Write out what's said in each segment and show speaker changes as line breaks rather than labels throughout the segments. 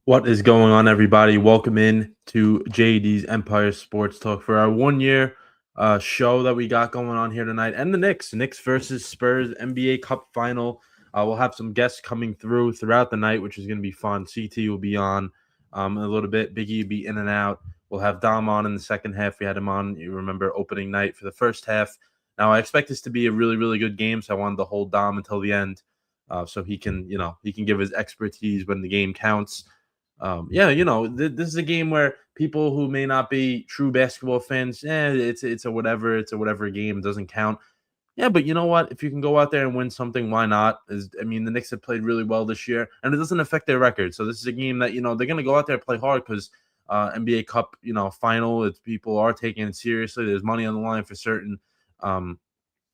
What is going on, everybody? Welcome in to JD's Empire Sports Talk for our 1 year show that we got going on here tonight. And the Knicks versus Spurs NBA Cup final. We'll have some guests coming throughout the night, which is going to be fun. CT will be on a little bit. Biggie will be in and out. We'll have Dom on in the second half. We had him on, you remember, opening night for the first half. Now, I expect this to be a really, really good game, so I wanted to hold Dom until the end so he can give his expertise when the game counts. This is a game where people who may not be true basketball fans, it's a whatever game. It doesn't count. Yeah, but you know what? If you can go out there and win something, why not? The Knicks have played really well this year, and it doesn't affect their record. So this is a game that they're going to go out there and play hard because NBA Cup, final. It's people are taking it seriously. There's money on the line for certain. Um,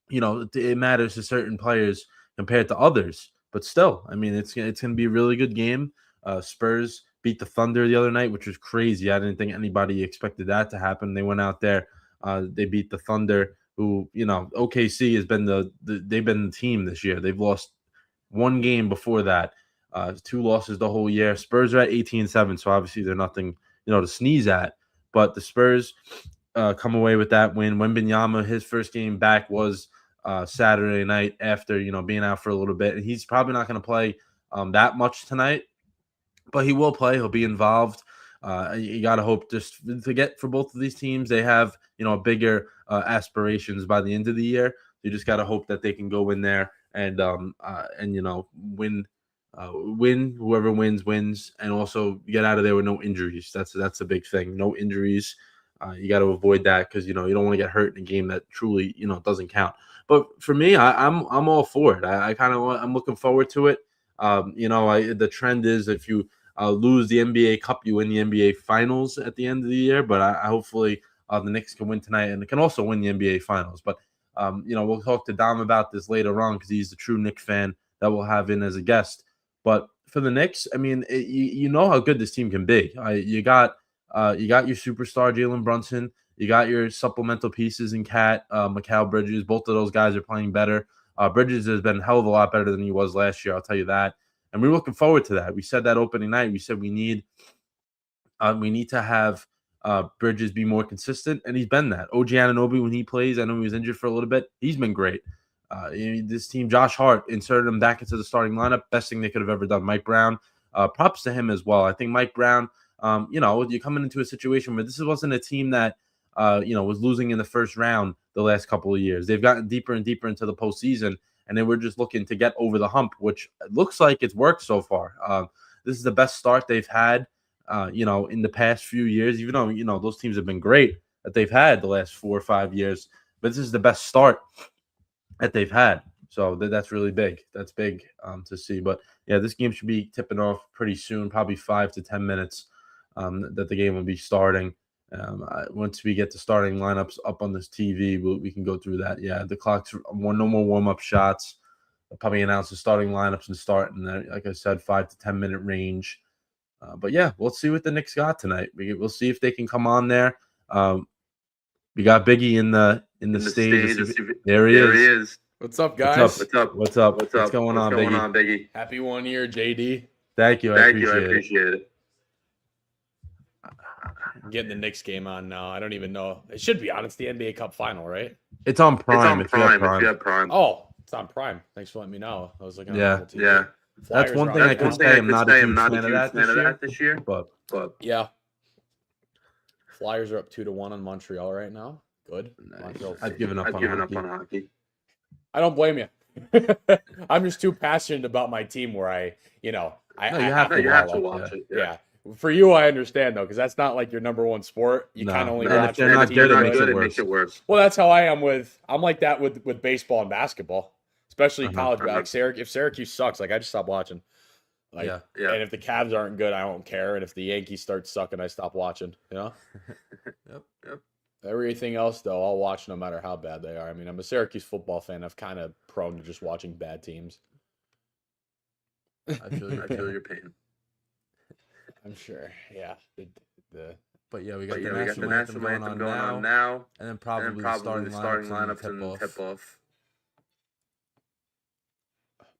it matters to certain players compared to others. But still, it's going to be a really good game. Spurs beat the Thunder the other night, which was crazy. I didn't think anybody expected that to happen. They went out there, they beat the Thunder, who OKC has been they've been the team this year. They've lost one game before that, two losses the whole year. Spurs are at 18-7, so obviously they're nothing to sneeze at. But the Spurs come away with that win. Wembanyama, his first game back was Saturday night after being out for a little bit, and he's probably not going to play that much tonight, but he will play. He'll be involved. You got to hope just to get for both of these teams. They have bigger aspirations by the end of the year. You just got to hope that they can go in there and win. Win. Whoever wins, and also get out of there with no injuries. That's a big thing. No injuries. You got to avoid that because you don't want to get hurt in a game that truly doesn't count. But for me, I'm all for it. I'm looking forward to it. The trend is if you lose the NBA Cup, you win the NBA Finals at the end of the year. But I hopefully the Knicks can win tonight and can also win the NBA Finals. But we'll talk to Dom about this later on because he's the true Knicks fan that we'll have in as a guest. But for the Knicks, you know how good this team can be. You got your superstar Jalen Brunson. You got your supplemental pieces in Mikal Bridges. Both of those guys are playing better. Bridges has been a hell of a lot better than he was last year. I'll tell you that. And we're looking forward to that. We said that opening night. We said we need to have Bridges be more consistent, and he's been that. OG Anunoby, when he plays, I know he was injured for a little bit. He's been great. This team, Josh Hart inserted him back into the starting lineup. Best thing they could have ever done. Mike Brown, props to him as well. I think Mike Brown, you're coming into a situation where this wasn't a team that, was losing in the first round the last couple of years. They've gotten deeper and deeper into the postseason, and they were just looking to get over the hump, which looks like it's worked so far. This is the best start they've had, in the past few years, even though, those teams have been great that they've had the last 4 or 5 years. But this is the best start that they've had. So that's really big. That's big to see. But yeah, this game should be tipping off pretty soon, probably 5 to 10 minutes that the game will be starting. Once we get the starting lineups up on this TV, we can go through that. Yeah, the clock's no more warm-up shots. They'll probably announce the starting lineups and start in the, like I said, 5 to 10 minute range. But yeah, we'll see what the Knicks got tonight. We'll see if they can come on there. We got Biggie in the stage. There he is.
What's up, guys?
What's up? What's going on, Biggie?
Happy 1 year, JD.
Thank you. I appreciate it.
I'm getting the Knicks game on now. I don't even know. It should be on. It's the NBA Cup final, right?
It's on Prime. If you have Prime.
Oh, it's on Prime. Thanks for letting me know. I was looking at
yeah.
TV.
That's one thing I could say. I'm not a huge fan of that this year. But
yeah. Flyers are up 2-1 on Montreal right now. Good.
Nice. I've given up on hockey.
I don't blame you. I'm just too passionate about my team where you have to watch it. Yeah. For you, I understand though, because that's not like your number one sport. You kind of only watch.
If they're not good, it makes it worse.
Well, that's how I am I'm like that with baseball and basketball, especially college. Like if Syracuse sucks, like I just stop watching. Like, yeah. And if the Cavs aren't good, I don't care. And if the Yankees start sucking, I stop watching. Yep. Everything else, though, I'll watch no matter how bad they are. I mean, I'm a Syracuse football fan. I'm kind of prone to just watching bad teams.
I feel your pain.
I'm sure. Yeah.
But yeah, we got the national anthem going on now, and then probably the starting lineups and tip-off.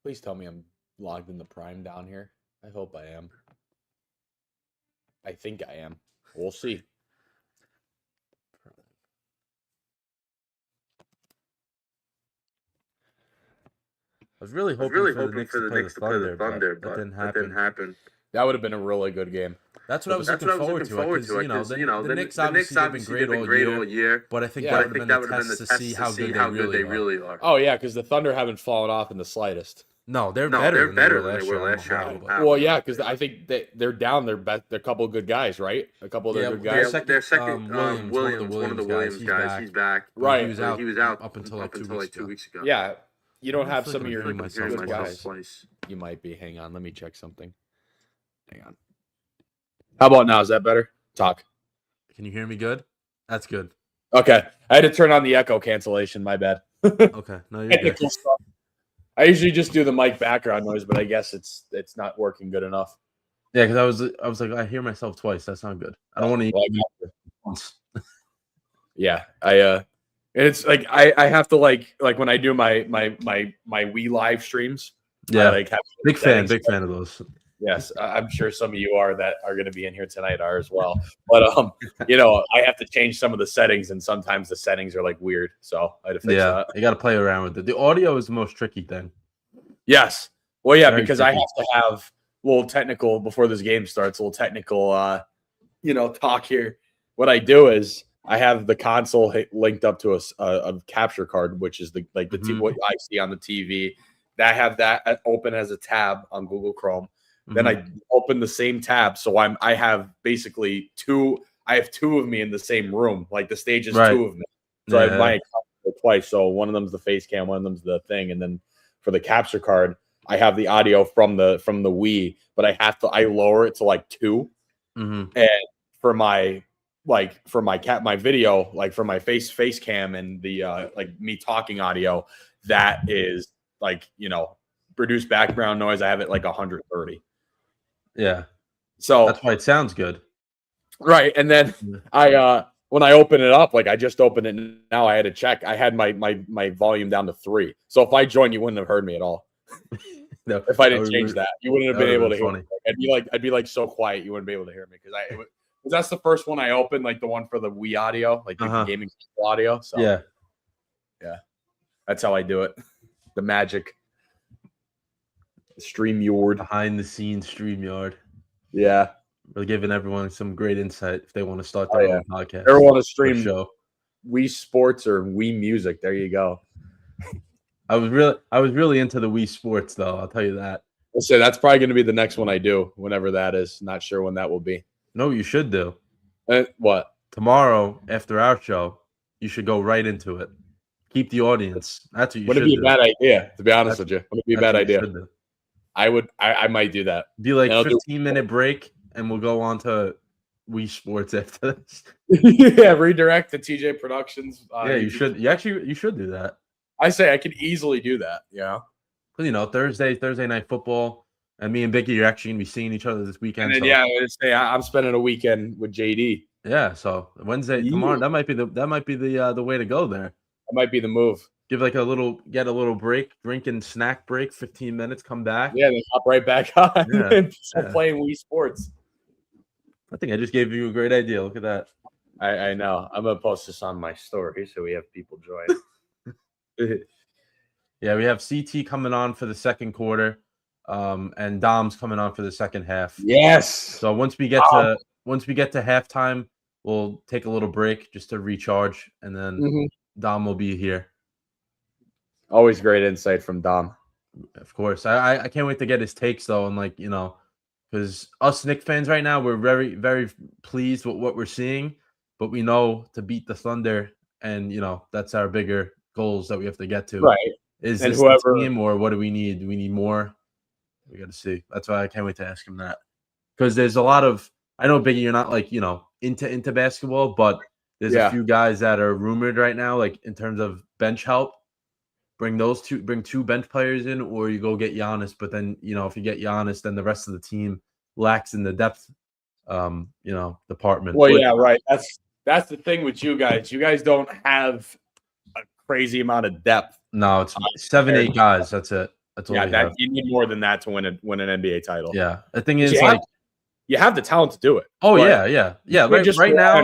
Please tell me I'm logged in the Prime down here. I hope I am. I think I am. We'll see.
I was really hoping for the Knicks to play the Thunder, but that didn't happen.
That would have been a really good game.
That's what I was looking forward to. Because the Knicks obviously they've been great all year, but I think that would have been the test to see how good they really are.
Oh yeah, because the Thunder haven't fallen off in the slightest.
No, they're better than they were last year.
Well, yeah, because I think they're down. They're a couple of good guys, right? A couple of their good guys.
Their second Williams, one of the Williams guys, he's back.
Right,
he was out up until like 2 weeks ago.
Yeah, you don't have some of your
good
guys.
Twice.
You might be. Hang on, let me check something. Hang on. How about now? Is that better? Talk.
Can you hear me good? That's good.
Okay, I had to turn on the echo cancellation. My bad.
Okay, no, you're good.
I usually just do the mic background noise, but I guess it's not working good enough.
Yeah, because I was like, I hear myself twice. That's not good. I don't want to eat once.
Yeah, and it's like I have to like when I do my Wii live streams.
Yeah,
I
big fan of those.
Yes, I'm sure some of you that are going to be in here tonight are as well. But I have to change some of the settings, and sometimes the settings are like weird. So I had to fix that.
You got to play around with it. The audio is the most tricky thing.
Yes. Well, yeah,
Very
because
tricky.
I have to have a little technical before this game starts. A little technical, talk here. What I do is I have the console linked up to a capture card, which is what I see on the TV. I have that open as a tab on Google Chrome. Then I open the same tab, so I have basically two. I have two of me in the same room. Like the stage is two of me, so I have my account twice. So one of them's the face cam, one of them's the thing, and then for the capture card, I have the audio from the Wii, but I lower it to like 2, and for my video, like for my face cam and the like me talking audio, that is like reduced background noise. I have it like 130.
Yeah.
So
that's why it sounds good.
Right. And then when I open it up, like I just opened it now, I had to check. I had my volume down to 3. So if I joined, you wouldn't have heard me at all.
No,
if I didn't change that, you wouldn't have been able to hear me. I'd be like so quiet, you wouldn't be able to hear me because that's the first one I opened, like the one for the Wii audio, like the gaming audio. So yeah. That's how I do it. The magic. StreamYard.
Behind the scenes StreamYard.
Yeah.
We're giving everyone some great insight if they want to start their own podcast.
Everyone want to stream show. Wii Sports or Wii Music. There you go.
I was really into the Wii Sports though, I'll tell you that.
I'll say that's probably going to be the next one I do, whenever that is. Not sure when that will be.
No, you should do.
What?
Tomorrow after our show, you should go right into it. Keep the audience. That's what you should do.
Would it be a bad idea, to be honest with you? Would it be a bad idea? I might do that.
Be like 15-minute break, and we'll go on to Wii Sports after this.
Yeah, redirect to TJ Productions.
Yeah, you should. You should do that.
I say I could easily do that. Yeah.
Because Thursday night football, and me and Vicky are actually gonna be seeing each other this weekend.
And then, I'm spending a weekend with JD.
Yeah, so Wednesday tomorrow, that might be the way to go there.
That might be the move.
Get a little break, drink and snack break, 15 minutes, come back.
Yeah, then hop right back on and start playing Wii Sports.
I think I just gave you a great idea. Look at that.
I know. I'm gonna post this on my story so we have people join.
Yeah, we have CT coming on for the second quarter, and Dom's coming on for the second half.
Yes.
So once we get to halftime, we'll take a little break just to recharge, and then Dom will be here.
Always great insight from Dom.
Of course. I can't wait to get his takes though, and because us Knicks fans right now, we're very, very pleased with what we're seeing, but we know to beat the Thunder, and that's our bigger goals that we have to get to.
Right.
Is this the team, or what do we need? Do we need more? We got to see. That's why I can't wait to ask him that. Because there's a lot of, I know, Biggie, you're not into basketball, but there's a few guys that are rumored right now, like in terms of bench help. Bring two bench players in, or you go get Giannis. But then, if you get Giannis, then the rest of the team lacks in the depth, department.
Well, yeah, right. That's the thing with you guys. You guys don't have a crazy amount of depth.
No, it's 7-8 guys. That's it. That's all.
Yeah, you need more than that to win an NBA title.
Yeah, the thing is,
you have the talent to do it.
Oh yeah. Right now,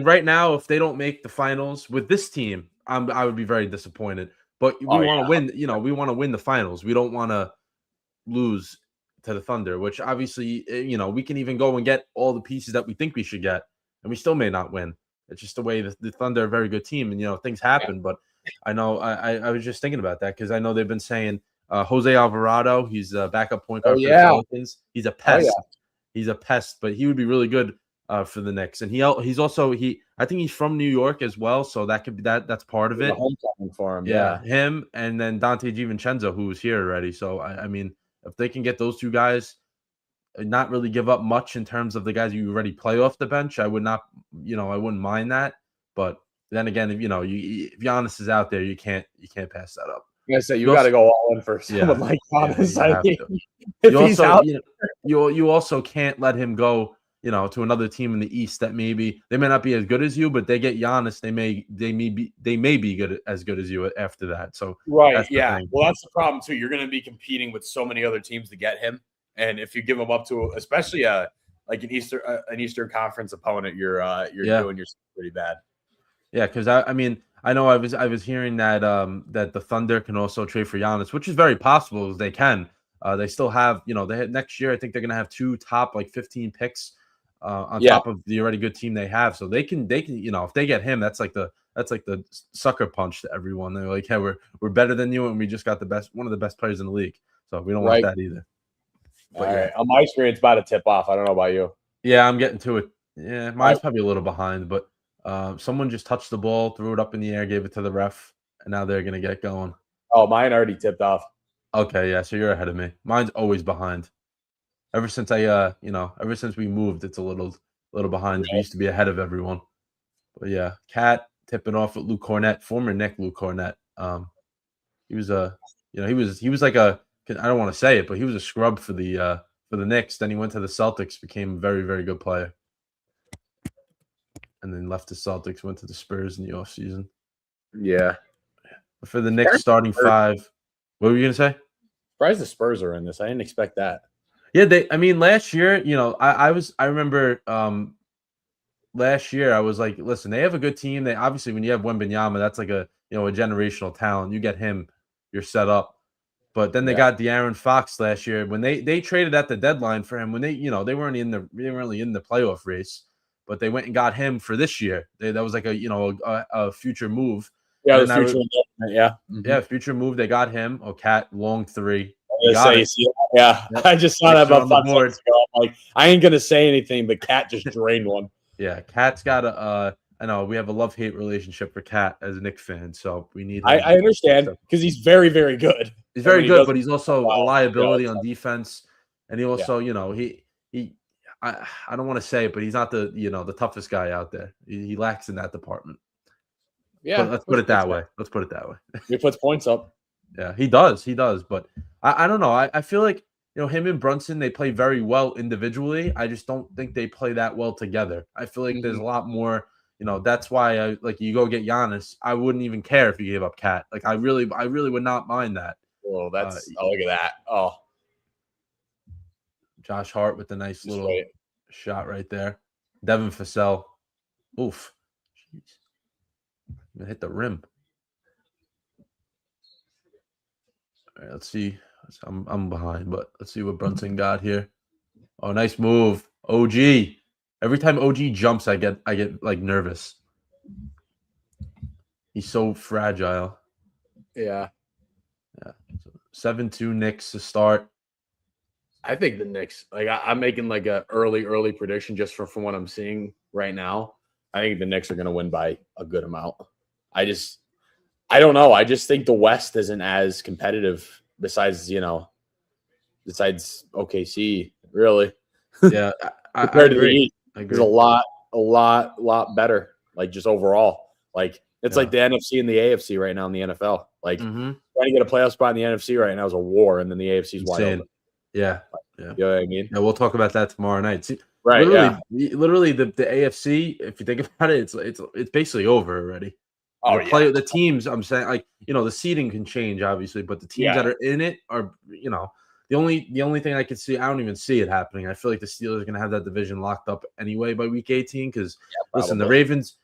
right now, if they don't make the finals with this team, I would be very disappointed. But we want to win. We want to win the finals. We don't want to lose to the Thunder, which obviously, we can even go and get all the pieces that we think we should get, and we still may not win. It's just the way the Thunder are a very good team, and things happen. But I know I was just thinking about that because I know they've been saying Jose Alvarado, he's a backup point guard for the Pelicans. He's a pest. He's a pest, but he would be really good for the Knicks. And he's also I think he's from New York as well, so that could be that's part of it.
Homecoming for him,
him and then Dante DiVincenzo, who's here already. So I mean, if they can get those two guys, and not really give up much in terms of the guys you already play off the bench, I would not, I wouldn't mind that. But then again, if Giannis is out there, you can't pass that up.
I say you got to go all in for someone like Giannis.
You also can't let him go, to another team in the East that they may not be as good as you, but they get Giannis, they may be as good as you after that. So
well, that's the problem too. You're going to be competing with so many other teams to get him, and if you give him up to, especially like an Eastern Conference opponent, you're doing yourself pretty bad.
Yeah, because I know I was hearing that that the Thunder can also trade for Giannis, which is very possible as they can. They still have, they had next year. I think they're gonna have 2 top 15 picks on top of the already good team they have. So they can if they get him, that's like the sucker punch to everyone. They're like, hey, we're better than you, and we just got one of the best players in the league. So we don't want that either.
But all right, on my screen, it's about to tip off. I don't know about you.
Yeah, I'm getting to it. Yeah, mine's probably a little behind, but. Someone just touched the ball, threw it up in the air, gave it to the ref, and now they're going to get going.
Oh, mine already tipped off.
Okay, yeah, so you're ahead of me. Mine's always behind. Ever since ever since we moved, it's a little behind. We used to be ahead of everyone. But yeah, Cat tipping off with Luke Cornett, former Knick Luke Cornett. He was he was like I don't want to say it, but he was a scrub for the Knicks. Then he went to the Celtics, became a very, very good player. And then left the Celtics, went to the Spurs in the offseason.
Yeah.
For the Knicks starting 5, what were you going to say?
Surprised the Spurs are in this. I didn't expect that.
Yeah, last year, I remember last year I was like, listen, they have a good team. They obviously, when you have Wembanyama, that's like a generational talent. You get him, you're set up. But then they got De'Aaron Fox last year when they traded at the deadline for him when they weren't really in the playoff race. But they went and got him for this year. That was like a future move.
Yeah, it was future investment. Yeah,
yeah, future move. They got him. Cat long 3.
Yeah, I just saw that about 5 seconds ago. I'm like, I ain't gonna say anything, but Cat just drained one.
Yeah, Cat's got a. I know we have a love-hate relationship for Cat as a Knicks fan, so we need.
I understand because he's very, very good.
He's very good, but he's also a liability on defense, and he also, he. I don't want to say it, but he's not the toughest guy out there. He lacks in that department.
Yeah,
let's put it that way.
He puts points up.
Yeah, he does. But I don't know. I feel like him and Brunson, they play very well individually. I just don't think they play that well together. I feel like there's a lot more. That's why you go get Giannis. I wouldn't even care if you gave up Cat. Like I really would not mind that.
Well, that's look at that. Oh.
Josh Hart with the nice little shot right there. Devin Vassell. Oof. Jeez. Hit the rim. All right, let's see. I'm behind, but let's see what Brunson got here. Oh, nice move. OG. Every time OG jumps, I get like nervous. He's so fragile.
Yeah.
Yeah. 7-2 Knicks to start.
I think the Knicks, I'm making like a early prediction just from what I'm seeing right now. I think the Knicks are going to win by a good amount. I don't know. I just think the West isn't as competitive besides OKC, really.
Yeah.
Compared to the East, it's a lot better, like just overall. Like it's like the NFC and the AFC right now in the NFL. Like trying to get a playoff spot in the NFC right now is a war, and then the AFC's wide open.
Yeah.
You know what I mean?
Yeah, we'll talk about that tomorrow night. See,
right.
Literally the AFC, if you think about it, it's basically over already. The teams, I'm saying, the seeding can change, obviously, but the teams that are in it are, the The only thing I could see, I don't even see it happening. I feel like the Steelers are going to have that division locked up anyway by week 18 because, listen, the Ravens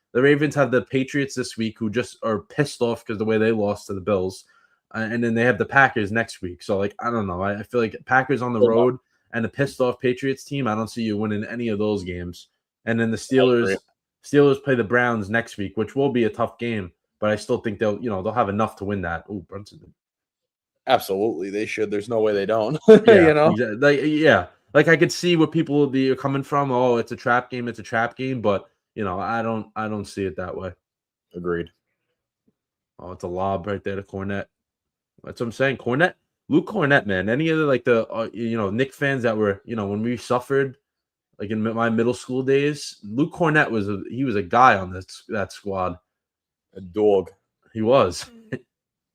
have the Patriots this week who just are pissed off because the way they lost to the Bills. And then they have the Packers next week. So, like, I don't know. I feel like Packers on the road and a pissed off Patriots team, I don't see you winning any of those games. And then the Steelers play the Browns next week, which will be a tough game. But I still think they'll have enough to win that. Oh, Brunson.
Absolutely, they should. There's no way they don't.
Yeah, exactly. Like I could see what people would be coming from. Oh, it's a trap game. It's a trap game. But I don't see it that way.
Agreed.
Oh, it's a lob right there to Cornette. That's what I'm saying. Luke Cornette, man. Any of the Knicks fans that were when we suffered, like in my middle school days, Luke Cornette was a guy on that squad.
A dog.
He was. It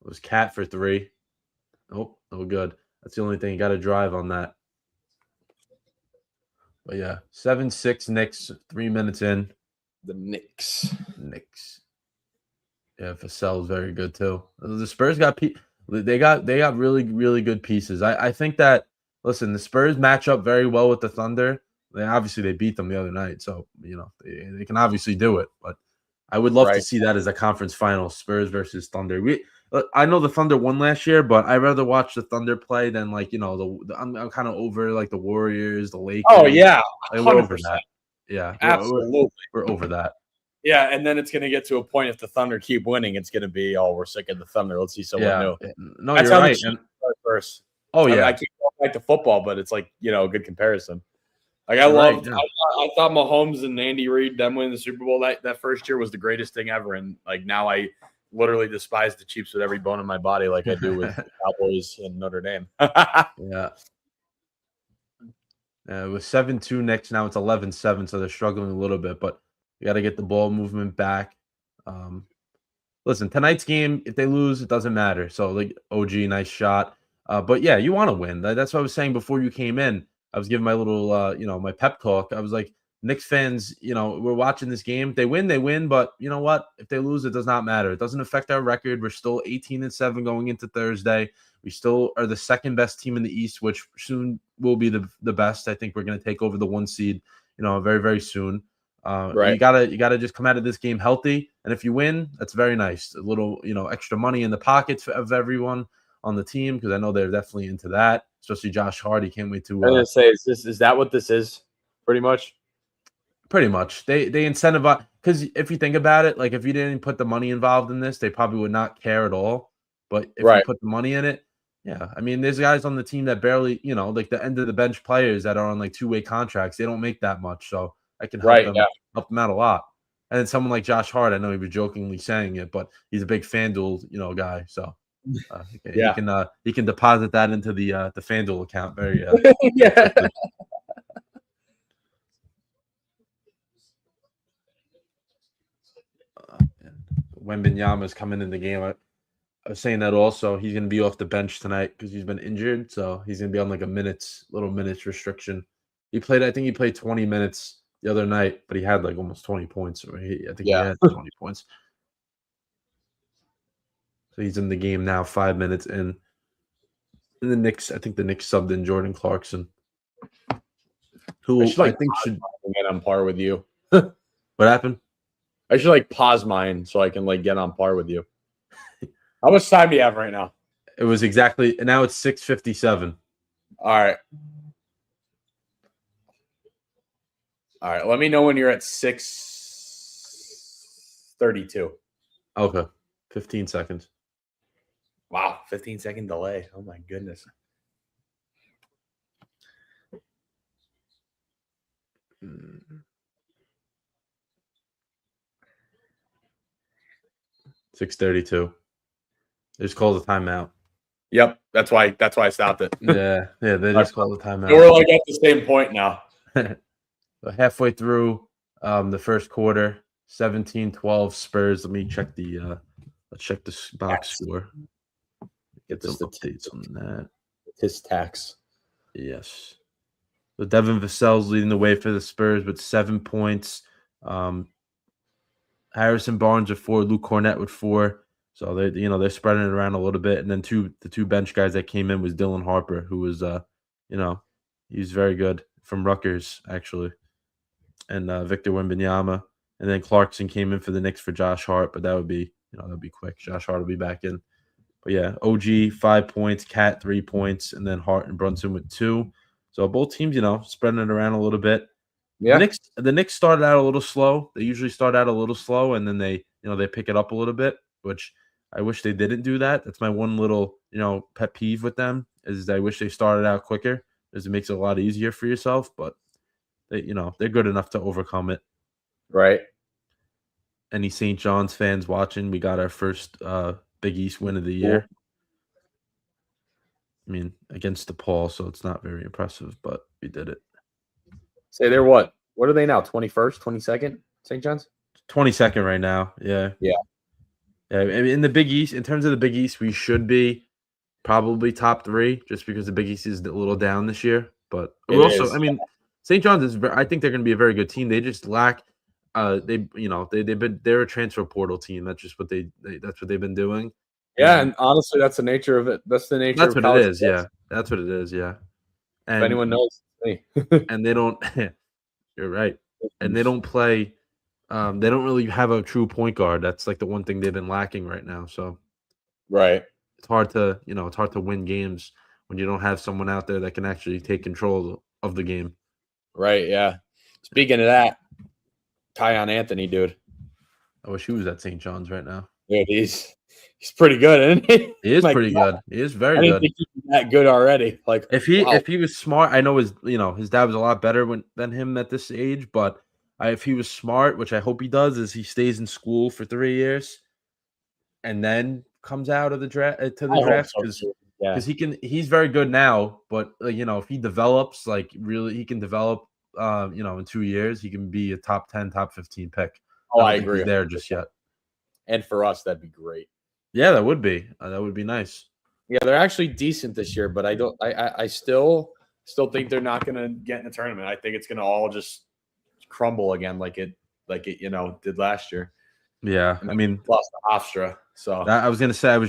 was Cat for 3. Oh, no good. That's the only thing. You got to drive on that. But yeah, 7-6 Knicks, 3 minutes in.
The Knicks.
Yeah, Vassell's very good too. The Spurs got they got really, really good pieces. I think that, listen, the Spurs match up very well with the Thunder. They beat them the other night, so they can obviously do it. But I would love to see that as a conference final, Spurs versus Thunder. I know the Thunder won last year, but I'd rather watch the Thunder play than I'm kind of over like the Warriors, the Lakers.
Oh yeah,
100%. We're over that. Yeah,
absolutely,
we're over that.
Yeah, and then it's going to get to a point if the Thunder keep winning, it's going to be, oh, we're sick of the Thunder. Let's see someone new.
No, that's you're right.
First.
Oh yeah,
I keep going back to football, but it's like a good comparison. Like I thought Mahomes and Andy Reid, them winning the Super Bowl that first year was the greatest thing ever, and like now I literally despise the Chiefs with every bone in my body, like I do with the Cowboys and Notre Dame.
Yeah. It was 7-2 Knicks. Now it's 11-7, so they're struggling a little bit, but you got to get the ball movement back. Listen, tonight's game, if they lose, it doesn't matter. So, like, OG, nice shot. But, yeah, you want to win. That's what I was saying before you came in. I was giving my little, my pep talk. I was like, Knicks fans, we're watching this game. They win. But you know what? If they lose, it does not matter. It doesn't affect our record. We're still 18-7 going into Thursday. We still are the second best team in the East, which soon will be the best. I think we're going to take over the 1 seed, very, very soon. Right. You gotta just come out of this game healthy, and if you win, that's very nice. A little, extra money in the pockets of everyone on the team, because I know they're definitely into that, especially Josh Hart. He can't wait to.
I'm gonna say, is that what this is? Pretty much.
Pretty much, they incentivize, because if you think about it, like if you didn't put the money involved in this, they probably would not care at all. But if you put the money in it, yeah, I mean, there's guys on the team that barely, like the end of the bench players that are on like 2-way contracts. They don't make that much, so I can help them out a lot. And then someone like Josh Hart, I know he was jokingly saying it, but he's a big FanDuel, guy. So he can deposit that into the FanDuel account very quickly. Wembanyama's coming in the game. I was saying that also. He's going to be off the bench tonight because he's been injured, so he's going to be on like a little minutes restriction. I think he played 20 minutes the other night, but he had like almost 20 points. He had 20 points. So he's in the game now, 5 minutes in. And the Knicks, I think the Knicks subbed in Jordan Clarkson, who I think should
get on par with you.
What happened?
I should pause mine so I can get on par with you. How much time do you have right now?
It was exactly, and now it's 6:57.
All right. Let me know when you're at 6:32.
Okay. 15 seconds.
Wow, 15-second delay. Oh my goodness.
Mm. 6:32. They just called a timeout.
Yep, that's why I stopped it.
Yeah, they just called a timeout.
So we're at the same point now.
So halfway through the first quarter, 17-12 Spurs. Let me check the box score. Get some updates on that.
His tax.
Yes. So Devin Vassell's leading the way for the Spurs with 7 points. Harrison Barnes with 4, Luke Cornette with 4. So they're spreading it around a little bit. And then the two bench guys that came in was Dylan Harper, who was he's very good from Rutgers actually, and Victor Wembanyama. And then Clarkson came in for the Knicks for Josh Hart, but that'd be quick. Josh Hart will be back in. But yeah, OG 5 points, Cat 3 points, and then Hart and Brunson with 2. So both teams, spreading it around a little bit.
Yeah.
The Knicks started out a little slow. They usually start out a little slow, and then they pick it up a little bit, which I wish they didn't do that. That's my one little, pet peeve with them is I wish they started out quicker, because it makes it a lot easier for yourself. But they're good enough to overcome it.
Right.
Any St. John's fans watching? We got our first Big East win of the year. I mean, against DePaul, so it's not very impressive, but we did it.
Say they're what? What are they now? 21st, 22nd? St. John's?
22nd right now. Yeah.
Yeah.
In the Big East, in terms of the Big East, we should be probably top 3, just because the Big East is a little down this year. But I mean, St. John's I think they're going to be a very good team. They just lack. They're a transfer portal team. That's just what that's what they've been doing.
Yeah, and honestly, that's the nature of it. That's the nature.
That's what it is. Yeah, that's what it is. Yeah. And,
if anyone knows, me.
And they don't. You're right. And they don't play. They don't really have a true point guard. That's like the one thing they've been lacking right now. So,
right,
it's hard to win games when you don't have someone out there that can actually take control of the game.
Right. Yeah. Speaking of that, Tyon Anthony, dude.
I wish he was at St. John's right now.
Yeah, he's pretty good, isn't he?
He is pretty good. He is very good.
I didn't think he was that good already. Like
if he was smart, I know his dad was a lot better than him at this age, but if he was smart, which I hope he does, is he stays in school for 3 years and then comes out of the draft because he's very good now, but if he develops, really he can develop in 2 years he can be a top 10, top 15 pick.
I agree.
He's there just yet.
And for us, that'd be great.
Yeah, that would be nice.
Yeah, they're actually decent this year, but I still think they're not going to get in the tournament. I think it's going to all just crumble again like it did last year.
Yeah, I mean,
lost to Hofstra. So
I was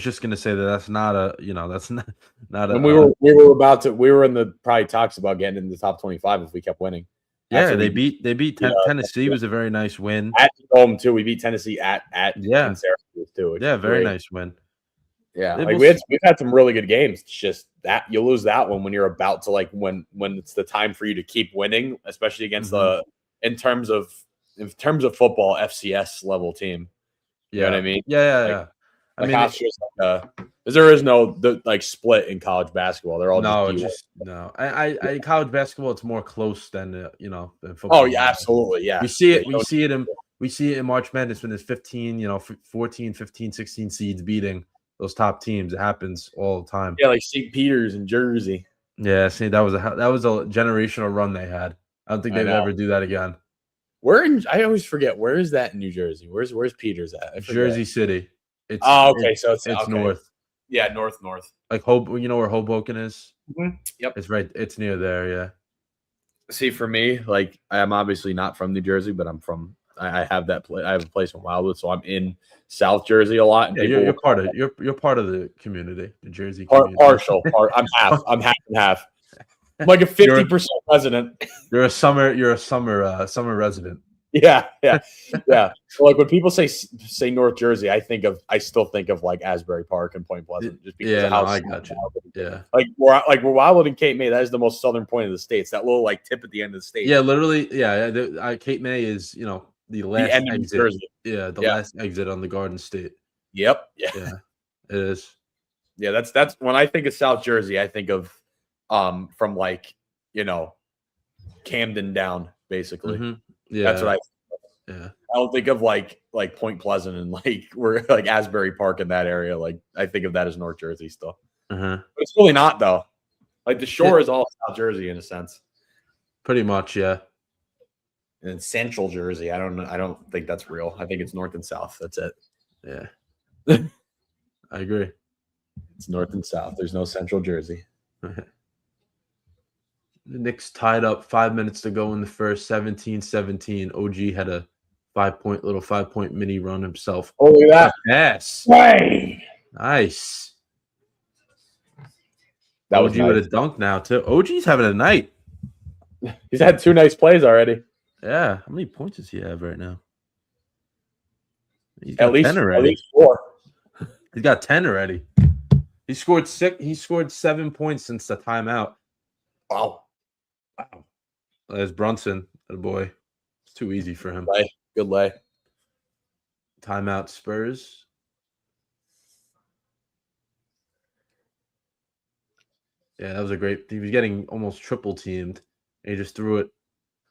just gonna say that's not a that's not a.
And we were in the probably talks about getting in the top 25 if we kept winning.
Yeah, they beat Tennessee was a very nice win
at home too. We beat Tennessee at Syracuse too.
Yeah, very nice win.
Yeah, we've had some really good games. It's just that you lose that one when you're about to when it's the time for you to keep winning, especially against in terms of football FCS level team. You know what I mean?
Yeah.
I mean, there is no split in college basketball. They're all
no. I college basketball. It's more close than than football.
Oh yeah, absolutely. Yeah,
we see it in March Madness when there's 15, 14, 15, 16 seeds beating those top teams. It happens all the time.
Yeah, like St. Peter's in Jersey.
Yeah, see, that was a generational run they had. I don't think they'd ever do that again.
I always forget, where is that in New Jersey? Where's Peters at?
Jersey City.
Okay. So it's
north.
Yeah, north.
Like where Hoboken is?
Mm-hmm. Yep.
It's right. It's near there. Yeah.
See, for me, I'm obviously not from New Jersey, but I have that place. I have a place in Wildwood, so I'm in South Jersey a lot. And
yeah, you're part of the community, the Jersey community.
Partial. I'm half and half. I'm like a 50% resident.
You're a summer resident.
Yeah. So when people say North Jersey, I still think of Asbury Park and Point Pleasant, just because of how
I got you. Yeah.
Where Wildwood and Cape May, that is the most southern point of the state. It's that little tip at the end of the state.
Yeah, literally. Yeah, Cape May is the last
end of
exit.
Jersey.
Yeah, last exit on the Garden State.
Yep.
Yeah. It is.
Yeah, that's when I think of South Jersey, I think of from Camden down, basically.
Mm-hmm. Yeah,
that's what I don't think of Point Pleasant and we're Asbury Park in that area. I think of that as North Jersey still.
Uh-huh.
But it's really not though. The shore is all South Jersey in a sense.
Pretty much, yeah.
And Central Jersey, I don't think that's real. I think it's North and South. That's it.
Yeah. I agree.
It's North and South. There's no Central Jersey.
The Knicks tied up 5 minutes to go in the first, 17-17. OG had a little 5-point mini run himself.
Oh, look at that.
Yes.
Hey.
Nice.
That was
OG
nice.
with a dunk now, too. OG's having a night.
He's had 2 nice plays already.
Yeah. How many points does he have right now? He's
At
got 10 already.
At least 4.
He's got 10 already. He scored 7 points since the timeout.
Wow.
There's Brunson, the boy. It's too easy for him.
Good lay.
Timeout Spurs. Yeah, that was a great. He was getting almost triple teamed. And he just threw it,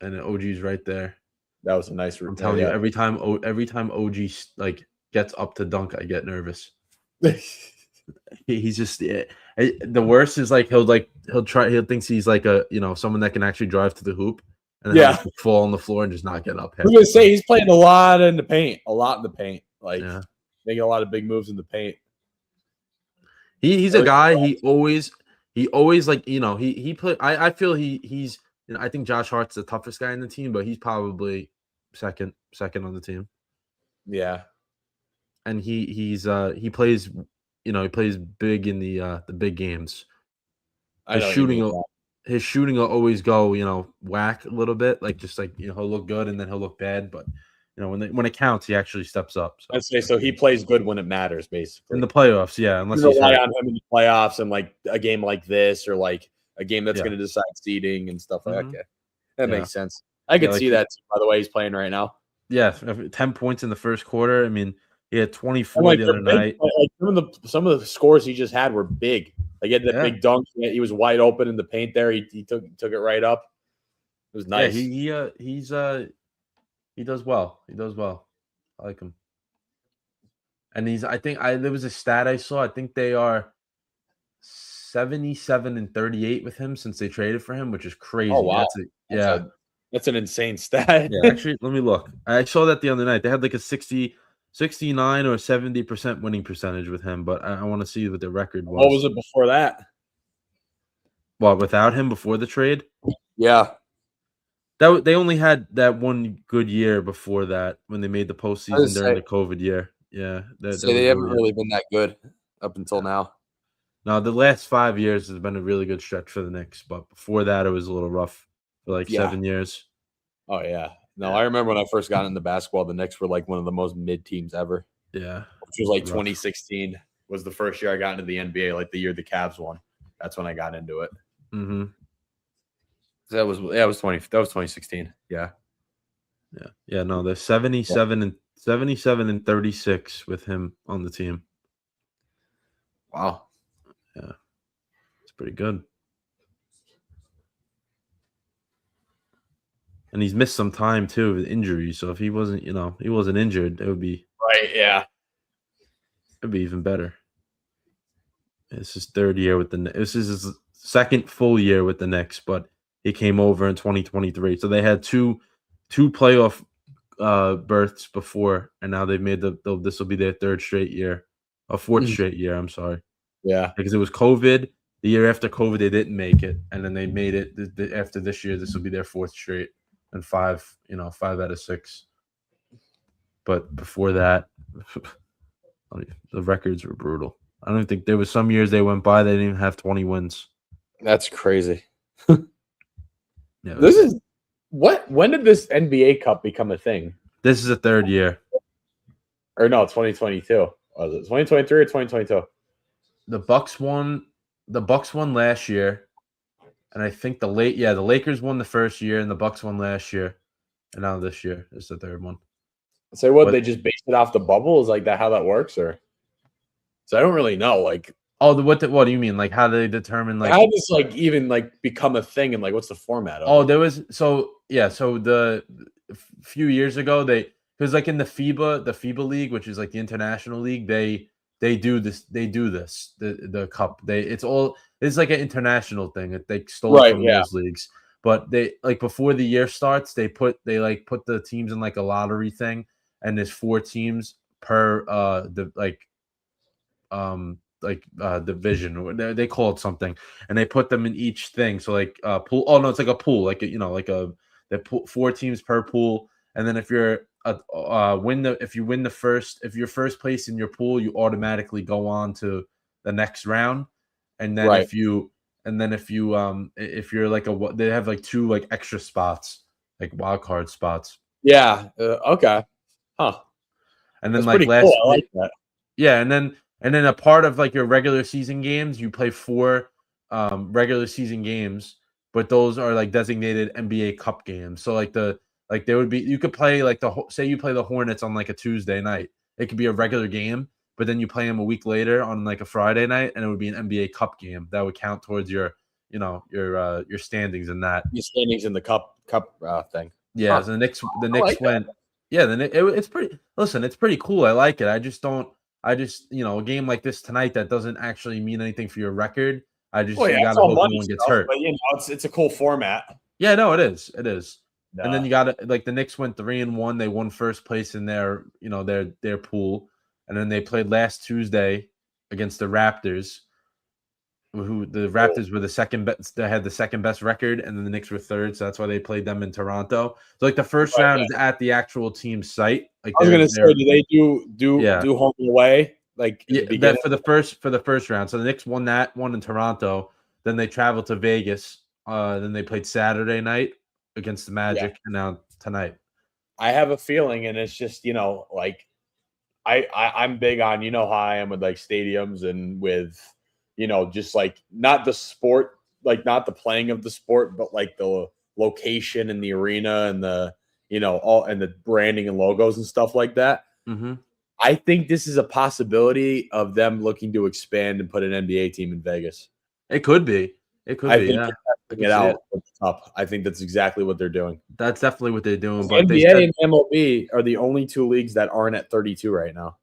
and OG's right there.
That was a nice.
I'm telling you, every time OG like gets up to dunk, I get nervous. He's just the worst is like he'll thinks he's like someone that can actually drive to the hoop, and then he'll fall on the floor and just not get up.
I was gonna say he's playing a lot in the paint, making a lot of big moves in the paint.
He's a guy. He always like he play. I feel he's I think Josh Hart's the toughest guy in the team, but he's probably second on the team.
Yeah,
and he plays. He plays big in the big games. His shooting will always go, whack a little bit, like just like he'll look good and then he'll look bad. But when it counts, he actually steps up. So.
I'd say so. He plays good when it matters, basically
in the playoffs. Yeah, unless
you rely on him in the playoffs and like a game like this or like a game that's going to decide seeding and stuff like that. Okay, that makes sense. I can see that. By the way, he's playing right now.
Yeah, 10 points in the first quarter. I mean. He had 24 the other night.
Some of the scores he just had were big. Like he had that big dunk. He was wide open in the paint there. He took it right up. It was nice.
Yeah, he does well. He does well. I like him. And there was a stat I saw. I think they are 77-38 with him since they traded for him, which is crazy.
Oh wow. That's an insane stat.
Yeah, actually, let me look. I saw that the other night. They had like a 69 or 70% winning percentage with him, but I want to see what the record was.
What was it before that?
Well, without him before the trade?
Yeah.
They only had that one good year before that when they made the postseason during the COVID year. Yeah.
They haven't really been that good up until now.
No, the last 5 years has been a really good stretch for the Knicks, but before that it was a little rough for like 7 years.
Oh, yeah. No, I remember when I first got into basketball, the Knicks were like one of the most mid teams ever.
Yeah.
Which was like 2016 was the first year I got into the NBA, like the year the Cavs won. That's when I got into it.
Mm-hmm.
That was 2016. Yeah.
Yeah. Yeah, no, they're 77 and 36 with him on the team.
Wow.
Yeah. It's pretty good. And he's missed some time too with injuries. So if he wasn't, he wasn't injured, it would be
right. Yeah,
it'd be even better. It's his third year with the Knicks. This is his second full year with the Knicks, but he came over in 2023. So they had two playoff berths before, and now they've made this will be their third straight year, a fourth straight year. I'm sorry.
Yeah,
because it was COVID. The year after COVID, they didn't make it, and then they made it after this year. This will be their fourth straight. And 5 out of 6. But before that, the records were brutal. I don't think there was some years they went by, they didn't even have 20 wins.
That's crazy.
Yeah,
this is when did this NBA Cup become a thing?
This is the third year.
Or no, 2022. Was it 2023 or 2022?
The Bucks won last year. And I think the Lakers won the first year, and the Bucks won last year, and now this year is the third one.
So they just based it off the bubble? Is like that how that works, or? So I don't really know. Like,
what do you mean? Like, how do they determine like
how does like even like become a thing, and like what's the format of?
Oh, there was So the few years ago because like in the FIBA league, which is like the international league, they do this the cup. It's like an international thing that they stole from those leagues. But they like before the year starts, they put the teams in like a lottery thing, and there's 4 teams per division. They call it something, and they put them in each thing. So like pool. Oh no, it's like a pool. Like they put 4 teams per pool, and then if you're if you're first place in your pool, you automatically go on to the next round, and then
Right.
if you're like they have like 2 like extra spots, like wild card spots.
Yeah. Okay. Huh.
And then
That's
like
pretty cool. I like that.
yeah, and then a part of like your regular season games, you play 4 regular season games, but those are like designated NBA Cup games. So like there would be, you could play like say you play the Hornets on like a Tuesday night. It could be a regular game, but then you play them a week later on like a Friday night, and it would be an NBA Cup game that would count towards your your standings in that.
Your standings in the cup thing.
Yeah,
Huh.
so the
I
Knicks
like that.
went. Yeah, it's pretty. Listen, it's pretty cool. I like it. I just a game like this tonight that doesn't actually mean anything for your record.
Well,
You
yeah, it's
gotta
all
hope no
money
one gets
stuff,
hurt.
but it's a cool format.
Yeah, no, it is. It is. And then
Nah.
you got to like the Knicks went 3-1. They won first place in their their pool, and then they played last Tuesday against the Raptors. Who the Raptors were the second best. They had the second best record, and then the Knicks were third. So that's why they played them in Toronto. So like the first
Right,
round is at the actual team site. Like
I was gonna say,
they're
do they
yeah.
do home and away like at
Yeah,
the beginning?
that for the first round. So the Knicks won that one in Toronto. Then they traveled to Vegas. Then they played Saturday night against the
Yeah.
Magic, and now tonight.
I have a feeling, and it's just like I'm big on how I am with like stadiums and with just like not the sport, like not the playing of the sport, but like the location and the arena and the all and the branding and logos and stuff like that.
Mm-hmm.
I think this is a possibility of them looking to expand and put an NBA team in Vegas.
It could be. It could
I
be.
think
Yeah,
they're testing it out with the cup. I think that's exactly what they're doing.
that's definitely what they're doing.
The
But they
NBA
said,
and MLB are the only 2 leagues that aren't at 32 right now.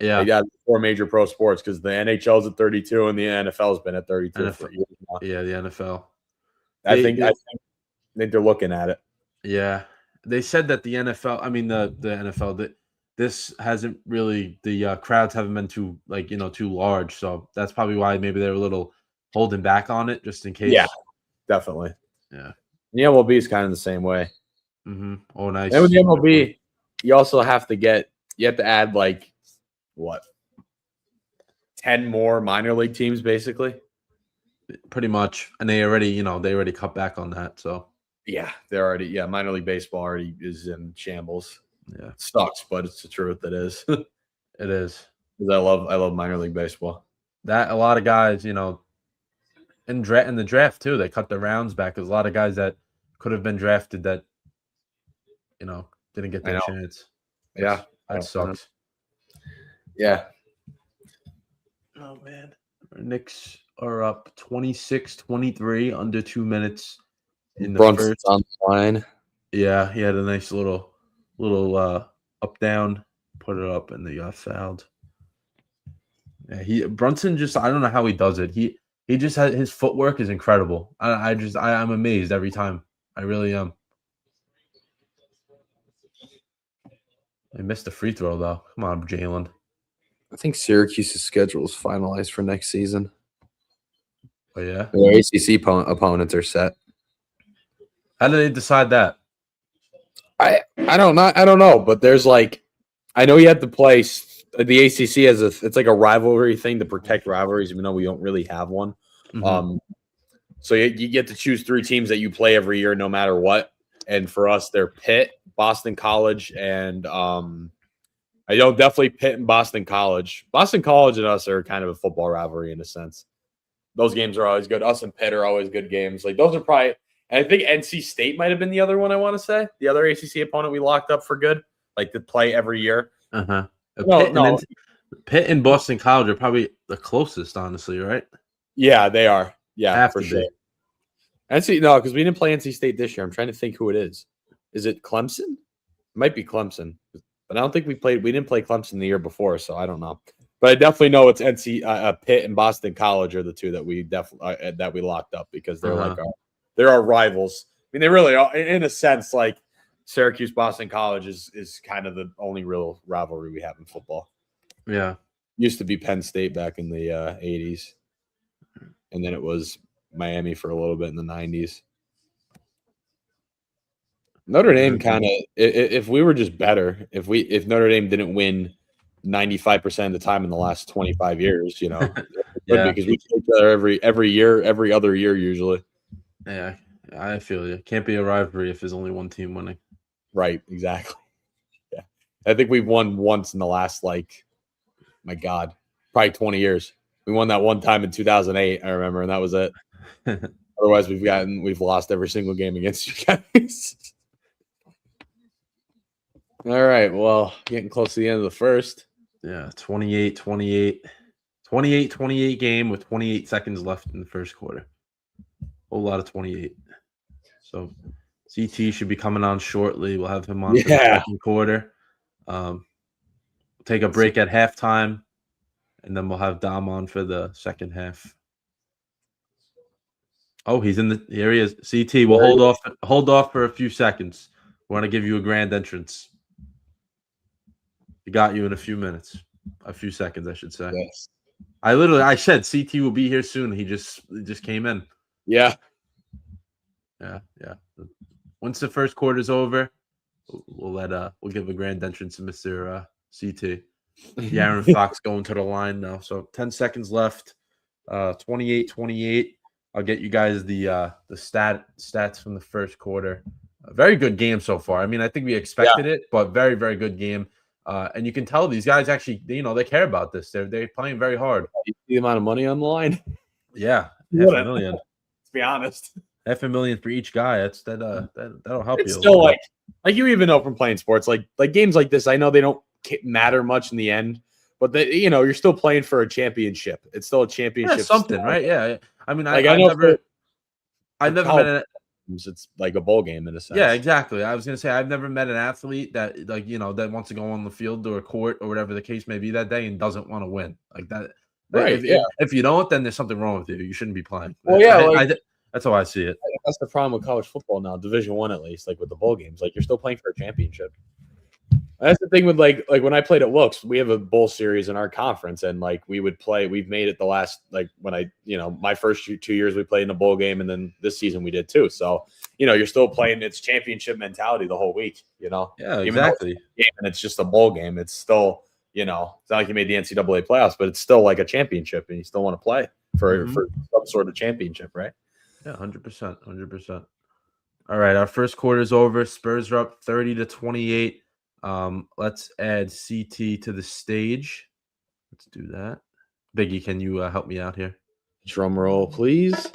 yeah,
They got 4 major pro sports because the NHL's at 32 and the NFL's been at 32
NFL,
for years now.
yeah, the NFL.
I think they're looking at it.
Yeah, they said that the NFL. I mean, the NFL that this hasn't really the crowds haven't been too too large. So that's probably why maybe they're a little holding back on it just in case.
Yeah, definitely.
Yeah.
The MLB is kind of the same way.
Mm-hmm. Oh, nice.
And with the MLB, you also have to add like what 10 more minor league teams, basically.
Pretty much, and they already cut back on that. So
yeah, minor league baseball already is in shambles.
Yeah,
it sucks, but it's the truth. It is.
It is.
I love minor league baseball.
That a lot of guys, in the draft too, they cut the rounds back. There's a lot of guys that could have been drafted that didn't get their chance.
Yeah,
that sucks.
Yeah.
Oh man, our Knicks are up 26-23 under 2 minutes in the
Brunson's
first.
on the line.
Yeah, he had a nice little up down, put it up, and they got fouled. Yeah, Brunson just, I don't know how he does it. He just has, his footwork is incredible. I'm amazed every time. I really am. They missed the free throw though. Come on, Jalen.
I think Syracuse's schedule is finalized for next season.
Oh yeah,
their ACC opponents are set.
How did they decide that?
I don't know, but there's like, I know you have to play the ACC as it's like a rivalry thing to protect rivalries, even though we don't really have one.
Mm-hmm.
So you get to choose 3 teams that you play every year, no matter what. And for us, they're Pitt, Boston College, and I know definitely Pitt and Boston College. Boston College and us are kind of a football rivalry in a sense. Those games are always good. Us and Pitt are always good games. Like those are probably. And I think NC State might have been the other one. I want to say the other ACC opponent we locked up for good, like to play every year.
Pitt and Boston College are probably the closest, honestly, right?
Yeah, they are. Yeah,
for sure.
Because we didn't play NC State this year. I'm trying to think who it is. Is it Clemson? It might be Clemson, but I don't think we didn't play Clemson the year before, so I don't know. But I definitely know it's Pitt and Boston College are the 2 that we definitely that we locked up because they're they're our rivals. I mean, they really are in a sense. Like Syracuse Boston College is kind of the only real rivalry we have in football.
Yeah,
used to be Penn State back in the 80s, and then it was Miami for a little bit in the 90s. Notre Dame kind of, if we were just better, if Notre Dame didn't win 95% of the time in the last 25 years,
Yeah.
Because we play each other every year, every other year usually.
Yeah, I feel you. Can't be a rivalry if there's only one team winning.
Right, exactly. Yeah. I think we've won once in the last, my God, probably 20 years. We won that one time in 2008, I remember, and that was it. Otherwise, we've lost every single game against you guys. All right, well, getting close to the end of the first.
Yeah, 28-28. 28-28 game with 28 seconds left in the first quarter. Whole lot of 28. So CT should be coming on shortly. We'll have him on for the second quarter. Take a break at halftime, and then we'll have Dom on for the second half. Oh, he's here he is. CT, we'll hold off for a few seconds. We want to give you a grand entrance. We got you in a few minutes. A few seconds, I should say.
Yes.
I said CT will be here soon. He just came in.
Yeah.
Yeah. Once the first quarter's over, we'll give a grand entrance to Mr. CT. Aaron Fox going to the line now. So 10 seconds left. 28-28. I'll get you guys the stats from the first quarter. A very good game so far. I mean, I think we expected it, but very, very good game. And you can tell these guys actually, they care about this. They're playing very hard.
You see the amount of money on the line?
Yeah, $500,000.
Let's be honest.
$500,000 for each guy. That'll help you.
Still, like you even know from playing sports, like games like this, I know they don't matter much in the end, but you're still playing for a championship. It's still a championship.
Yeah, something, right? Yeah. I mean,
I've never
met
it's like a bowl game in a sense.
Yeah, exactly. I was gonna say I've never met an athlete that that wants to go on the field or a court or whatever the case may be that day and doesn't want to win like that.
Right.
If you don't, then there's something wrong with you. You shouldn't be playing.
Well, yeah,
that's how I see it.
That's the problem with college football now, Division I at least, like with the bowl games. Like you're still playing for a championship. That's the thing with like when I played at Wilkes, we have a bowl series in our conference, and we've made it the last when I my first 2 years we played in a bowl game, and then this season we did too. So you're still playing. It's championship mentality the whole week.
Yeah,
even
exactly.
And it's just a bowl game. It's still it's not like you made the NCAA playoffs, but it's still like a championship, and you still want to play for some sort of championship, right?
Yeah, 100%. All right, our first quarter is over. Spurs are up 30-28. Let's add CT to the stage. Let's do that. Biggie, can you help me out here?
Drum roll, please.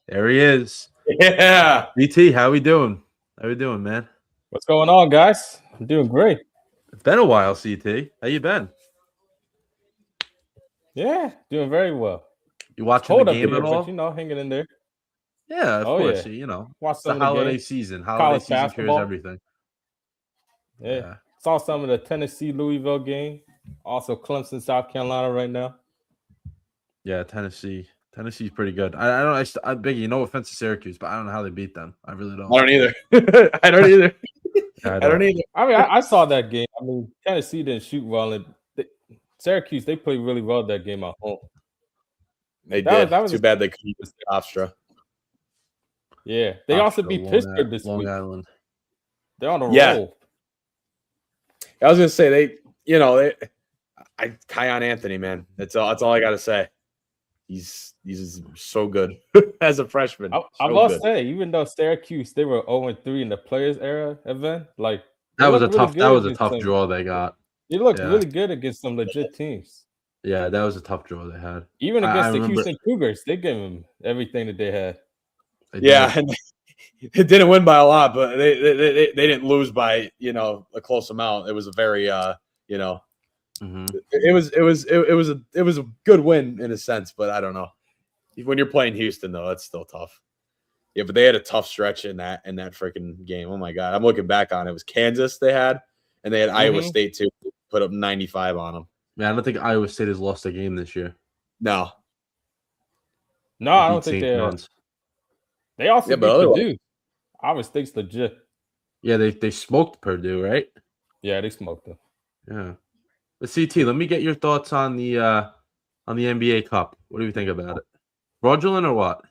There he is.
Yeah.
CT, how we doing? How we doing, man?
What's going on, guys? I'm doing great.
It's been a while, CT. How you been?
Yeah, doing very well.
You watching the game at all?
But, hanging in there.
Yeah, of course.
Yeah.
Watch the holiday season. Holiday season cures everything.
Yeah. Saw some of the Tennessee Louisville game. Also, Clemson, South Carolina right now.
Yeah, Tennessee's pretty good. I don't. Biggie, no offense to Syracuse, but I don't know how they beat them. I really don't.
I don't either. I don't either.
I don't either.
I mean, I saw that game. I mean, Tennessee didn't shoot well, and Syracuse they played really well that game at home.
They did. That was too bad they couldn't beat Hofstra.
Yeah, they also beat Pittsburgh this week.
Long Island.
They're on a roll.
I was gonna say Kion Anthony, man. That's all I gotta say. He's so good as a freshman.
I must say, even though Syracuse they were 0-3 in the Players Era event,
that was a tough draw they got.
They looked really good against some legit teams.
Yeah, that was a tough draw they had.
Even against the Houston Cougars, they gave them everything that they had.
And they didn't win by a lot, but they didn't lose by a close amount. It was a very it was a good win in a sense, but I don't know. When you're playing Houston though, that's still tough. Yeah, but they had a tough stretch in that freaking game. Oh my God, I'm looking back on it. It was Kansas they had, and they had Iowa State too. Put up 95 on them.
Man, I don't think Iowa State has lost a game this year.
No,
I don't think they have. They also beat Purdue. Iowa State's legit.
Yeah, they smoked Purdue, right?
Yeah, they smoked them.
Yeah. But CT, let me get your thoughts on the NBA Cup. What do you think about it? Fraudulent or what?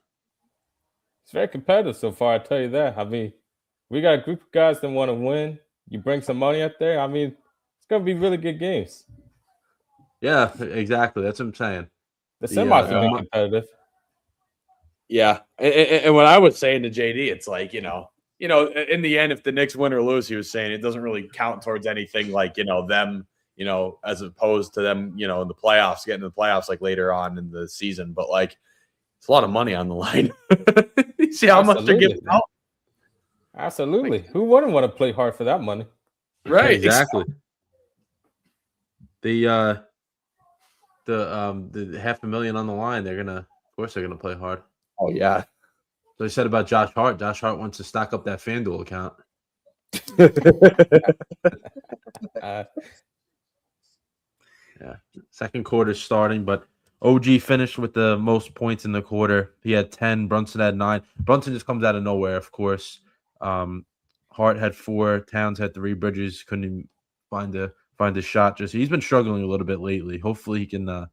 It's very competitive so far, I tell you that. I mean, we got a group of guys that want to win. You bring some money out there. I mean, it's going to be really good games.
Yeah, exactly. That's what I'm saying.
The semis will be competitive.
Yeah. And what I was saying to JD, it's like, in the end, if the Knicks win or lose, he was saying it doesn't really count towards anything like, them, as opposed to them, in the playoffs, getting to the playoffs like later on in the season. But like, it's a lot of money on the line. You see how much they're giving out?
Absolutely. Who wouldn't want to play hard for that money?
Right. Exactly. The $500,000 on the line, of course they're gonna play hard.
Oh yeah.
So I said about Josh Hart. Josh Hart wants to stock up that FanDuel account. Yeah. Second quarter starting, but OG finished with the most points in the quarter. He had 10. Brunson had 9. Brunson just comes out of nowhere, of course. Hart had 4. Towns had 3. Bridges couldn't even find a shot. Just he's been struggling a little bit lately. Hopefully he can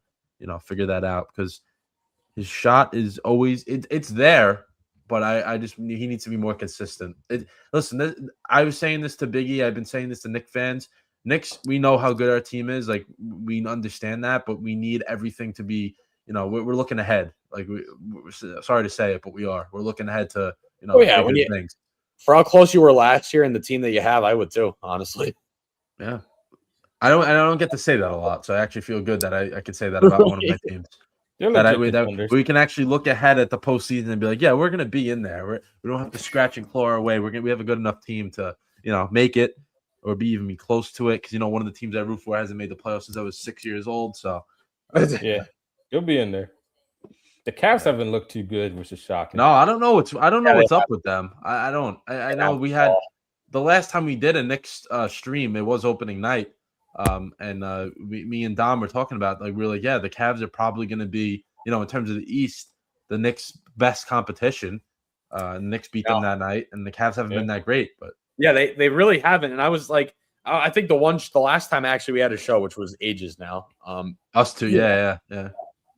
figure that out, because his shot is always it's there, but I just he needs to be more consistent. Listen, I was saying this to Biggie. I've been saying this to Knicks fans. Knicks, we know how good our team is. Like, we understand that, but we need everything to be. We're looking ahead. Like, we're sorry to say it, but we are. We're looking ahead to things.
For how close you were last year and the team that you have, I would too, honestly.
Yeah. I don't get to say that a lot, so I actually feel good that I could say that about one of my teams. That we can actually look ahead at the postseason and be like, yeah, we're gonna be in there. We don't have to scratch and claw our way. We have a good enough team to make it or be close to it, because one of the teams I root for hasn't made the playoffs since I was 6 years old. So
yeah, you'll be in there. The Cavs haven't looked too good, which is shocking.
No, I don't know what's up with them. I don't. I know we had the last time we did a Knicks stream, it was opening night. Me and Dom were talking about, like, we were like, yeah, the Cavs are probably going to be, in terms of the East, the Knicks' best competition. The Knicks beat them that night, and the Cavs haven't been that great. But
yeah, they really haven't. And I was like, I think the last time actually we had a show, which was ages now.
Us too, yeah.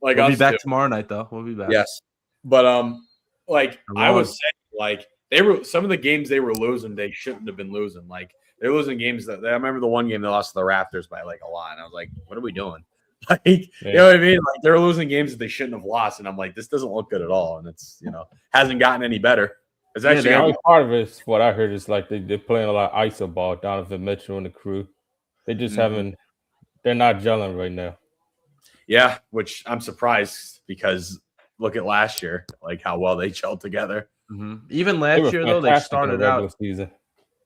Like, we'll be back tomorrow night, though. We'll be back.
Yes, but I was saying, like, some of the games they were losing, they shouldn't have been losing. Like, they're losing games I remember the one game they lost to the Raptors by like a lot, and I was like, what are we doing? Like, you know what I mean? Like, they're losing games that they shouldn't have lost, and I'm like, this doesn't look good at all, and it's hasn't gotten any better. It's actually
part of it is what I heard is like they're playing a lot of iso ball. Donovan Mitchell and the crew, they just haven't. They're not gelling right now.
Yeah, which I'm surprised, because look at last year, like how well they gelled together.
Mm-hmm. Even last year, though, they started out.
Season.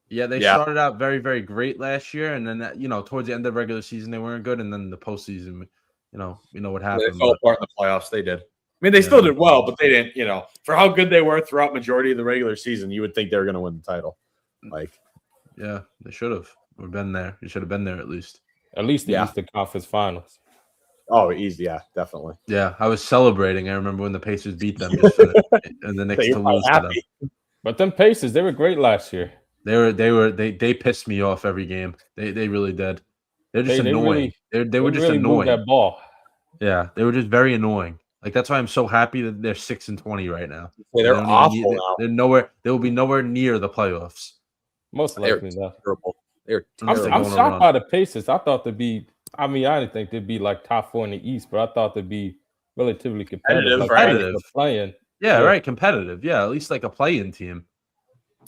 Yeah, they started out very, very great last year, and then towards the end of the regular season they weren't good, and then the postseason, we know what happened.
They fell apart in the playoffs. They did. I mean, they still did well, but they didn't. For how good they were throughout majority of the regular season, you would think they were going to win the title. Like,
yeah, they should have. We've been there. You should have been there at least.
At least the Eastern Conference Finals.
Oh, easy, yeah, definitely.
Yeah, I was celebrating. I remember when the Pacers beat them, and the Knicks to lose to them.
But them Pacers, they were great last year.
They pissed me off every game. They really did. They're just annoying. They were just really annoying.
That ball.
Yeah, they were just very annoying. Like, that's why I'm so happy that they're 6-20 right now.
Yeah, they're awful now.
They're nowhere. They will be nowhere near the playoffs.
Most likely,
they're terrible.
I'm shocked by the Pacers. I thought they'd be. I mean, I didn't think they'd be like top 4 in the East, but I thought they'd be relatively competitive.
Playing. Yeah, right. Competitive. Yeah, at least like a play-in team.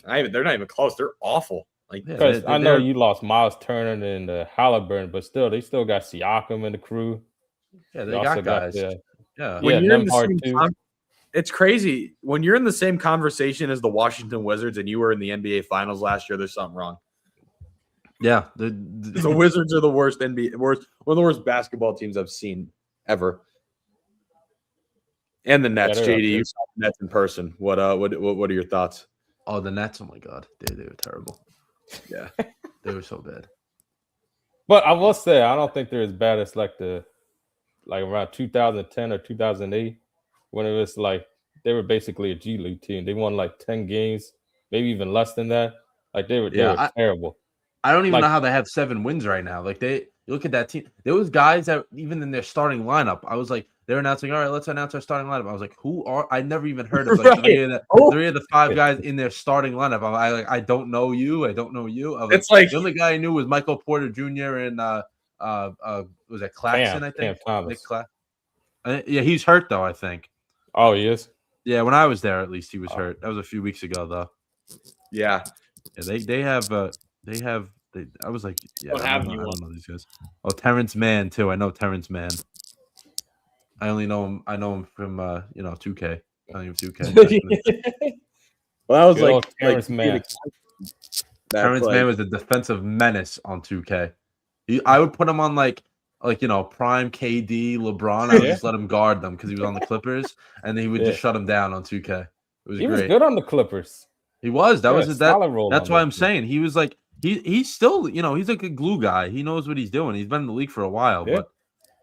They're not even close. They're awful. Like,
because I know you lost Miles Turner and Halliburton, but they still got Siakam and the crew.
Yeah, they got guys.
When you're in the same it's crazy. When you're in the same conversation as the Washington Wizards and you were in the NBA Finals last year, there's something wrong.
Yeah,
the Wizards are the worst one of the worst basketball teams I've seen ever. And the Nets, JD, you saw the Nets in person. What are your thoughts?
Oh, the Nets! Oh my God, they were terrible. Yeah, they were so bad.
But I will say, I don't think they're as bad as like around 2010 or 2008, when it was like they were basically a G League team. They won like 10 games, maybe even less than that. Like they were terrible.
I don't even know how they have 7 wins right now. Like they You look at that team. There was guys that even in their starting lineup, I was like, they're announcing, all right, let's announce our starting lineup. I was like, who are? I never even heard of like three of the five guys in their starting lineup. I don't know you. I don't know you. I was
It's like
the only guy I knew was Michael Porter Jr. and was that Claxton? I think
Cam Thomas.
Nick yeah, he's hurt though. I think.
Oh, he is.
Yeah, when I was there, at least he was hurt. That was a few weeks ago though.
Yeah,
they have. I was like, yeah,
I don't
know these guys. Oh, Terrence Mann too. I know Terrence Mann. I only know him. I know him from 2K. Playing of 2K.
Well, that was
Good
like
Terrence Mann.
Terrence Mann was a defensive menace on 2K. I would put him on like prime KD, LeBron. I would just let him guard them because he was on the Clippers, and he would just shut him down on 2K. It was
he
great.
was good on the Clippers.
He was. That's why I'm
team.
saying he was like he's still he's like a glue guy. He knows what he's doing. He's been in the league for a while, but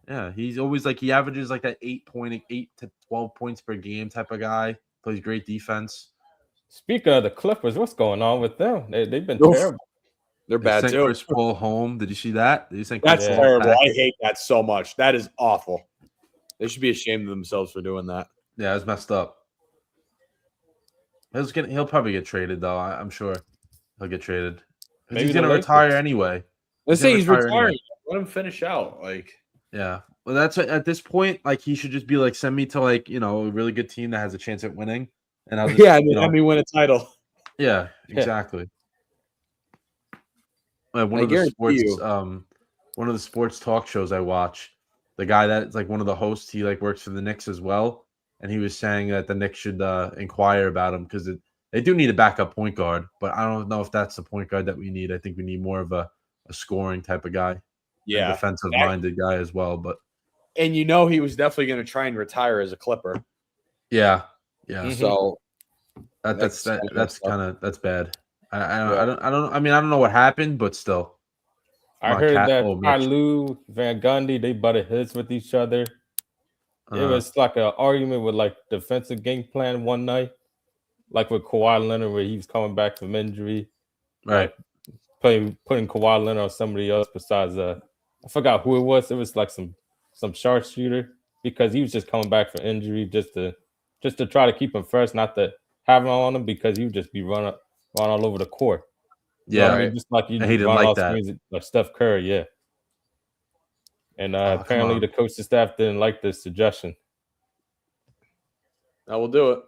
yeah, he's always like he averages like that 8 to 12 points per game type of guy. Plays great defense.
Speaking of the Clippers, what's going on with them? They've been terrible.
They're bad
sent
too.
Chris Paul home. Did you see that?
That's terrible. I hate that so much. That is awful. They should be ashamed of themselves for doing that.
Yeah, it's messed up. He'll probably get traded though. I'm sure he'll get traded.
Maybe
he's gonna retire anyway.
Let's say he's retiring. Let him finish out.
Yeah. Well, that's at this point. Like he should just be like, send me to like a really good team that has a chance at winning, and I'll just,
let me win a title.
Yeah, exactly. One of the sports talk shows I watch, the guy that's like one of the hosts, he like works for the Knicks as well, and he was saying that the Knicks should inquire about him because they do need a backup point guard, but I don't know if that's the point guard that we need. I think we need more of a scoring type of guy, defensive minded guy as well. But
he was definitely going to try and retire as a Clipper.
Yeah.
Mm-hmm. So
that's bad. I don't know what happened, but still.
I heard that Alou, Van Gundy, they butted heads with each other. It was like an argument with like defensive game plan one night, like with Kawhi Leonard, where he was coming back from injury,
right?
Putting Kawhi Leonard on somebody else besides I forgot who it was. It was like some sharpshooter because he was just coming back from injury just to try to keep him fresh, not to have him on him because he would just be run all over the court.
Yeah,
I mean, just like you
he didn't like that.
Like Steph Curry, yeah. And apparently the coaching staff didn't like this suggestion.
I will do it.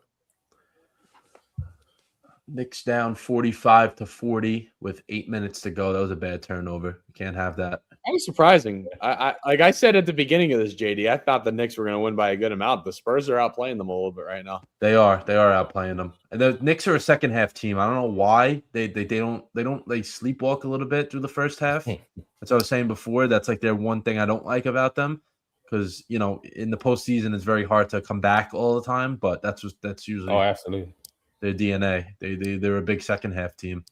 Knicks down 45-40 with 8 minutes to go. That was a bad turnover. You can't have that.
That was surprising. I like I said at the beginning of this, JD, I thought the Knicks were going to win by a good amount. The Spurs are outplaying them a little bit right now.
They are outplaying them. And the Knicks are a second half team. I don't know why they don't sleepwalk a little bit through the first half. That's what I was saying before. That's like their one thing I don't like about them. Because in the postseason it's very hard to come back all the time. But that's usually
absolutely
their DNA. They're a big second half team.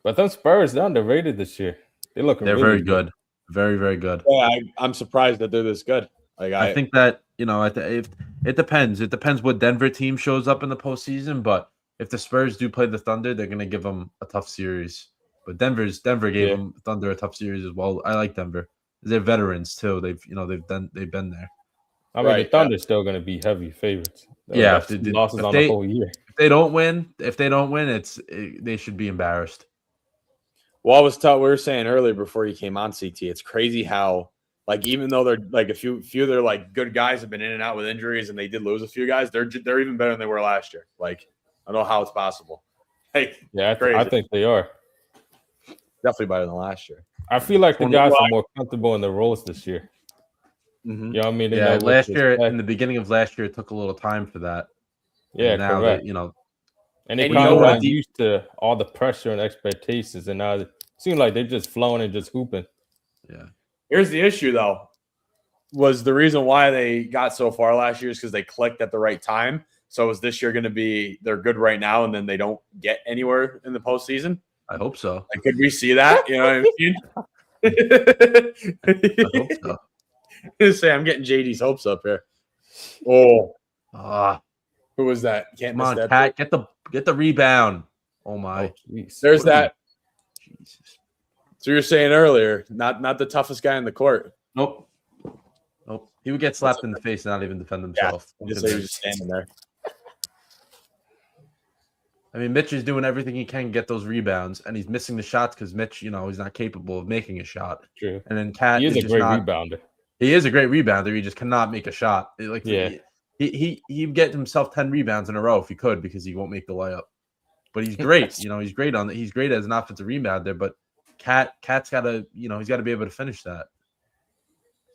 But them Spurs, they're underrated this year. They're really
very good. Very, very good.
Yeah, I'm surprised that they're this good. Like
I think that if it depends. It depends what Denver team shows up in the postseason. But if the Spurs do play the Thunder, they're going to give them a tough series. But Denver gave them Thunder a tough series as well. I like Denver. They're veterans too. They've been there.
I mean, the Thunder's still going to be heavy favorites. Losses on the whole year.
If they don't win, they should be embarrassed.
Well, I was taught we were saying earlier before you came on, CT. It's crazy how, like, even though they're like a few of their like good guys have been in and out with injuries, and they did lose a few guys, they're even better than they were last year. Like, I don't know how it's possible. Like,
I think they are
definitely better than last year.
I feel like the guys are more comfortable in their roles this year.
Mm-hmm.
You know what I mean?
Last year, in the beginning of last year, it took a little time for that.
Yeah,
now
correct. And they kind of got used to all the pressure and expectations, and now it seems like they're just flowing and just hooping.
Yeah.
Here's the issue, though. Was the reason why they got so far last year is because they clicked at the right time. So is this year going to be they're good right now, and then they don't get anywhere in the postseason?
I hope so.
Like, could we see that? You know what I mean?
I hope so.
I'm getting JD's hopes up here. Oh. Who was that? Can't
Come
miss
on,
that.
Cat, get the rebound. Oh my.
There's that.
Jesus.
So you were saying earlier, not the toughest guy in the court.
Nope. He would get slapped in the face and not even defend himself.
Yeah, just was just standing there.
I mean, Mitch is doing everything he can to get those rebounds, and he's missing the shots because Mitch, he's not capable of making a shot.
True.
And then Cat
is a great rebounder.
He is a great rebounder. He just cannot make a shot. He'd get himself 10 rebounds in a row if he could because he won't make the layup. But he's great. He's great he's great as an offensive rebounder. But Cat's got to, he's got to be able to finish that.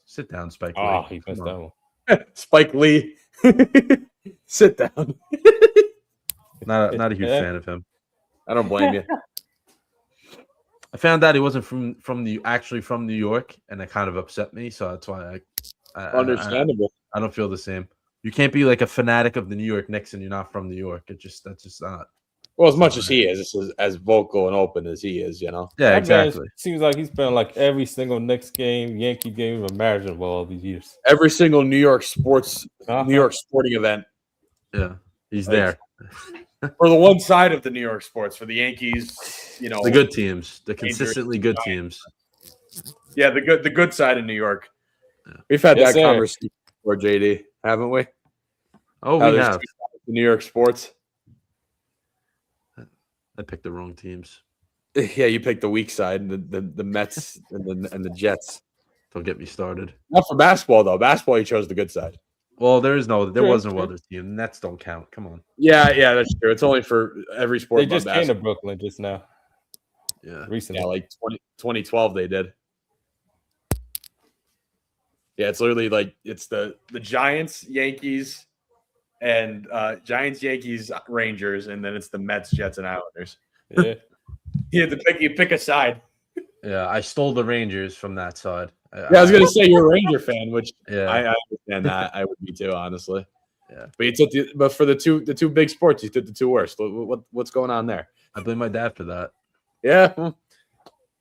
Sit down, Spike Lee.
Oh, he missed that one.
Spike Lee. Sit down.
Not a huge fan of him.
I don't blame you.
I found out he wasn't from New York, and it kind of upset me. So that's why
Understandable.
I don't feel the same. You can't be like a fanatic of the New York Knicks and you're not from New York. That's just not.
Well, as much as he is, as vocal and open as he is,
Yeah,
that
exactly.
Seems like he's been like every single Knicks game, Yankee game imaginable all these years.
Every single New York sporting event.
Yeah, he's there.
For the one side of the New York sports, for the Yankees,
the good teams, the consistently good teams.
Yeah, the good side of New York. Yeah. We've had that conversation before, JD, haven't we?
Oh, we have.
The New York sports.
I picked the wrong teams.
Yeah, you picked the weak side, the Mets and the Jets.
Don't get me started.
Not for basketball though. Basketball, you chose the good side.
Well, there wasn't no other team. Nets don't count. Come on.
Yeah, that's true. It's only for every sport.
They just came to Brooklyn just now.
Yeah,
recently. Yeah, like 2012 they did. Yeah, it's literally like it's the Giants, Yankees, and Giants, Yankees, Rangers, and then it's the Mets, Jets, and Islanders.
Yeah,
you pick a side.
Yeah, I stole the Rangers from that side.
I was gonna say you're a Ranger fan, which
yeah,
I understand that. I would be too, honestly.
Yeah,
but you took but for the two big sports, you took the two worst. What's going on there?
I blame my dad for that.
Yeah.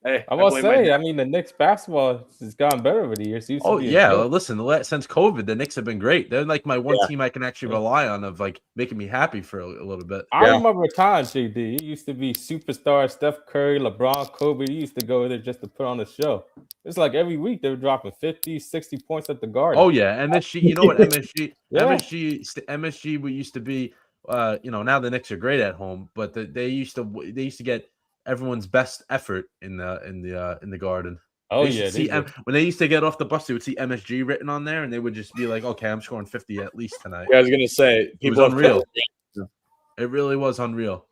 Hey,
I must say, I mean, the Knicks basketball has gotten better over the years.
Listen, since COVID, the Knicks have been great. They're like my one team I can actually rely on of like making me happy for a little bit.
I remember a time, JD. It used to be superstars, Steph Curry, LeBron, Kobe. He used to go there just to put on the show. It's like every week they were dropping 50, 60 points at the Garden.
Oh, yeah. MSG, you know what MSG? MSG we used to be, now the Knicks are great at home, but they used to get everyone's best effort in the Garden.
Oh yeah,
when they used to get off the bus, they would see MSG written on there, and they would just be like, "Okay, I'm scoring 50 at least tonight."
Yeah, I was gonna say
it was unreal. It really was unreal.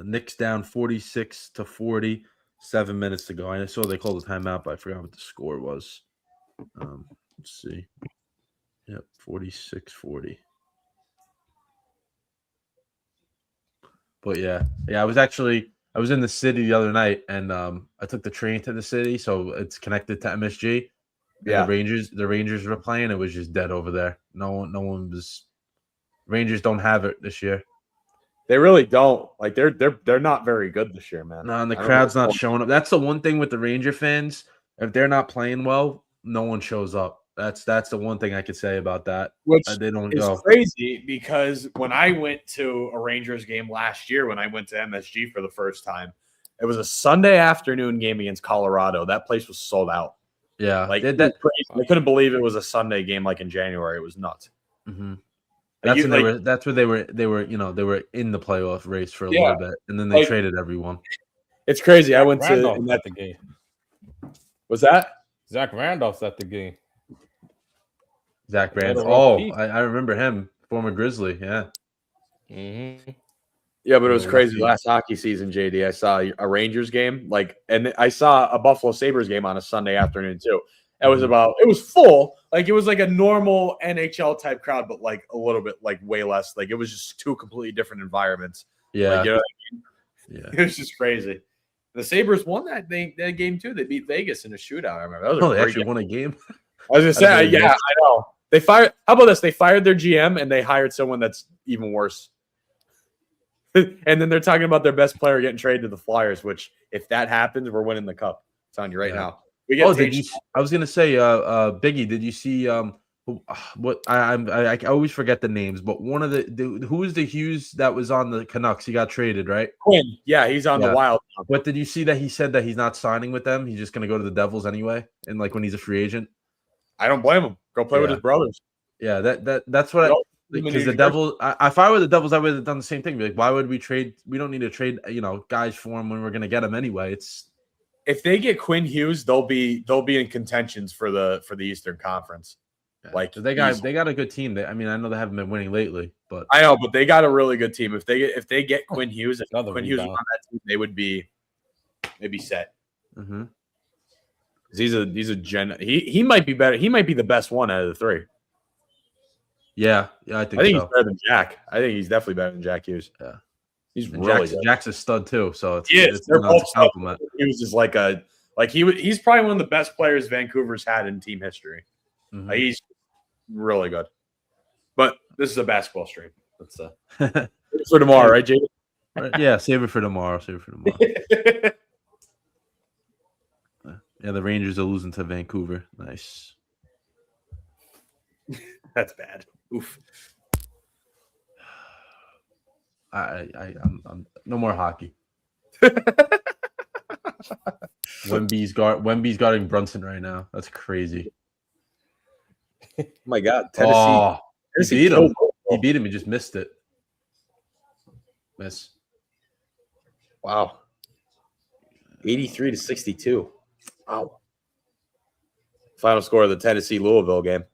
Knicks down 46-40, 7 minutes to go. I saw they called a timeout, but I forgot what the score was. Let's see. Yep, 46-40. But yeah, I was in the city the other night, and I took the train to the city, so it's connected to MSG. Yeah, the Rangers were playing. It was just dead over there. No one was. Rangers don't have it this year.
They really don't. Like they're not very good this year, man.
No, and the crowd's not showing up. That's the one thing with the Ranger fans. If they're not playing well, no one shows up. That's the one thing I could say about that.
Which
they don't
is
go.
Crazy because when I went to a Rangers game last year, when I went to MSG for the first time, it was a Sunday afternoon game against Colorado. That place was sold out.
Yeah,
like that. I couldn't believe it was a Sunday game like in January. It was nuts.
Mm-hmm. That's where they were in the playoff race for a little bit, and then they traded everyone.
It's crazy. I went
Randolph
to
at the game.
Was that
Zach Randolph's at the game?
Zach Randolph. Oh, I remember him, former Grizzly. Yeah.
Mm-hmm.
Yeah, but it was crazy. Last hockey season, JD, I saw a Rangers game, and I saw a Buffalo Sabres game on a Sunday afternoon too. It was full, like it was like a normal NHL type crowd, but like a little bit like way less. Like it was just two completely different environments.
Yeah,
like, you know what I mean? Yeah, it was just crazy. The Sabres won that game too. They beat Vegas in a shootout. I remember. That was
they actually won a game.
I was gonna say, yeah, I know. They fired. How about this? They fired their GM and they hired someone that's even worse. And then they're talking about their best player getting traded to the Flyers. Which, if that happens, we're winning the cup. It's on you right now.
I was gonna say, Biggie, did you see What I always forget the names, but one of who was the Hughes that was on the Canucks? He got traded, right?
Quinn. Yeah, he's on the Wild.
But did you see that he said that he's not signing with them? He's just going to go to the Devils anyway, and like when he's a free agent.
I don't blame him. Go play with his brothers.
Yeah, that's what because the Devils. If I were the Devils, I would have done the same thing. Like, why would we trade? We don't need to trade, guys for him when we're going to get him anyway.
If they get Quinn Hughes, they'll be in contentions for the Eastern Conference.
Yeah.
Like
they got a good team. I know they haven't been winning lately, but
I know, but they got a really good team. If they get Quinn Hughes, Hughes was on that team, they would be set.
Mm-hmm.
He's a he might be better. He might be the best one out of the three.
Yeah, I think
he's better than Jack. I think he's definitely better than Jack Hughes.
Yeah,
he's really good.
Jack's a stud too. So
they're both a compliment. Hughes is he's probably one of the best players Vancouver's had in team history. Mm-hmm. He's really good. But this is a basketball stream. Let's for tomorrow, right, Jake?
Yeah, save it for tomorrow. Yeah, the Rangers are losing to Vancouver. Nice.
That's bad. Oof.
I'm no more hockey. Wemby's guarding Brunson right now. That's crazy.
Oh my God, Tennessee.
He beat him. He beat him. He just missed it. Miss.
Wow. 83-62. Wow. Final score of the Tennessee-Louisville game.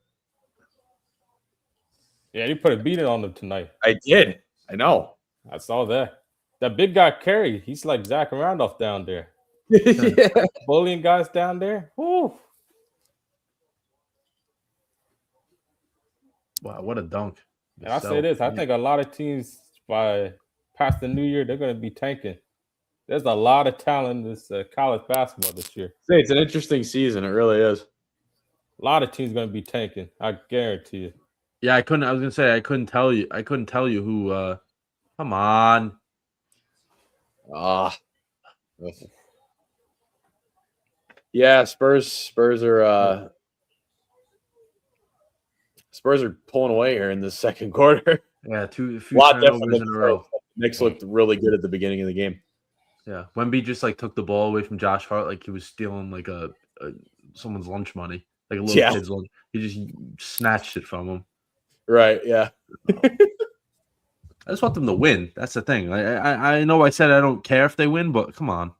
Yeah, you put a beating on them tonight.
I did. I know.
I saw that. That big guy, Kerry, he's like Zach Randolph down there.
Yeah.
Bullying guys down there. Woo.
Wow, what a dunk.
And I say this, I think a lot of teams by past the new year, they're going to be tanking. There's a lot of talent in this college basketball this year.
It's an interesting season. It really is.
A lot of teams going to be tanking. I guarantee you.
Yeah, I was gonna say I couldn't tell you who. Come on.
Yeah, Spurs are pulling away here in the second quarter.
Yeah, a few turnovers in a row.
Knicks looked really good at the beginning of the game.
Yeah, Wemby just took the ball away from Josh Hart like he was stealing someone's lunch money, like a little kid's lunch. He just snatched it from him.
Right. Yeah.
I just want them to win. That's the thing. I know I said I don't care if they win, but come on.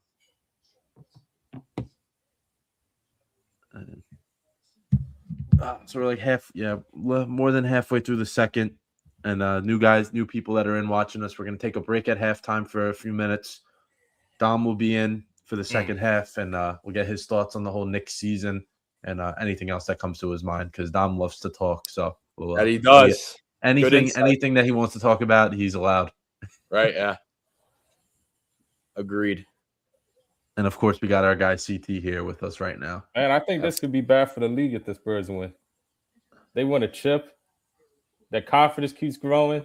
So we're more than halfway through the second, and new people that are in watching us. We're gonna take a break at halftime for a few minutes. Dom will be in for the second half, and we'll get his thoughts on the whole Knicks season and anything else that comes to his mind because Dom loves to talk. So
that he does.
Anything that he wants to talk about, he's allowed.
Right? Yeah. Agreed.
And of course, we got our guy CT here with us right now.
And I think this could be bad for the league if the Spurs win. They win a chip. Their confidence keeps growing.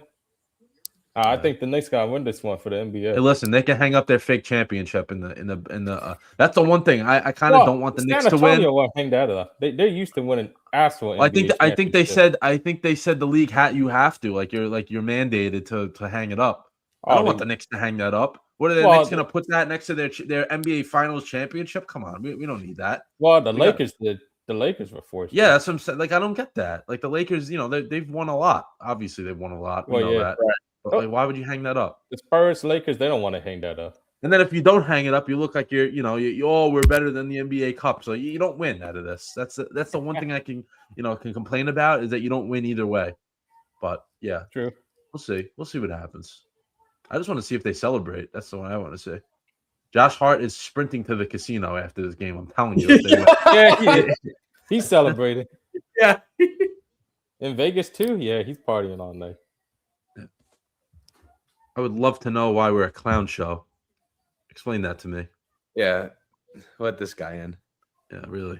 I think the Knicks gotta win this one for the NBA.
Hey, listen, they can hang up their fake championship in the. That's the one thing I kind of don't want the Knicks to win.
Hang that up. They're used to winning actual.
I think they said the league you have to you're mandated to hang it up. I don't want the Knicks to hang that up. What are the Knicks going to put that next to their NBA Finals championship? Come on, we don't need that.
Well, Lakers did. The Lakers were forced.
Yeah, that's what I'm saying. I don't get that. The Lakers, they've won a lot. Obviously, they've won a lot. We know that. Right. But why would you hang that up?
The Spurs, Lakers, they don't want to hang that up.
And then if you don't hang it up, you look like we're better than the NBA Cup. So you don't win out of this. That's the one thing I can complain about is that you don't win either way. But yeah,
true.
We'll see. We'll see what happens. I just want to see if they celebrate. That's the one I want to see. Josh Hart is sprinting to the casino after this game. I'm telling you.
He's celebrating.
Yeah.
In Vegas too. Yeah, he's partying all night.
I would love to know why we're a clown show. Explain that to me.
Yeah. Let this guy in.
Yeah, really.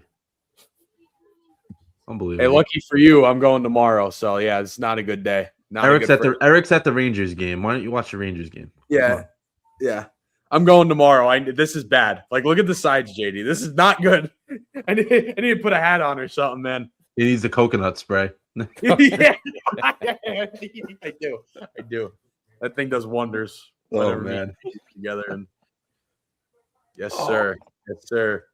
Unbelievable.
Hey, lucky for you, I'm going tomorrow. So yeah, it's not a good day.
Eric's at the Rangers game. Why don't you watch the Rangers game?
Yeah. Yeah. I'm going tomorrow. This is bad. Look at the sides, JD. This is not good. I need to put a hat on or something, man.
He needs the coconut spray.
Yeah, I do. That thing does wonders.
Oh,
Whenever
man.
we get together and yes,
Oh.
sir. Yes, sir.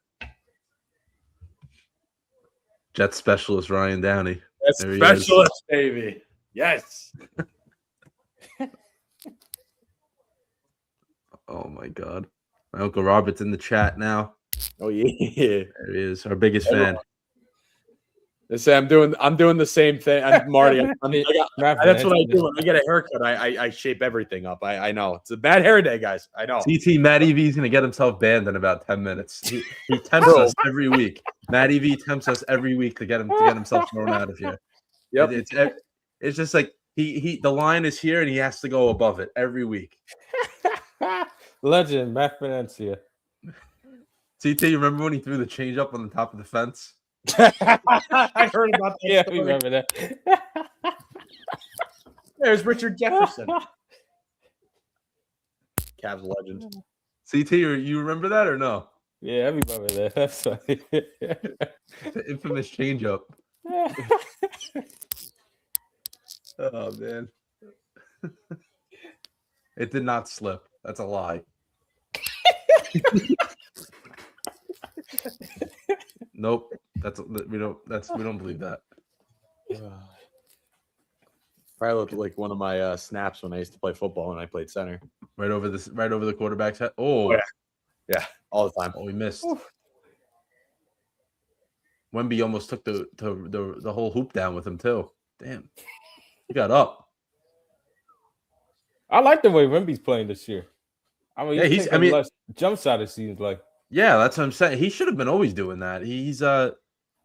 Jet specialist Ryan Downey.
That's
There he
specialist, baby. Yes.
Oh my God. My Uncle Robert's in the chat now.
Oh yeah.
There he is, our biggest fan.
Listen, I'm doing the same thing. I'm Marty. That's what I do when I get a haircut. I shape everything up. I know it's a bad hair day, guys. I know.
CT Matt EV's gonna get himself banned in about 10 minutes. He tempts us every week. Matt EV tempts us every week to get himself thrown out of here.
Yep.
It's just like the line is here and he has to go above it every week.
Legend, Matt Financia.
CT, you remember when he threw the change up on the top of the fence?
I heard about that.
Yeah, we remember that.
There's Richard Jefferson. Cavs legend.
CT, you remember that or no?
Yeah, I remember that. That's funny.
The infamous change up. Oh man. It did not slip. That's a lie. Nope. We don't believe that.
Probably looked like one of my snaps when I used to play football and I played center.
Right over the quarterback's head. Oh
yeah, all the time.
Oh, we missed. Wemby almost took the whole hoop down with him too. Damn. He got up.
I like the way Wemby's playing this year. I mean,
yeah,
less jump shot, it seems like.
Yeah, that's what I'm saying. He should have been always doing that. He's
I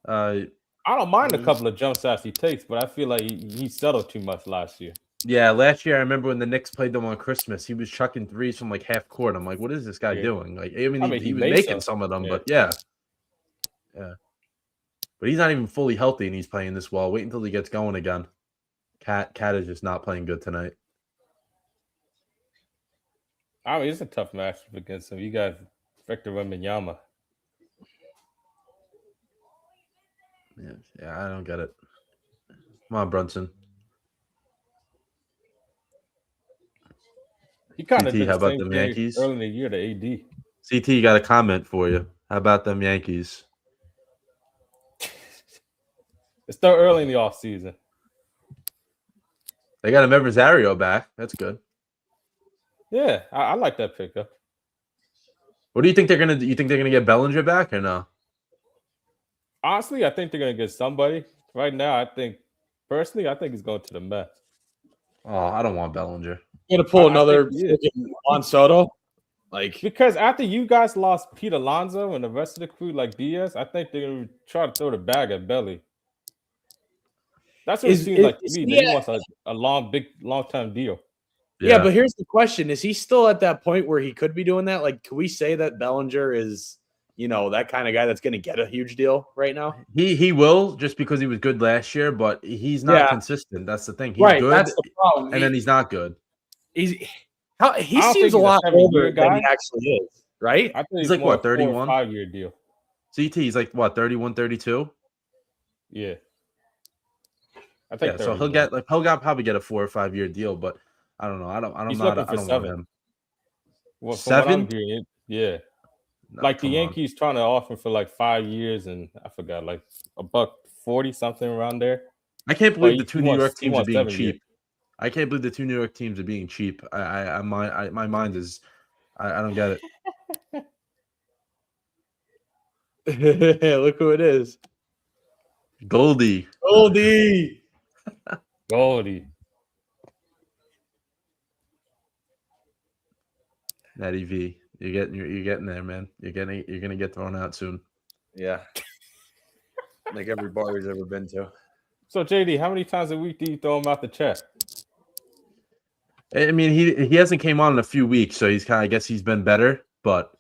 don't mind a couple of jump shots he takes, but I feel like he settled too much last year.
Yeah, last year I remember when the Knicks played them on Christmas, he was chucking threes from like half court. I'm like, what is this guy doing? Like, I mean he was making some of them, but yeah. But he's not even fully healthy and he's playing this well. Wait until he gets going again. Cat is just not playing good tonight.
I mean, it's a tough matchup against him. You got Victor Wembanyama.
Yeah, I don't get it. Come on, Brunson.
He kind of
CT, how about them Yankees?
Early in the year, the AD.
CT got a comment for you. How about them Yankees?
It's still early in the offseason.
They got Amed Rosario back. That's good.
Yeah, I like that pickup.
What do you think they're gonna do? You think they're gonna get Bellinger back or no?
Honestly, I think they're gonna get somebody. Right now, I think it's going to the Mets.
Oh, I don't want Bellinger.
You're gonna pull another Juan Soto? Like,
because after you guys lost Pete Alonso and the rest of the crew, like Diaz, I think they're gonna try to throw the bag at Belly. That's what it seems like to me. That he wants a long-term deal.
Yeah, but here's the question: is he still at that point where he could be doing that? Like, can we say that Bellinger is, that kind of guy that's going to get a huge deal right now?
He will, just because he was good last year, but he's not consistent. That's the thing. He's good,
that's the problem.
And then he's not good.
He seems a lot older than he actually is, right?
I think
he's like what, 31?
5-year deal.
CT, he's like what, 31, 32?
Yeah. I think
so he'll probably get a 4 or 5 year deal, but I don't know. I don't want him.
Well,
7?
Yeah.
No,
like the Yankees trying to offer for like 5 years, and I forgot, like $140 something around there.
I can't believe the two New York teams are being cheap. I can't believe the two New York teams are being cheap. My mind is, I don't get
it. Look who it is.
Goldie. Natty V, you're getting there, man. You're gonna get thrown out soon.
Yeah, like every bar he's ever been to.
So JD, how many times a week do you throw him out the chat?
I mean, he hasn't came on in a few weeks, so he's I guess he's been better. But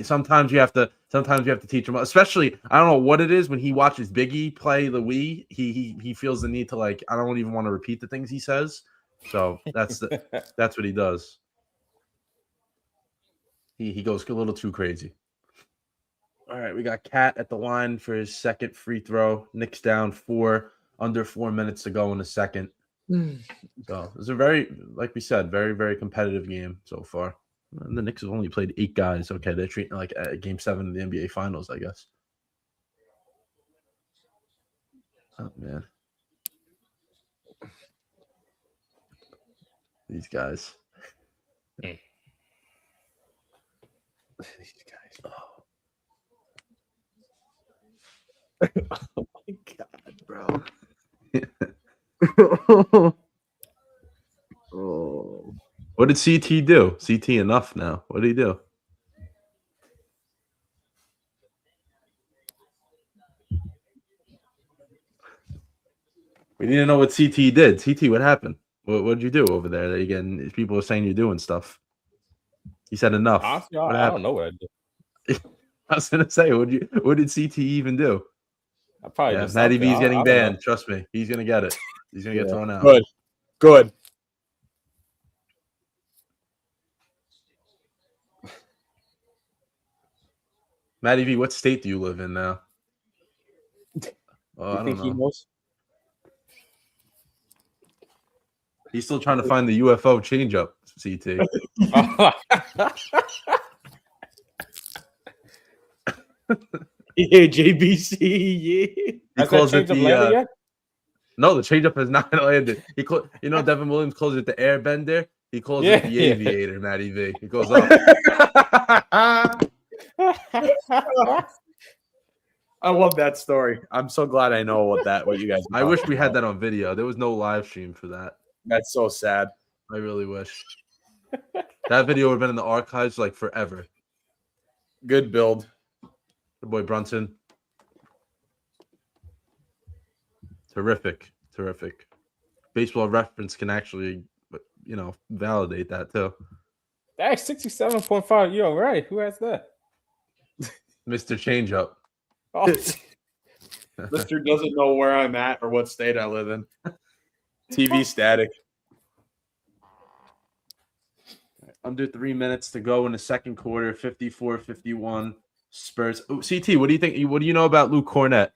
sometimes you have to teach him. Especially, I don't know what it is when he watches Biggie play the Wii. He feels the need to I don't even want to repeat the things he says. So that's what he does. He goes a little too crazy. All right, we got Cat at the line for his second free throw. Knicks down 4, under 4 minutes to go in the second. So it was a very, like we said, very, very competitive game so far. And the Knicks have only played 8 guys. Okay, they're treating it like Game 7 of the NBA Finals, I guess. Oh, man. These guys. These guys.
Oh my God, bro.
Oh.
What did CT do? CT enough now. What did he do? We need to know what CT did. CT, what happened? What did you do over there? That again, people are saying you're doing stuff. He said enough.
Honestly, I don't know what I did.
I was gonna say, what did CT even do?
I probably just
Matty
something.
V's getting
I don't know.
banned. Trust me, he's gonna get it. He's gonna get thrown out.
Good.
Matty V, what state do you live in now? Oh, I don't
He
know.
knows?
He's still trying to find the UFO changeup. CT.
Yeah, JBC. Yeah.
He
Has
calls
that
it
changed
the.
landed yet?
No, the changeup has not landed. Devin Williams calls it the airbender. He calls it the aviator, Matty V. He goes up.
I love that story. I'm so glad I know what you guys.
I wish we had that on video. There was no live stream for that.
That's so sad.
I really wish. That video would have been in the archives like forever.
Good build.
Good boy Brunson. Terrific. Baseball Reference can actually, validate that too.
That's 67.5. Yo, right. Who has that?
Mr. Changeup.
Oh,
Mr. doesn't know where I'm at or what state I live in. TV static.
Under 3 minutes to go in the second quarter, 54-51. Spurs. Oh, CT, what do you think? What do you know about Luke Cornett?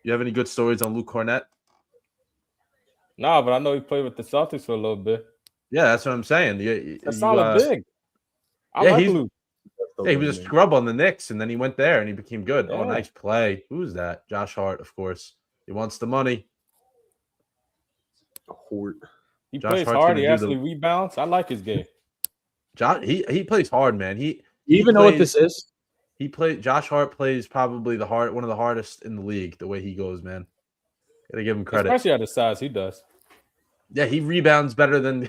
You have any good stories on Luke Cornett?
nah, but I know he played with the Celtics for a little bit.
Yeah, that's what I'm saying.
That's solid big. I
yeah,
like Luke.
Yeah, he was a scrub on the Knicks, and then he went there and he became good.
Yeah.
Oh, nice play. Who's that? Josh Hart, of course. He wants the money.
He
Josh
plays
Hart's
hard.
gonna
He
do
actually rebounds. I like his game.
He plays hard, man.
You even know what this is?
Josh Hart plays probably one of the hardest in the league. The way he goes, man. Gotta give him credit.
Especially at the size he does.
Yeah, he rebounds better than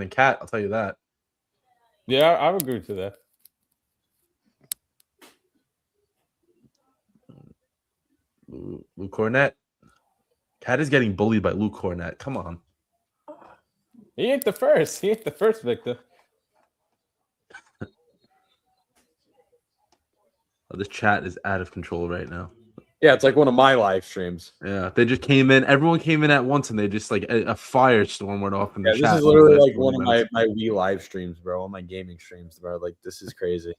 Cat. I'll tell you that.
Yeah, I would agree to that.
Luke Cornett. Cat is getting bullied by Luke Cornett. Come on.
He ain't the first. He ain't the first victim.
This chat is out of control right now.
Yeah, it's like one of my live streams.
Yeah, they just came in. Everyone came in at once, and they just like a firestorm went off in the chat.
This is literally like one of my Wii live streams, bro. All my gaming streams, bro. Like this is crazy.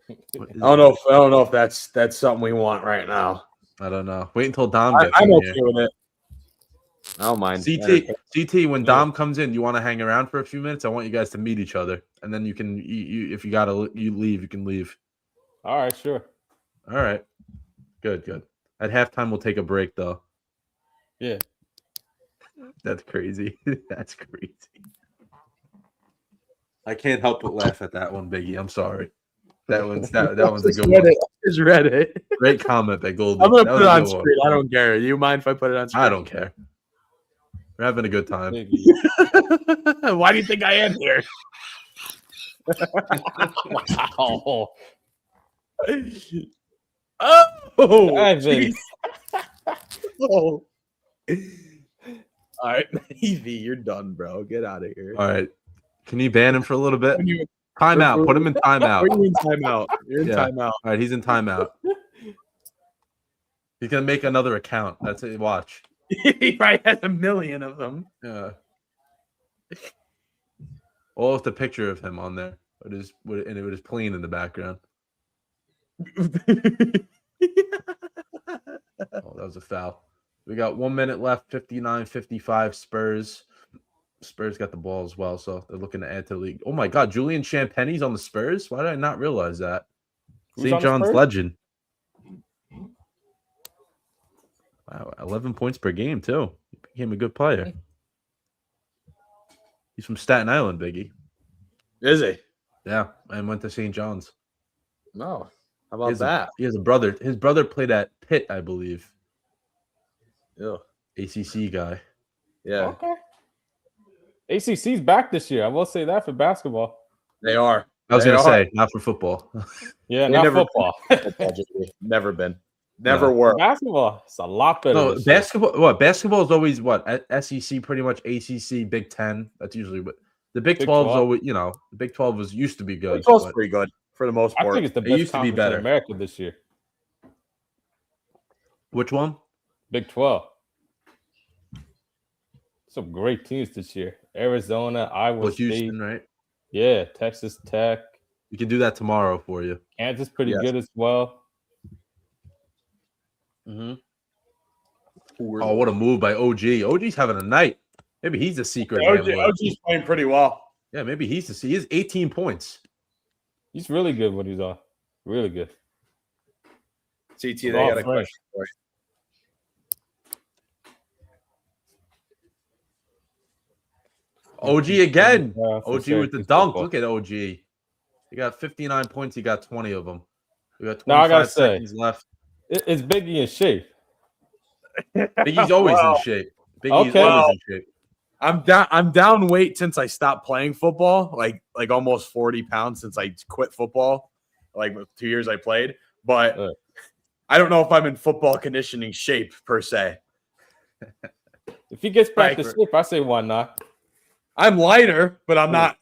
I don't know if that's something we want right now.
I don't know. Wait until Dom gets
I'm
in
okay
here.
with it. I don't mind.
CT, when Dom comes in, you want to hang around for a few minutes? I want you guys to meet each other, and then you can, if you gotta leave, you can leave.
All right, sure.
All right, good. At halftime, we'll take a break, though.
Yeah,
that's crazy. That's crazy. I can't help but laugh at that one, Biggie. I'm sorry. That one's a good one.
I just read it.
Great comment by Goldie.
I'm gonna put it on screen. I don't care. You mind if I put it on screen?
I don't care. We're having a good time.
Why do you think I am here?
wow.
Oh,
Ivan.
Oh. All right, Evie, you're done, bro. Get out of here.
All right. Can you ban him for a little bit? Timeout. Put him in timeout.
What are you in timeout? You're in timeout.
All right, he's in timeout. He's gonna make another account. That's it. Watch.
He probably has a million of them.
Yeah. All with the picture of him on there. It is playing in the background. Oh, that was a foul. We got 1 minute left, 59-55 Spurs. Spurs got the ball as well, so they're looking to add to the league. Oh my God, Julian Champagne's on the Spurs? Why did I not realize that? St. John's legend. Wow, 11 points per game, too. He became a good player. He's from Staten Island, Biggie.
Is he?
Yeah, and went to St. John's.
No. How about that?
He has a brother. His brother played at Pitt, I believe.
Yeah.
ACC guy.
Yeah.
Okay. ACC's back this year. I will say that for basketball.
They are.
I was going to say, not for football.
Yeah, not football.
Never been. Never were.
Basketball, it's a lot better.
No, basketball. What basketball is always what SEC, pretty much ACC, Big 10. That's usually what the Big 12 is always. You know, the Big 12 used to be good.
Big 12's pretty good for the most part.
I think it's the best
used to be better
in America this year.
Which one?
Big 12. Some great teams this year. Arizona, Iowa State,
Houston, right?
Yeah, Texas Tech.
We can do that tomorrow for you.
Kansas pretty good as well.
Mm-hmm. Oh, what a move by OG. OG's having a night. Maybe he's the secret.
OG's playing pretty well.
Yeah, maybe he has 18 points.
He's really good when he's on. Really good.
CT, they got a question for you.
OG again. OG with the dunk. Look at OG. He got 59 points. He got 20 of them. We got 25 seconds left.
Is Biggie in shape?
Biggie's always in shape. Biggie's always in shape.
I'm down weight since I stopped playing football, like almost 40 pounds since I quit football, like 2 years I played. But I don't know if I'm in football conditioning shape per se.
If he gets back to shape, I say why not?
I'm lighter, but I'm not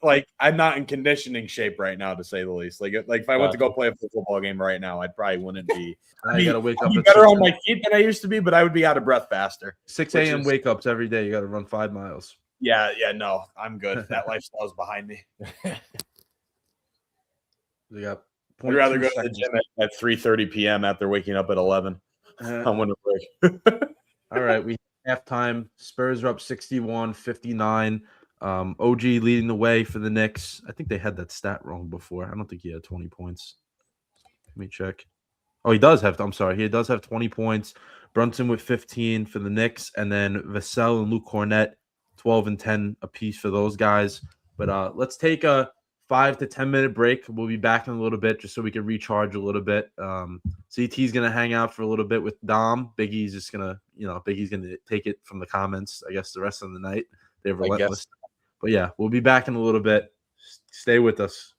in conditioning shape right now, to say the least. Like if I went to go play a football game right now, I probably wouldn't be.
You gotta wake up
better on my feet than I used to be, but I would be out of breath faster.
6 a.m. wake ups every day. You got to run 5 miles.
Yeah, no, I'm good. That lifestyle is behind me.
We got.
I'd rather go to the gym at 3:30 p.m. after waking up at 11. I'm winter break.
All right, we halftime. Spurs are up 61-59. OG leading the way for the Knicks. I think they had that stat wrong before. I don't think he had 20 points. Let me check. Oh, he does have. I'm sorry. He does have 20 points. Brunson with 15 for the Knicks, and then Vassell and Luke Cornett, 12 and 10 apiece for those guys. But let's take a 5 to 10 minute break. We'll be back in a little bit just so we can recharge a little bit. CT's gonna hang out for a little bit with Dom. Biggie's just gonna, Biggie's gonna take it from the comments. I guess the rest of the night. They're relentless. But yeah, we'll be back in a little bit. Stay with us.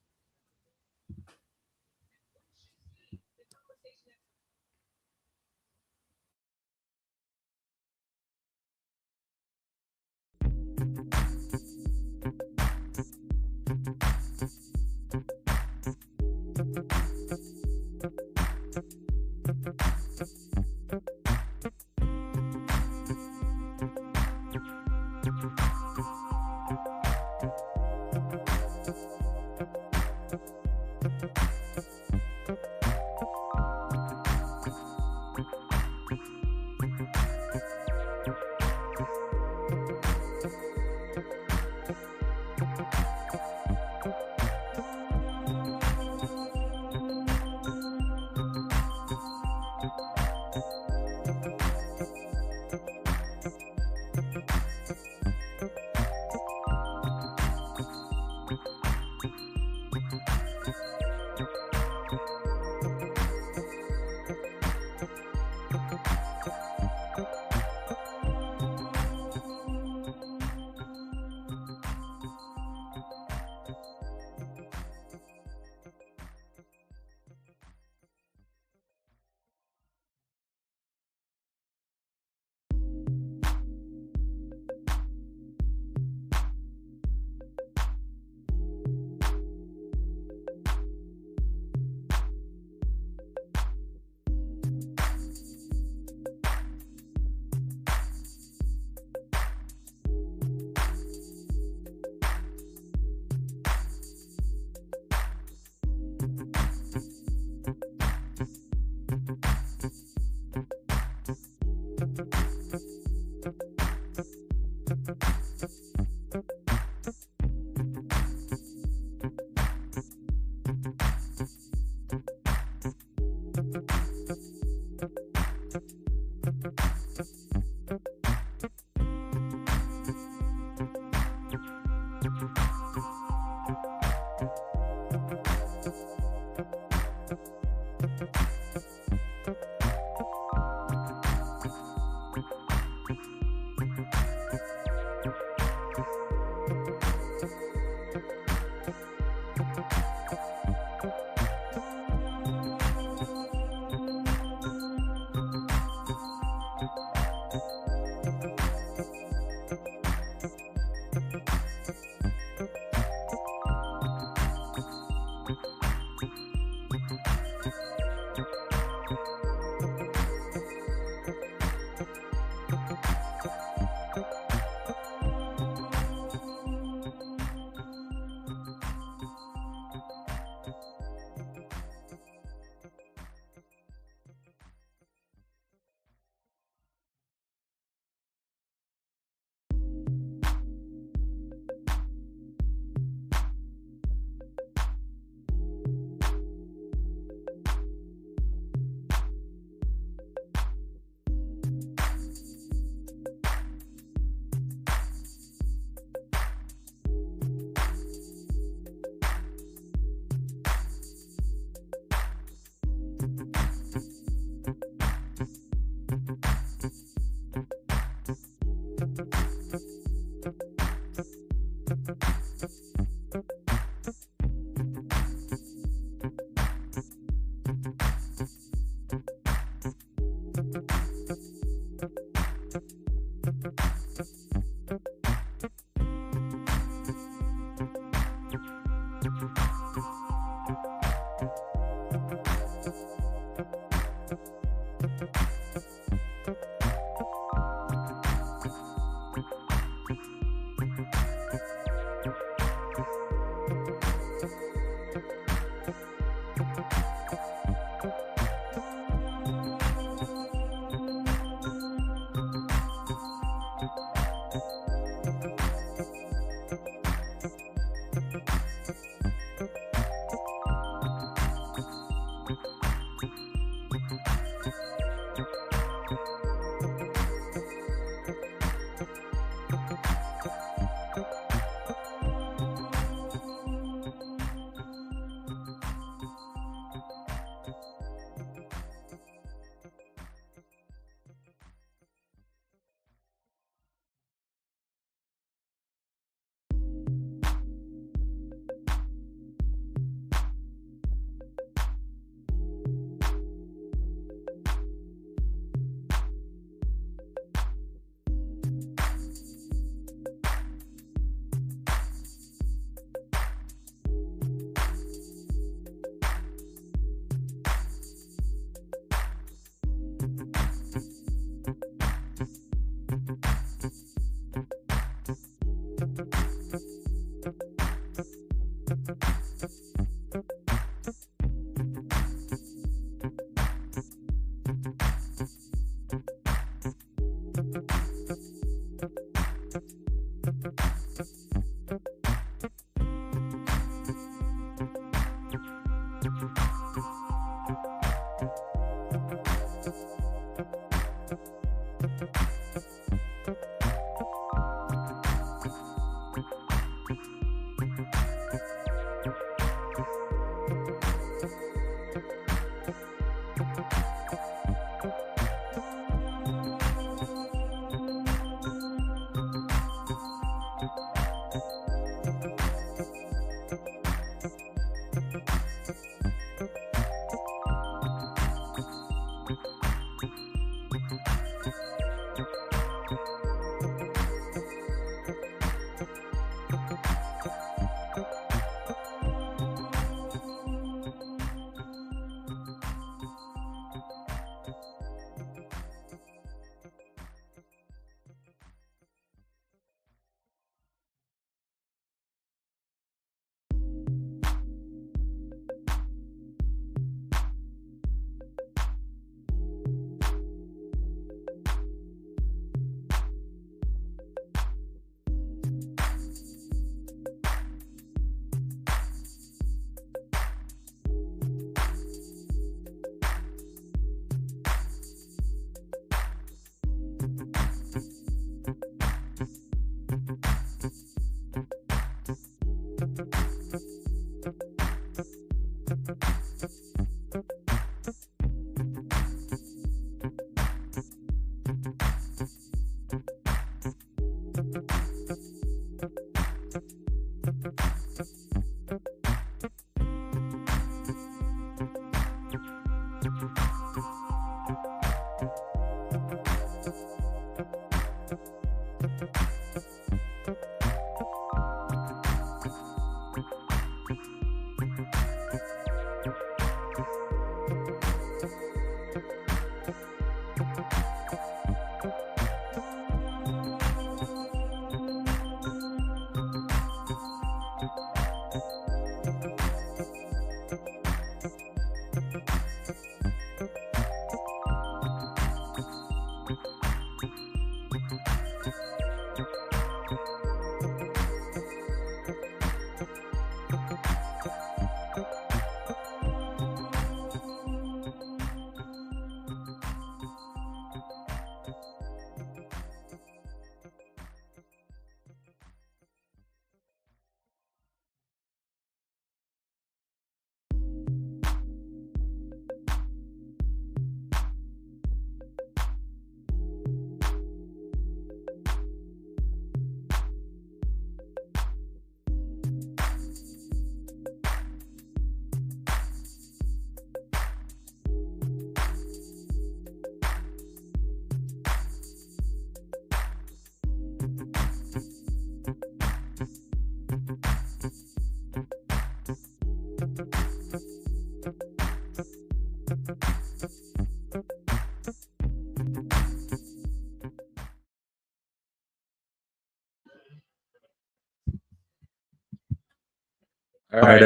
All right,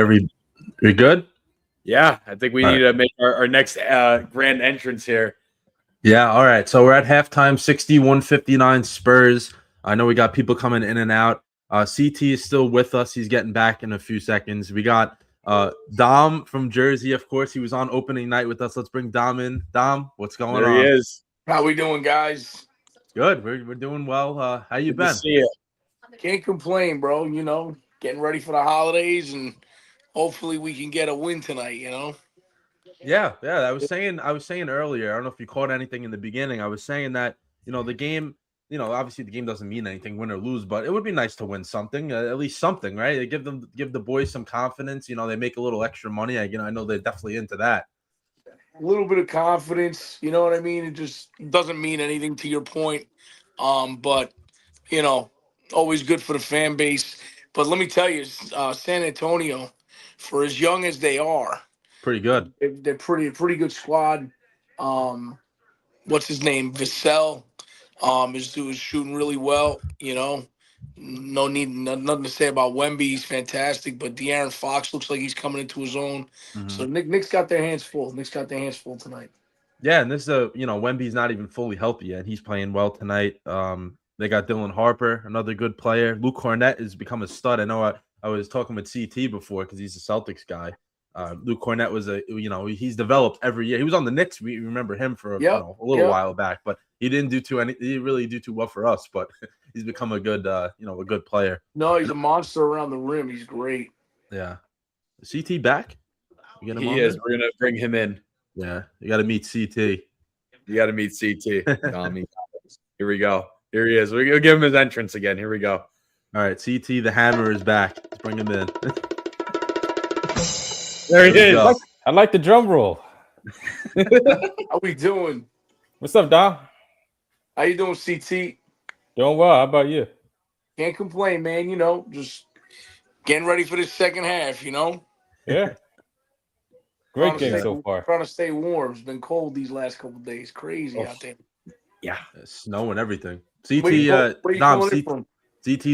you good?
Yeah, I think we need to make our next grand entrance here.
Yeah, all right. So we're at halftime, 61-59 Spurs. I know we got people coming in and out. CT is still with us. He's getting back in a few seconds. We got Dom from Jersey, of course. He was on opening night with us. Let's bring Dom in. Dom, what's going on?
There he is.
How we doing, guys?
Good. We're doing well. How you
Good
been?
to see you.
Can't complain, bro. You know, getting ready for the holidays, and hopefully we can get a win tonight. You know.
Yeah. I was saying earlier. I don't know if you caught anything in the beginning. I was saying that the game. Obviously the game doesn't mean anything, win or lose, but it would be nice to win something, at least something, right? They give the boys some confidence. They make a little extra money. I know they're definitely into that.
A little bit of confidence. You know what I mean? It just doesn't mean anything to your point. But always good for the fan base. But let me tell you, San Antonio, for as young as they are,
Pretty good.
they're pretty good squad. What's his name? Vassell. Is shooting really well. Nothing to say about Wemby. He's fantastic, but De'Aaron Fox looks like he's coming into his own.
Mm-hmm.
So Knicks got their hands full. Knicks got their hands full tonight.
Yeah, and this is Wemby's not even fully healthy yet. He's playing well tonight. They got Dylan Harper, another good player. Luke Cornett has become a stud. I know I was talking with CT before because he's a Celtics guy. Luke Cornett was he's developed every year. He was on the Knicks. We remember him for a little while back, but he didn't really do too well for us. But he's become a good a good player.
No, he's a monster around the rim. He's great.
Yeah, CT back.
He is. We're gonna bring him in.
Yeah, you got to meet CT.
You got to meet CT. Here we go. Here he is. We're gonna give him his entrance again. Here we go.
All right, CT the Hammer is back. Let's bring him in.
There he is.
I like the drum roll.
How we doing?
What's up, Dom?
How you doing, CT?
Doing well. How about you?
Can't complain, man. Just getting ready for this second half.
Yeah. Great game so far.
Trying to stay warm. It's been cold these last couple of days. Crazy out there.
Yeah,
snow and everything. CT's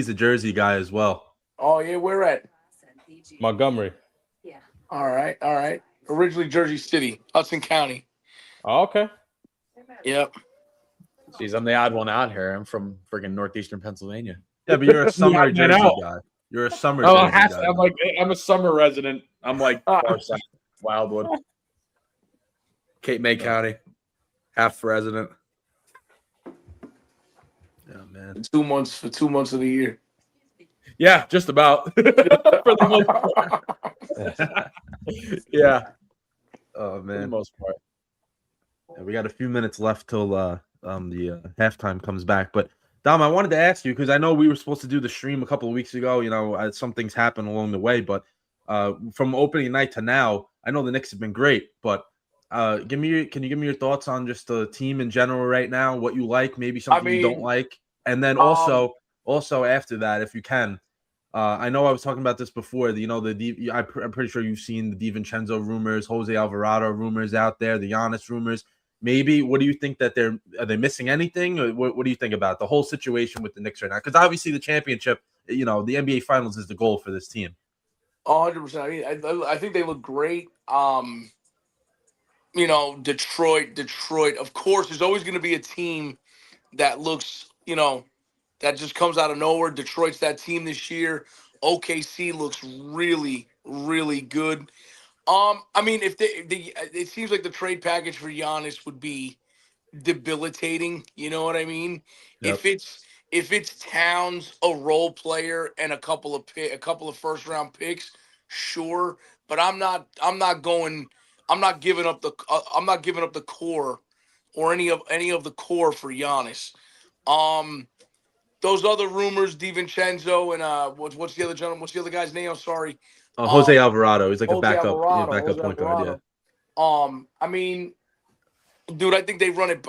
a Jersey guy as well.
Oh yeah, where at?
Montgomery.
All right. Originally Jersey City, Hudson County.
Oh, okay.
Yep.
Jeez, I'm the odd one out here. I'm from freaking northeastern Pennsylvania.
Yeah, but you're a summer Jersey guy. You're a summer Jersey guy.
I'm a summer resident. I'm like far south, Wildwood, Cape May County, half resident.
Yeah, man.
2 months for 2 months of the year.
Yeah, just about. For the most part. Yeah.
Oh man.
For the most part.
Yeah, we got a few minutes left till the halftime comes back. But Dom, I wanted to ask you because I know we were supposed to do the stream a couple of weeks ago. Some things happened along the way, but from opening night to now, I know the Knicks have been great. But can you give me your thoughts on just the team in general right now? What you like, maybe something you don't like, and then also after that, if you can. I know I was talking about this before. I'm pretty sure you've seen the DiVincenzo rumors, Jose Alvarado rumors out there, the Giannis rumors. Maybe what do you think that are they missing anything? Or what do you think about the whole situation with the Knicks right now? Because obviously the championship, the NBA Finals is the goal for this team.
100%. I think they look great. Detroit. Of course, there's always going to be a team that looks, that just comes out of nowhere. Detroit's that team this year. OKC looks really, really good. If it seems like the trade package for Giannis would be debilitating. You know what I mean?
Yep.
If it's Towns, a role player, and a couple of first round picks, sure. But I'm not giving up the core or any of the core for Giannis. Those other rumors, DiVincenzo and what's the other gentleman? What's the other guy's name? I'm sorry.
Jose Alvarado. He's like a backup point guard. Yeah.
Dude, I think they run it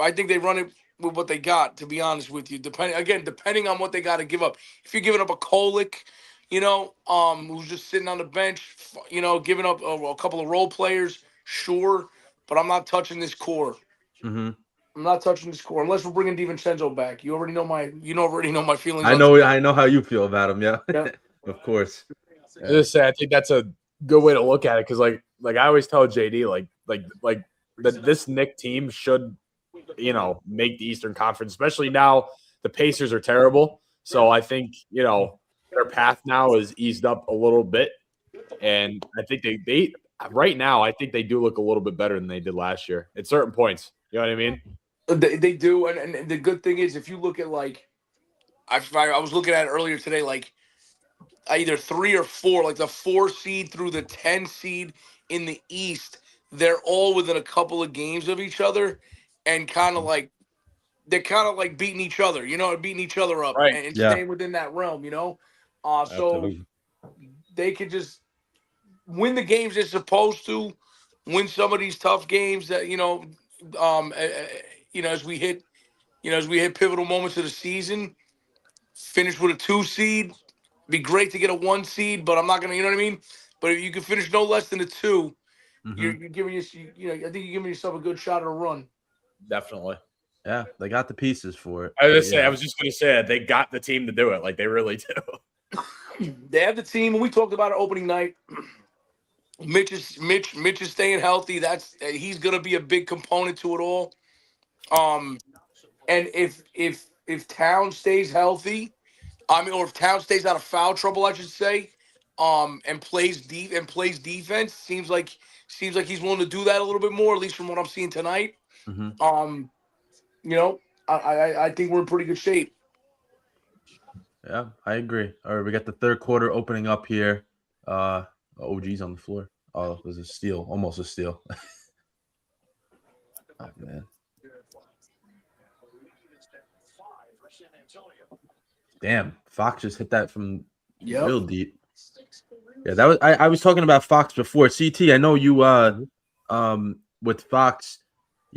with what they got. To be honest with you, depending on what they got to give up. If you're giving up a Kolick, who's just sitting on the bench, giving up a couple of role players, sure. But I'm not touching this core.
Mm-hmm.
I'm not touching the score unless we're bringing DiVincenzo back. You already know my feelings.
I know how you feel about him. Yeah, of course.
I think that's a good way to look at it because, like I always tell JD, this Knicks team should, make the Eastern Conference, especially now the Pacers are terrible. So I think their path now is eased up a little bit, and I think they right now I think they do look a little bit better than they did last year at certain points. You know what I mean?
They do, and the good thing is if you look at I was looking at it earlier today, either 3 or 4, like the 4 seed through the 10 seed in the East, they're all within a couple of games of each other, and they're kind of like beating each other, beating each other up,
Right.
and staying within that realm, So they could just win the games they're supposed to, win some of these tough games that as we hit pivotal moments of the season, finish with a 2 seed. Be great to get a 1 seed, but I'm not gonna, you know what I mean. But if you can finish no less than a 2, you're giving I think you're giving yourself a good shot at a run.
Definitely.
Yeah, they got the pieces for it.
I was just gonna say they got the team to do it. Like they really do.
They have the team, and we talked about it opening night. Mitch is staying healthy. He's gonna be a big component to it all. And if Town stays healthy, or if Town stays out of foul trouble, I should say, and plays defense, seems like he's willing to do that a little bit more, at least from what I'm seeing tonight.
Mm-hmm.
I think we're in pretty good shape.
Yeah, I agree. All right, we got the third quarter opening up here. OG's on the floor. Oh, it was a steal, almost a steal. Oh man. Damn, Fox just hit that from real deep. Yeah, that was I was talking about Fox before. CT, I know you with Fox,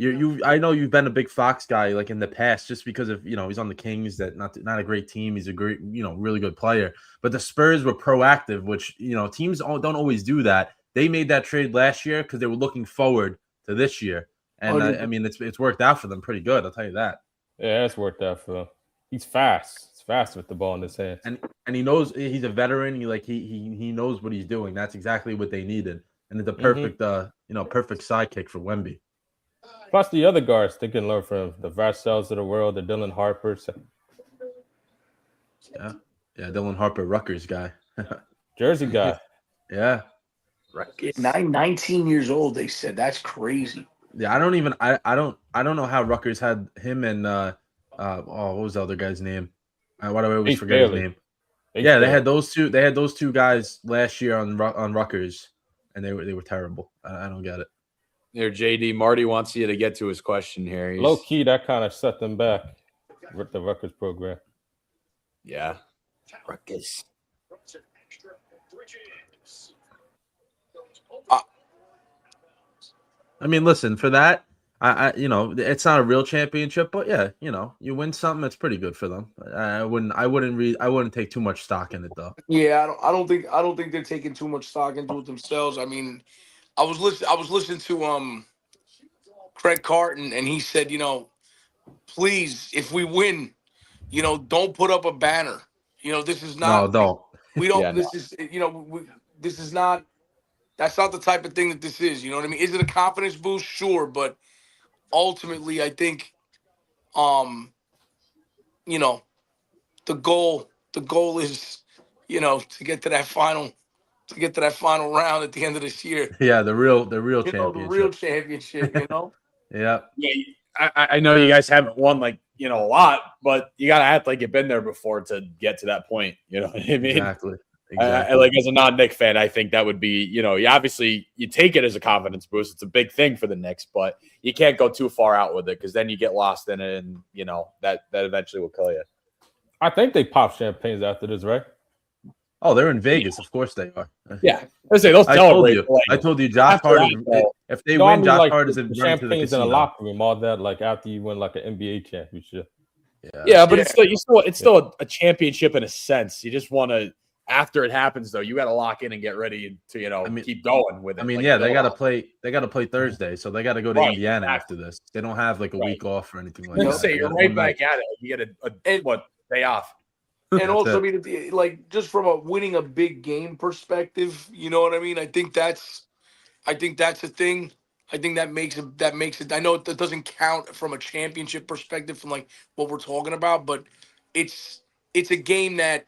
I know you've been a big Fox guy like in the past just because of, he's on the Kings, that not a great team. He's a great, really good player. But the Spurs were proactive, which, teams don't always do that. They made that trade last year because they were looking forward to this year. And I mean, it's worked out for them pretty good. I'll tell you that.
Yeah, it's worked out for him. He's fast. He's fast with the ball in his hands.
And he knows he's a veteran. He knows what he's doing. That's exactly what they needed. And it's a perfect perfect sidekick for Wemby.
Plus the other guards they can learn from, the Varsels of the world, the Dylan Harpers.
Yeah, Dylan Harper, Rutgers guy.
Jersey guy.
Yeah.
19 years old, they said. That's crazy.
Yeah, I don't know how Rutgers had him and what was the other guy's name? Why do I always forget his name? They had those two. They had those two guys last year on Rutgers, and they were terrible. I don't get it.
Here, JD Marty wants you to get to his question here.
Low key, that kind of set them back with the Rutgers program.
Yeah, Rutgers.
I mean, listen, for that, I it's not a real championship, but yeah, you win something, it's pretty good for them. I wouldn't take too much stock in it though.
Yeah, I don't think they're taking too much stock into it themselves. I mean, I was listening to Craig Carton, and he said, please, if we win, don't put up a banner. This is not.
No, don't.
We don't. This is this is not. That's not the type of thing that this is. You know what I mean? Is it a confidence boost? Sure, but ultimately, I think, the goal is, to get to that final round at the end of this year.
Yeah, the real championship.
The real championship.
Yeah.
Yeah, I know you guys haven't won a lot, but you gotta act like you've been there before to get to that point. You know what I mean?
Exactly.
Like as a non-Knicks fan, I think that would be, you take it as a confidence boost. It's a big thing for the Knicks, but you can't go too far out with it because then you get lost in it, and that eventually will kill you.
I think they pop champagnes after this, right?
Oh, they're in Vegas. Of course they are.
Yeah, let's say those.
I told you, Josh Hart. If they win, Josh Hart is in
champagnes in a locker room. All that, like after you win like an NBA championship.
Yeah, but it's still a championship in a sense. You just want to. After it happens, though, you got to lock in and get ready to, keep going with it.
I mean, they got to play. They got to play Thursday, so they got to go to Indiana after this. They don't have like a week off or anything like that.
You're right back at it. You get a day off.
And also, I mean, like just from a winning a big game perspective, you know what I mean? I think that's a thing. I think that makes it. I know that doesn't count from a championship perspective, from like what we're talking about, but it's a game that,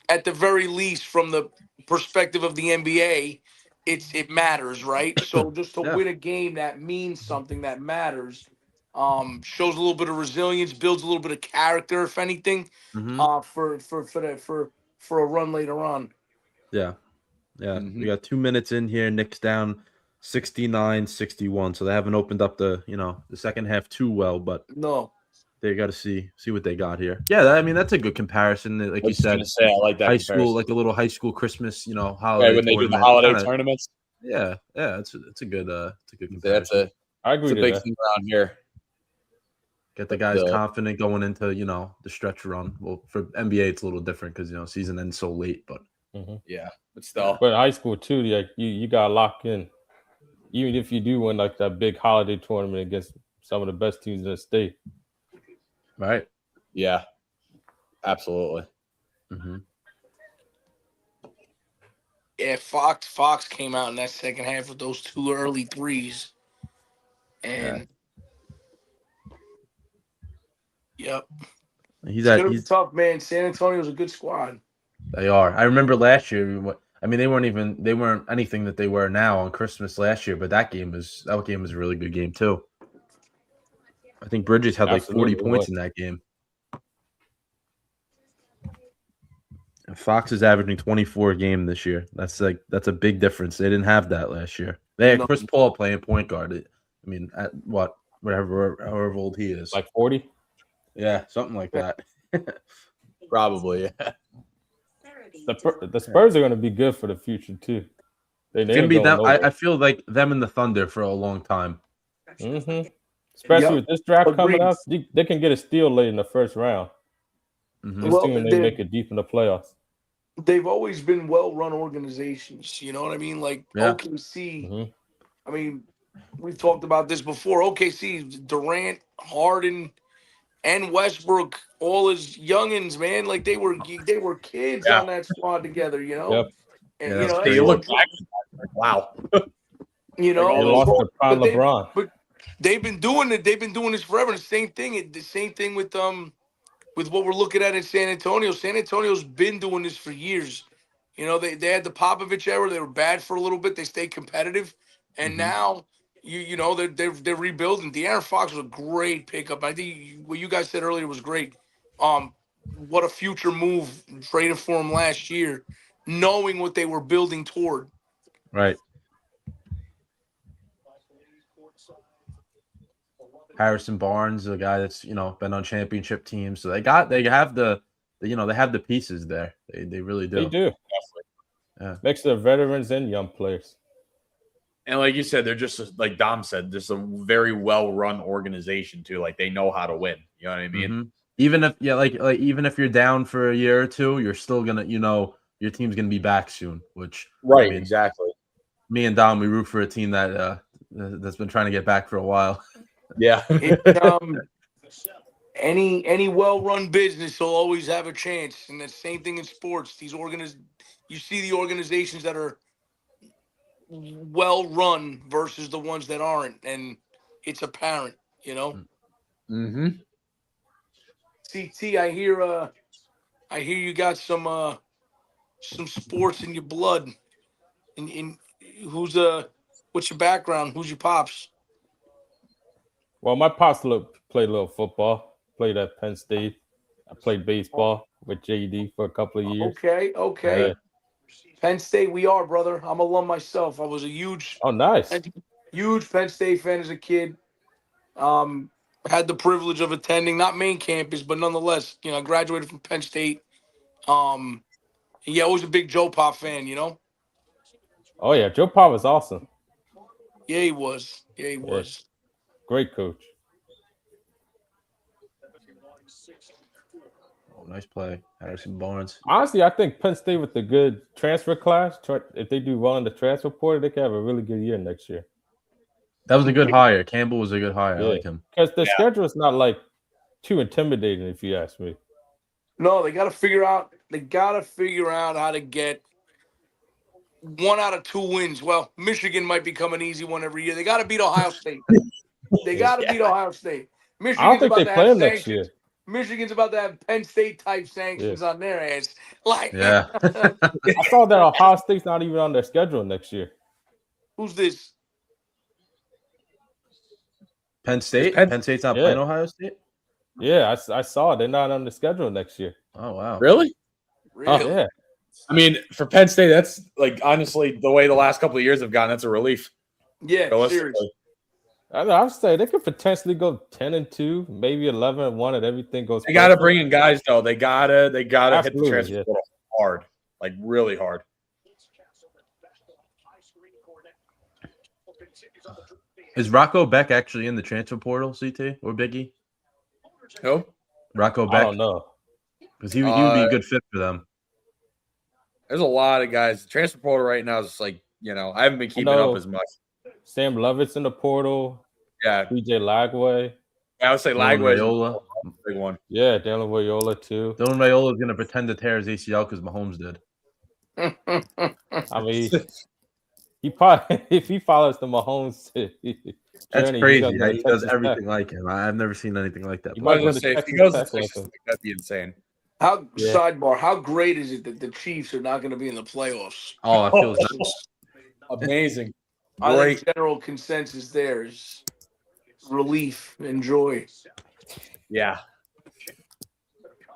at the very least, from the perspective of the NBA, it matters, right? So just to win a game that means something, that matters, shows a little bit of resilience, builds a little bit of character, if anything, for a run later on.
Yeah. We got 2 minutes in here. Knicks down 69-61. So they haven't opened up the second half too well, but
No.
They got to see what they got here. Yeah, I mean that's a good comparison. Like you said,
I like that
high
comparison.
school, like a little high school Christmas, holiday.
Right, when they do the holiday tournaments.
Yeah, it's a good comparison.
That's it. I agree. It's a big thing around here.
Get the guys confident going into the stretch run. Well, for NBA it's a little different because season ends so late, but
yeah, but still.
But high school too, like you got to lock in. Even if you do win like that big holiday tournament against some of the best teams in the state.
Right.
Yeah. Absolutely.
Yeah, Fox came out in that second half with those 2 early threes. And yep. He's gonna be tough, man. San Antonio's a good squad.
They are. I remember last year. I mean, they weren't anything that they were now on Christmas last year, but that game was a really good game too. I think Bridges had like 40 points in that game. And Fox is averaging 24 a game this year. That's a big difference. They didn't have that last year. They had Chris Paul playing point guard. I mean, at however old he is,
like 40.
Yeah, something like that.
Probably. Yeah.
The Spurs are going to be good for the future too.
It's going to be them. I feel like them and the Thunder for a long time.
Especially with this draft coming up, they can get a steal late in the first round. Assuming they make it deep in the playoffs.
They've always been well-run organizations. You know what I mean? Like OKC. I mean, we've talked about this before. OKC, Durant, Harden, and Westbrook, all his youngins, man, like they were kids on that squad together. And
they look back, wow.
They lost to prime LeBron.
But they've been doing it. They've been doing this forever. The same thing with what we're looking at in San Antonio. San Antonio's been doing this for years. They had the Popovich era. They were bad for a little bit. They stayed competitive, and now they're rebuilding. De'Aaron Fox was a great pickup. I think what you guys said earlier was great. What a future move trading for him last year, knowing what they were building toward.
Right. Harrison Barnes, a guy that's been on championship teams, so they have the pieces there. They really do.
They do. Yeah. Mix of veterans and young players.
And like you said, they're just like Dom said, just a very well-run organization too. Like they know how to win. You know what I mean?
Even if even if you're down for a year or two, you're still gonna your team's gonna be back soon. Which
exactly.
Me and Dom, we root for a team that's been trying to get back for a while.
Yeah.
Any well-run business will always have a chance, and the same thing in sports. You see the organizations that are well-run versus the ones that aren't, and it's apparent. CT, I hear you got some sports in your blood. In what's your background? Who's your pops?
Well, my pops played a little football. Played at Penn State. I played baseball with JD for a couple of years.
Okay. Penn State, we are, brother. I'm alum myself. I was a huge Penn State fan as a kid. Had the privilege of attending, not main campus, but nonetheless, I graduated from Penn State. Always a big Joe Pop fan,
Oh yeah, Joe Pop was awesome.
Yeah, he was.
Great coach.
Oh, nice play, Harrison Barnes.
Honestly, I think Penn State with a good transfer class, if they do well in the transfer portal, they can have a really good year next year.
That was a good hire. Campbell was a good hire. I like him
because the schedule is not like too intimidating, if you ask me.
No, they got to figure out. They got to figure out how to get 1 out of 2 wins. Well, Michigan might become an easy one every year. They got to beat Ohio State. They got to beat Ohio State.
I don't
Michigan's
think
about
they
to
play
have
them next
sanctions.
year.
Michigan's about to have Penn State type sanctions on their ass. Like,
Yeah.
I saw that Ohio State's not even on their schedule next year.
Who's this?
Penn State? Penn State's not playing Ohio State?
Yeah, I saw it. They're not on the schedule next year.
Oh, wow.
Really?
Really?
Yeah.
I mean, for Penn State, that's like honestly the way the last couple of years have gone. That's a relief.
Yeah, seriously.
I'd say they could potentially go 10-2, maybe 11-1, and everything goes.
They got to bring in guys though. They gotta hit the transfer
yeah.
portal hard, like really hard.
Is Rocco Beck actually in the transfer portal, CT or Biggie?
Who?
Rocco Beck.
I don't know.
Because he would be a good fit for them.
There's a lot of guys. The transfer portal right now is like, I haven't been keeping up as much.
Sam Lovett's in the portal.
Yeah.
DJ Lagway.
I would say Lagway
Raiola.
Big one.
Yeah, Dylan Raiola too.
Dylan Raiola is going to pretend to tear his ACL because Mahomes did.
I mean, he probably if he follows the Mahomes
that's
journey,
crazy. He does everything like him. I've never seen anything like that.
I was going to say, if he goes to Texas, that'd be insane.
Sidebar, how great is it that the Chiefs are not going to be in the playoffs?
Oh, it feels nice.
Amazing.
I think general consensus there is relief and joy.
Yeah.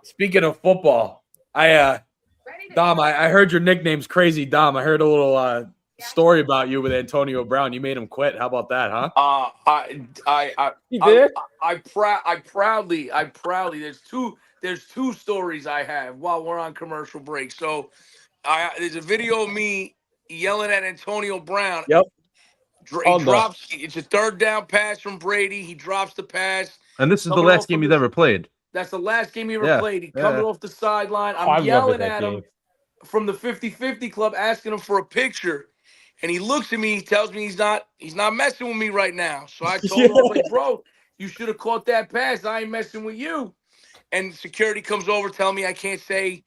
Speaking of football, Dom, I heard your nickname's Crazy Dom. I heard a little story about you with Antonio Brown. You made him quit. How about that, huh?
He did. I proudly. There's two stories I have while we're on commercial break. So, there's a video of me yelling at Antonio Brown.
Yep.
He drops. It's a third down pass from Brady. He drops the pass.
And this is the last game he's ever played.
That's the last game he ever played. He comes off the sideline. I'm
I
yelling at him from the 50-50 club, asking him for a picture. And he looks at me. He tells me he's not messing with me right now. So I told him, I was like, bro, you should have caught that pass. I ain't messing with you. And security comes over telling me I can't say,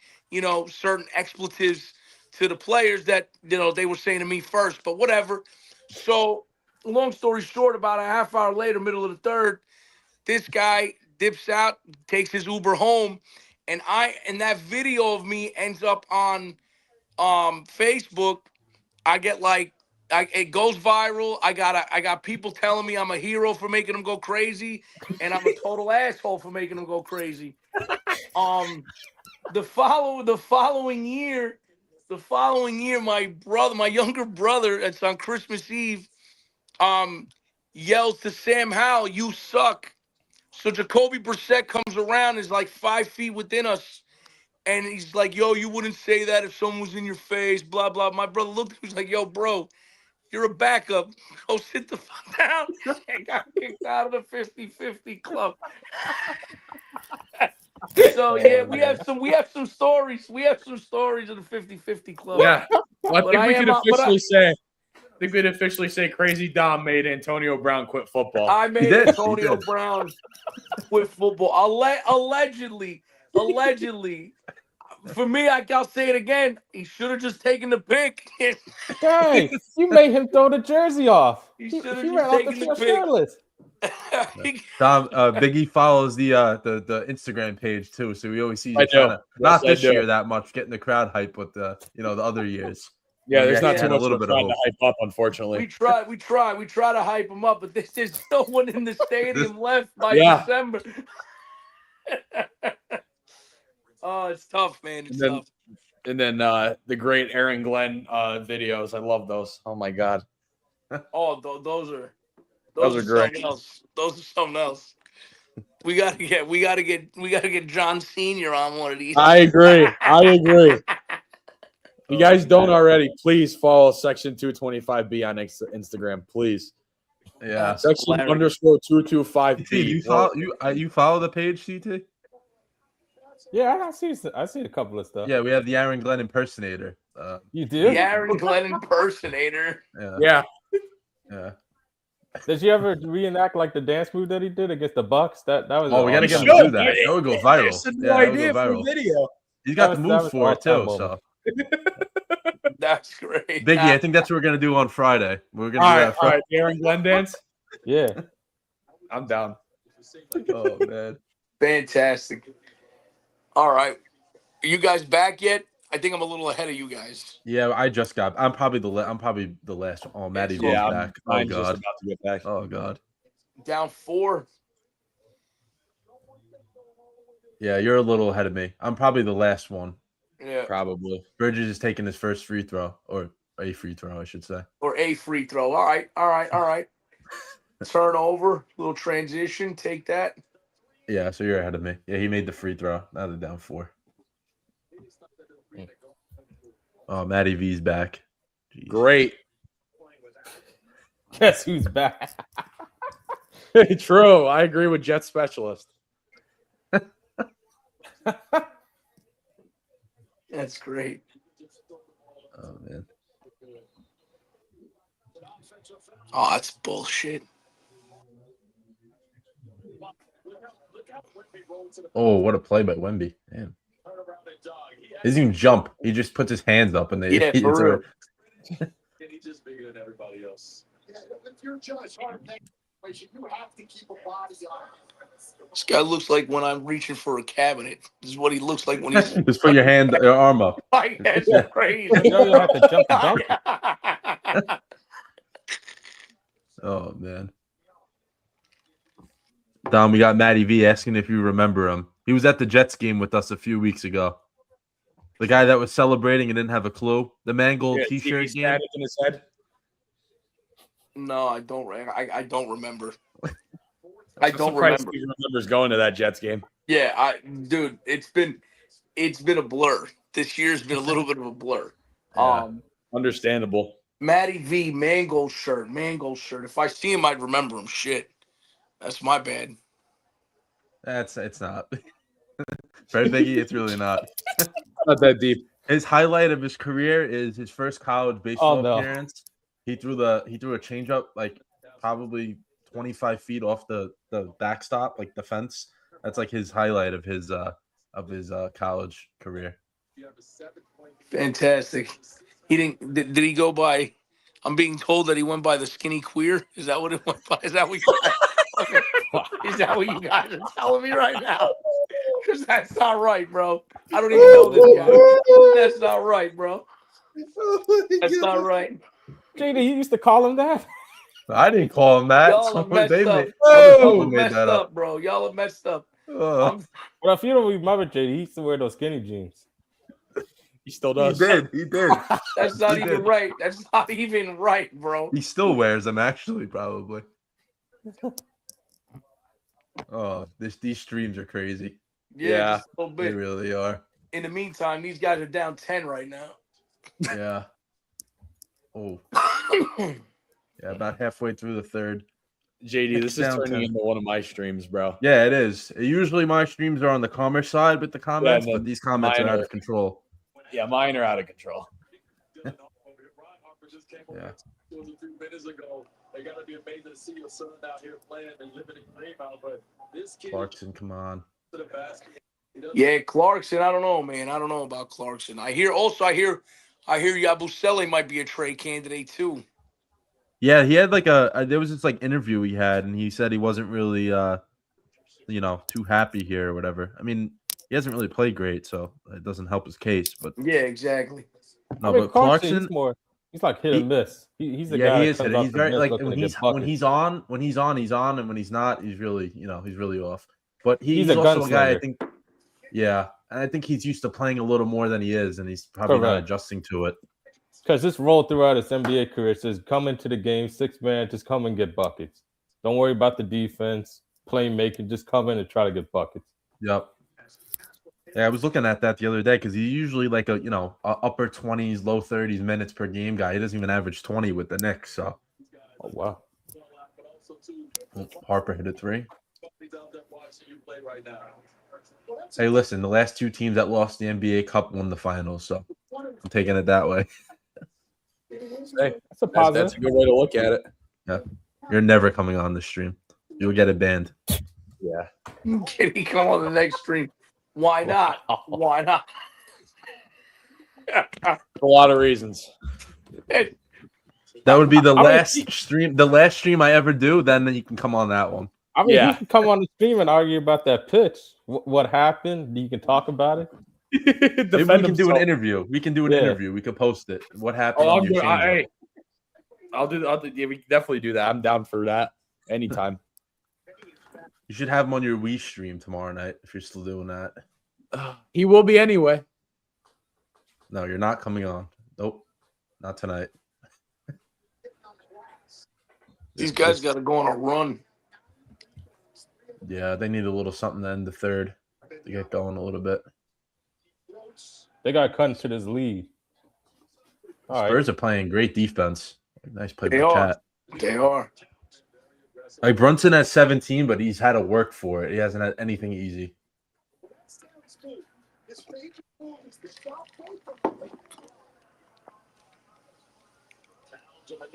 certain expletives to the players that, they were saying to me first. But whatever. So long story short, about a half hour later, middle of the third, this guy dips out, takes his Uber home. And that video of me ends up on Facebook. I get it goes viral. I got people telling me I'm a hero for making them go crazy, and I'm a total asshole for making them go crazy. The following year, my younger brother, it's on Christmas Eve, yells to Sam Howell, "You suck." So Jacoby Brissett comes around, is like 5 feet within us. And he's like, yo, you wouldn't say that if someone was in your face, blah, blah. My brother looked at me, he was like, yo, bro, you're a backup. Go sit the fuck down. And got kicked out of the 50-50 club. So, yeah, we have some stories. We have some stories of the 50-50 club.
Yeah. Well, I think we could officially say Crazy Dom made Antonio Brown quit football.
I made Antonio Brown quit football. Allegedly. For me, I'll say it again. He should have just taken the pick.
Hey, you made him throw the jersey off.
He should have
ran
just
off
taken the
pick.
Tom, Biggie follows the Instagram page too, so we always see you not this year that much, getting the crowd hype with the other years.
Yeah, there's not too much
a little bit
trying
of
to hype up, unfortunately.
We try to hype him up, but there's no one in the stadium left by December. Oh, it's tough, man. It's tough.
And then the great Aaron Glenn videos. I love those. Oh my god.
Oh, those are great. Those are something else. We gotta get John Senior on one of these.
I agree. If you guys don't already, please follow Section 225B on Instagram, please.
Yeah.
Section _225B.
You follow the page, CT?
Yeah, I see a couple of stuff.
Yeah, we have the Aaron Glenn impersonator.
You do?
The Aaron Glenn impersonator.
Yeah.
Did you ever reenact like the dance move that he did against the Bucks? That was.
Oh, we gotta get him to do that. That would go viral.
No idea for
viral.
video.
He's got the moves for it too. So
that's great.
Biggie, I think that's what we're gonna do on Friday. We're gonna do that.
All right, Aaron Glenn dance.
Yeah,
I'm down.
Oh man,
fantastic. All right, are you guys back yet? I think I'm a little ahead of you guys.
Yeah, I just got. I'm probably the last. Oh, Matty V's back. Oh god.
Just about to get back.
Oh god.
Down 4.
Yeah, you're a little ahead of me. I'm probably the last one.
Yeah,
Probably.
Bridges is taking his first free throw, or a free throw, I should say.
or a free throw. All right. Turnover, little transition. Take that.
Yeah, so you're ahead of me. Yeah, he made the free throw. Now they're down 4. Oh, Matty V's back. Jeez.
Great.
guess who's back?
True. I agree with Jet Specialist.
That's great.
Oh man.
Oh, that's bullshit.
Oh, what a play by Wemby. Damn. He doesn't even jump. He just puts his hands up and they
Yeah, for real.
He's just bigger than everybody else. If you're Josh Hart, you have to keep a body on.
This guy looks like when I'm reaching for a cabinet. This is what he looks like when he's.
Just put your arm up.
That's crazy.
You know you have to jump the dunk.
Oh man. Dom, we got Matty V asking if you remember him. He was at the Jets game with us a few weeks ago. The guy that was celebrating and didn't have a clue. The Mangold T-shirt game.
In his head.
No, I don't. I don't remember.
I don't remember. He remembers going to that Jets game.
Yeah, dude, it's been a blur. This year's been a little bit of a blur.
Yeah.
Understandable.
Matty V, Mangold shirt. If I see him, I'd remember him. Shit, that's my bad.
It's not. Right, Biggie? It's really not.
Not that deep.
His highlight of his career is his first college baseball appearance. He threw a changeup like probably 25 feet off the backstop, like the fence. That's like his highlight of his college career.
Fantastic. He didn't. Did he go by? I'm being told that he went by the skinny queer. Is that what it went by? Is that what you guys are telling me right now? Because that's not right, bro. I don't even know this guy. That's not right, bro. That's not right.
JD, he used to call him that.
I didn't call him that.
Y'all are messed up.
Y'all
Messed up, bro. Y'all are messed up.
Well, if you don't remember, JD, he used to wear those skinny jeans.
He still does.
He did.
That's not even right. That's not even right, bro.
He still wears them, actually, probably. Oh, these streams are crazy.
Yeah. Just a little
They
bit.
really are.
In the meantime, these guys are down 10 right now.
Yeah. Oh. Yeah, about halfway through the third.
JD, this is
Down
turning
10.
into one of my streams, bro.
Yeah, it is. Usually my streams are on the calmer side with the comments,
Yeah,
but these comments are out of control.
Yeah, mine are out of control.
Yeah.
They gotta be amazing to see your son out here playing and living a dream out. But this kid
Clarkson, come on.
to the basket.
Yeah, Clarkson. I don't know, man. I don't know about Clarkson. I hear Yabusele might be a trade candidate too.
Yeah, he had like there was this like interview he had, and he said he wasn't really too happy here or whatever. I mean, he hasn't really played great, so it doesn't help his case. But
Yeah, exactly.
no, but Clarkson,
he's like hit and miss. He's the
yeah,
guy.
he is.
That comes
He's
off
very
the bench
like
looking
when
to
he's
get buckets.
he's on, and when he's not, he's really off. But he's
a
also a guy I
gunslinger.
think. Yeah, and I think he's used to playing a little more than he is, and he's probably not
Correct.
adjusting to it.
Because this role throughout his NBA career says come into the game, 6-man, just come and get buckets. Don't worry about the defense, playmaking, just come in and try to get buckets.
Yep. Yeah, I was looking at that the other day because he's usually like a upper 20s, low 30s minutes per game guy. He doesn't even average 20 with the Knicks. So
Oh wow.
Harper hit a 3. Hey, listen, the last 2 teams that lost the NBA Cup won the finals, so I'm taking it that way.
Hey,
That's a positive.
that's a good way to look at it.
Yeah. You're never coming on the stream. You'll get it banned.
Yeah.
Can he come on the next stream? Why not? Why not?
A lot of reasons.
That would be the last stream. The last stream I ever do. Then you can come on that one.
I mean,
Yeah.
you can come on the stream and argue about that pitch. What happened? You can talk about it.
Maybe we can do an interview. We can do an interview. We can post it. What happened?
Oh, I'll do. Yeah, we can definitely do that. I'm down for that anytime.
You should have him on your Wii stream tomorrow night if you're still doing that.
He will be anyway.
No, you're not coming on. Nope, not tonight.
These guys got to go on a run.
Yeah, they need a little something to end the third to get going a little bit.
They got cut into this lead.
Spurs are playing great defense. Nice play by Chat.
They are.
Like Brunson has 17, but he's had to work for it. He hasn't had anything easy.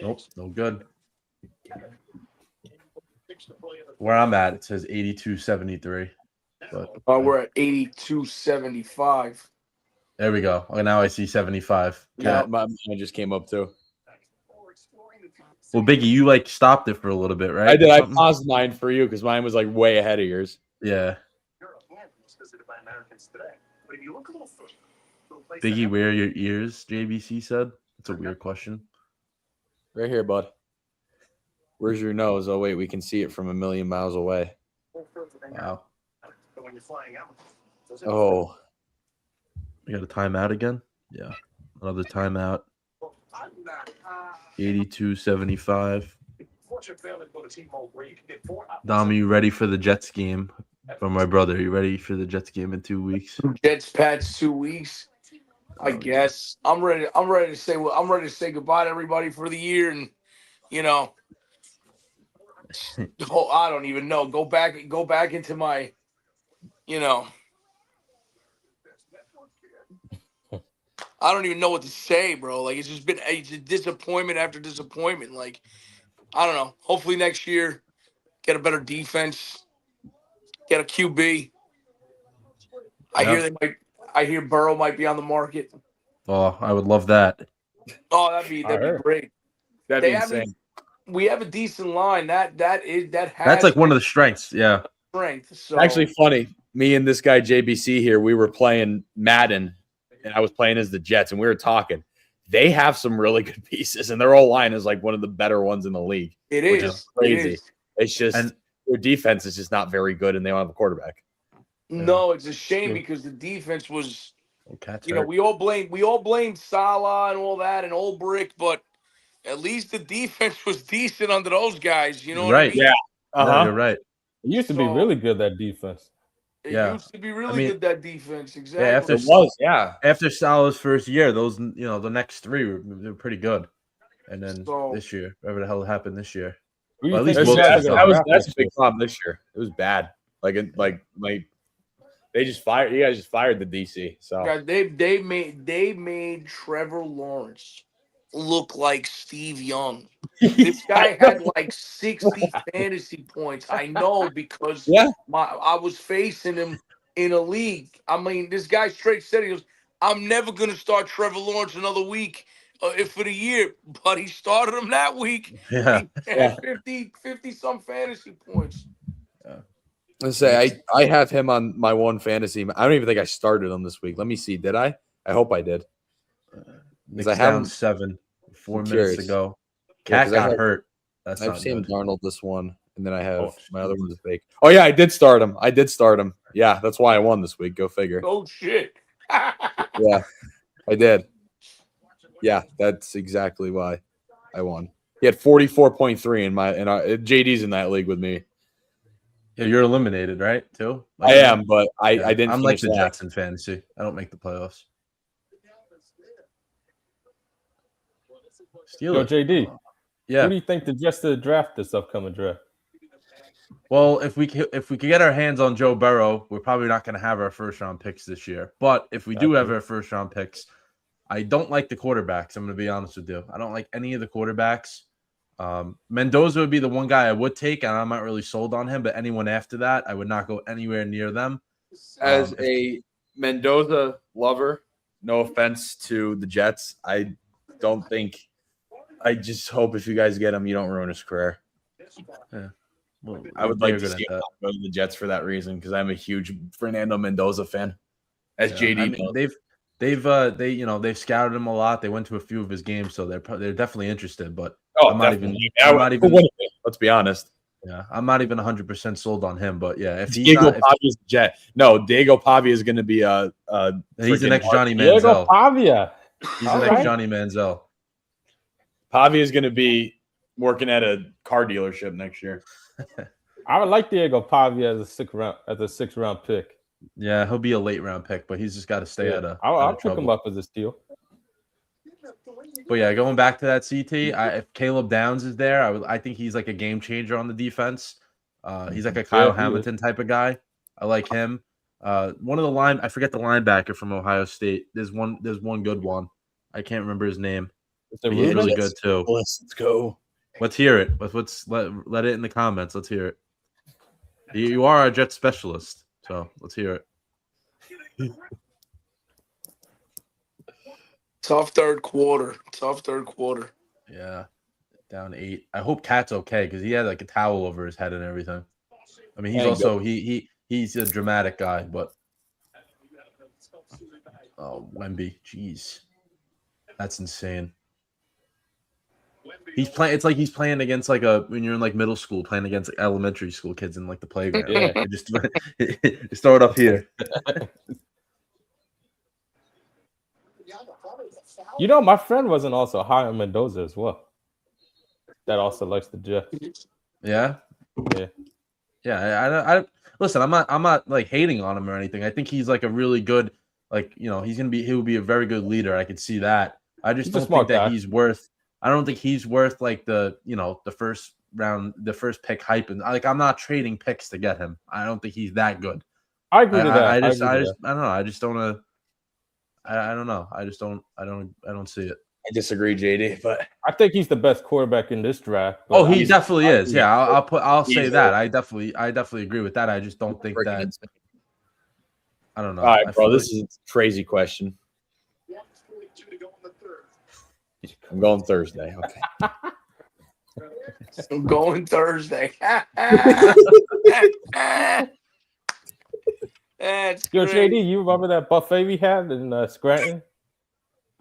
Nope, no good. Where I'm at, it says 82-73. But
We're at 82-75.
there we go. Oh, now I see 75.
Yeah, mine just came up too.
Well, Biggie, you like stopped it for a little bit, right?
I did. I paused mine for you because mine was like way ahead of yours.
Yeah. Biggie, where are your ears? JBC said. That's a weird question.
Right here, bud. Where's your nose? Oh, wait, we can see it from a million miles away.
Wow.
Oh.
We got a timeout again? Yeah. Another timeout. 82-75. Dom, are you ready for the Jets game? From my brother. Are you ready for the Jets game in 2 weeks?
Jets Pats 2 weeks. I guess I'm ready. I'm ready to say. Well, I'm ready to say goodbye to everybody for the year, and I don't even know. Go back into my, I don't even know what to say, bro. Like it's just been disappointment after disappointment. Like I don't know. Hopefully next year, get a better defense, get a QB. I hear Burrow might be on the market.
Oh, I would love that.
Oh, that'd be great.
That'd be insane.
We have a decent line. That's
like one of the strengths. Yeah.
Strength. So
Actually, funny. Me and this guy JBC here, we were playing Madden, and I was playing as the Jets, and we were talking. They have some really good pieces, and their whole line is like one of the better ones in the league.
It is.
Which is crazy.
It is.
It's just their defense is just not very good, and they don't have a quarterback.
No, it's a shame because the defense was.
Hurt.
We all blamed Salah and all that and Old Brick, but at least the defense was decent under those guys. You know what I mean?
Yeah.
No, you're right.
It used to be really good, that defense.
It used to be really good, that defense. Exactly.
Yeah, after Salah's first year, those the next three were pretty good, and then this year, whatever the hell happened this year.
Well, at least that's a big problem this year. It was bad. They just fired. You guys just fired the DC. So
they made Trevor Lawrence look like Steve Young. This guy had like 60 fantasy points. I know because I was facing him in a league. I mean, this guy straight said, he goes, "I'm never gonna start Trevor Lawrence another week for the year," but he started him that week.
Yeah,
he had 50 some fantasy points.
Let's say I have him on my one fantasy. I don't even think I started him this week. Let me see. Did I? I hope I did.
Knicks down 7, 4 minutes ago. Cat got hurt.
I have Sam Darnold this one, and then I have my other one's fake. Oh yeah, I did start him. Yeah, that's why I won this week. Go figure.
Oh shit.
Yeah, I did. Yeah, that's exactly why I won. He had 44.3 in JD's in that league with me.
Yeah, you're eliminated, right? Too.
I am, but I didn't.
I'm like the Jets in fantasy. I don't make the playoffs.
Yo, JD.
Yeah.
Who do you think the Jets to draft this upcoming draft?
Well, if we could get our hands on Joe Burrow, we're probably not going to have our first round picks this year. But if we do have our first round picks, I don't like the quarterbacks. I'm going to be honest with you. I don't like any of the quarterbacks. Mendoza would be the one guy I would take, and I'm not really sold on him. But anyone after that, I would not go anywhere near them.
As a Mendoza lover, no offense to the Jets, I don't think. I just hope if you guys get him, you don't ruin his career.
Yeah. Well,
I would like to see him go to the Jets for that reason because I'm a huge Fernando Mendoza fan. As JD,
I mean, they've scouted him a lot. They went to a few of his games, so they're definitely interested. But I'm not even.
Let's be honest.
Yeah, I'm not even 100% sold on him. But yeah, if he's
Diego
not,
Pavia's Jet. No, Diego Pavia is going to be
he's the next Johnny
Diego
Manziel.
Pavia.
He's the next Johnny Manziel.
Pavia is going to be working at a car dealership next year.
I would like Diego Pavia as a sixth round pick.
Yeah, he'll be a late round pick, but he's just got to stay out of.
I'll pick him up as a steal.
But yeah, going back to that CT, if Caleb Downs is there, I think he's like a game changer on the defense. He's like a Kyle Hamilton type of guy. I like him. One of the I forget the linebacker from Ohio State. There's one good one. I can't remember his name. He's really good too.
Let's go.
Let's hear it. Let it in the comments. Let's hear it. You are our Jet specialist, so let's hear it.
Tough third quarter.
Yeah, down 8. I hope Cat's okay because he had like a towel over his head and everything. I mean, he's also he's a dramatic guy, but Wemby, jeez, that's insane. He's playing. It's like he's playing against when you're in like middle school, playing against like elementary school kids in like the playground.
Yeah,
just throw it up here.
You know, my friend wasn't also high on Mendoza as well. That also likes the Jets.
Yeah.
Yeah.
I listen. I'm not like hating on him or anything. I think he's like a really good, he will be a very good leader. I could see that. I just don't think that he's worth. I don't think he's worth like the first round, the first pick hype, and I'm not trading picks to get him. I don't think he's that good.
I agree with that.
I don't know. I just don't. I don't know. I just don't. I don't see it.
I disagree, JD, but
I think he's the best quarterback in this draft.
Oh, he definitely is. Yeah, I'll say that. I definitely agree with that. I just don't think that. I don't know.
All right, bro. This is a crazy question. I'm going Thursday. Okay.
I'm going Thursday.
Yo, JD, you remember that buffet we had in Scranton?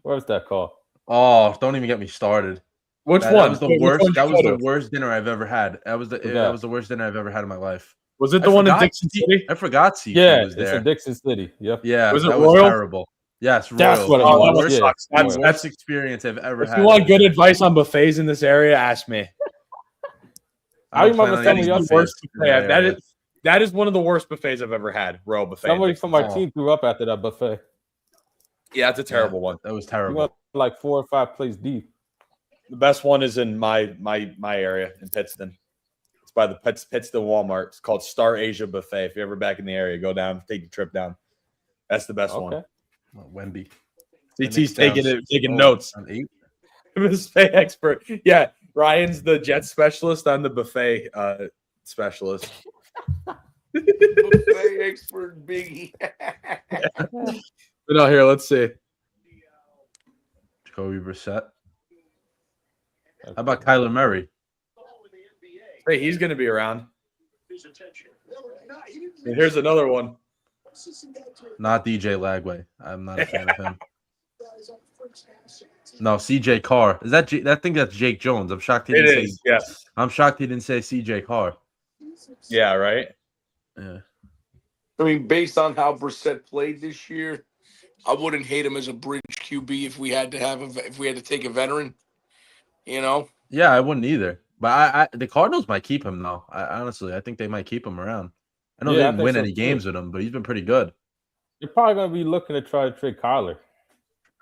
What was that called?
Oh, don't even get me started.
Which one?
That was the worst. That was the worst dinner I've ever had. That was the worst dinner I've ever had in my life.
Was it the one in Dixon City?
I forgot CT was there.
It's in Dixon City. Yep.
Yeah.
Was it
that
Royal?
Was terrible. Yes, Royal.
That's what it was.
That's the best experience I've ever had.
If you want good advice on buffets in this area, ask me.
I remember somebody else.
That is one of the worst buffets I've ever had. Royal buffet.
Somebody from our team grew up after that buffet.
Yeah, it's a terrible one.
That was terrible.
We went like 4 or 5 places deep.
The best one is in my area in Pittston. It's by the Pittston Walmart. It's called Star Asia Buffet. If you're ever back in the area, go down, take the trip down. That's the best one.
Wemby.
CT's taking notes.
On 8.
Buffet expert. Yeah, Ryan's the jet specialist. I'm the buffet specialist.
Buffet expert, Biggie.
But no, here, let's see.
Jacoby Brissett. How about Kyler Murray?
Hey, he's going to be around. And here's another one.
Not DJ Lagway. I'm not a fan of him. No, CJ Carr. Is that? I think that's Jake Jones. I'm shocked he didn't say.
Yes.
I'm shocked he didn't say CJ Carr.
Yeah. Right.
Yeah.
I mean, based on how Brissett played this year, I wouldn't hate him as a bridge QB if we had to take a veteran. You know.
Yeah, I wouldn't either. But the Cardinals might keep him though. Honestly, I think they might keep him around. I know they didn't win any games with him, but he's been pretty good.
You're probably going to be looking to try to trade Kyler.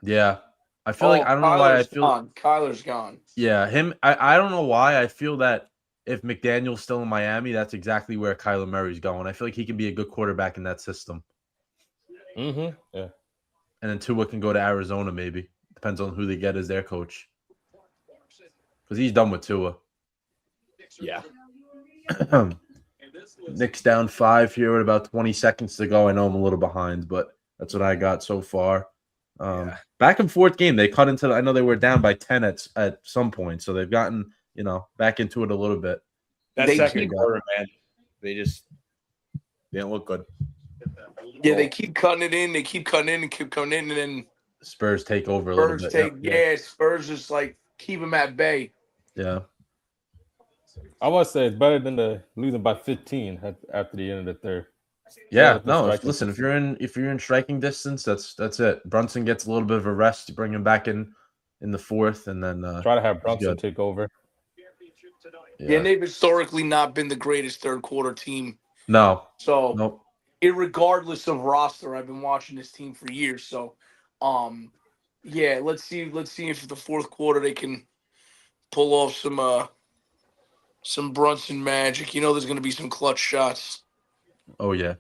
Yeah. I feel like I don't know why I feel
Kyler's gone.
Yeah, him. I don't know why I feel that if McDaniel's still in Miami, that's exactly where Kyler Murray's going. I feel like he can be a good quarterback in that system.
Mm-hmm. Yeah.
And then Tua can go to Arizona, maybe. Depends on who they get as their coach. Because he's done with Tua.
Yeah.
Knicks down 5 here with about 20 seconds to go. I know I'm a little behind, but that's what I got so far. Back and forth game. They cut into. I know they were down by 10 at some point, so they've gotten back into it a little bit.
That second quarter, man, they didn't look good.
Yeah, they keep cutting it in. They keep cutting in and keep cutting in, and then
Spurs take over a little bit.
Spurs just like keep them at bay.
Yeah.
I would say it's better than the losing by 15 after the end of the third.
Yeah, no. Listen, if you're in striking distance, that's it. Brunson gets a little bit of a rest. You bring him back in the fourth, and then
try to have Brunson take over.
Yeah, and they've historically not been the greatest third quarter team.
No.
So,
nope.
Irregardless of roster, I've been watching this team for years. So, yeah, let's see if the fourth quarter they can pull off some Brunson magic. There's going to be some clutch shots.
Oh yeah,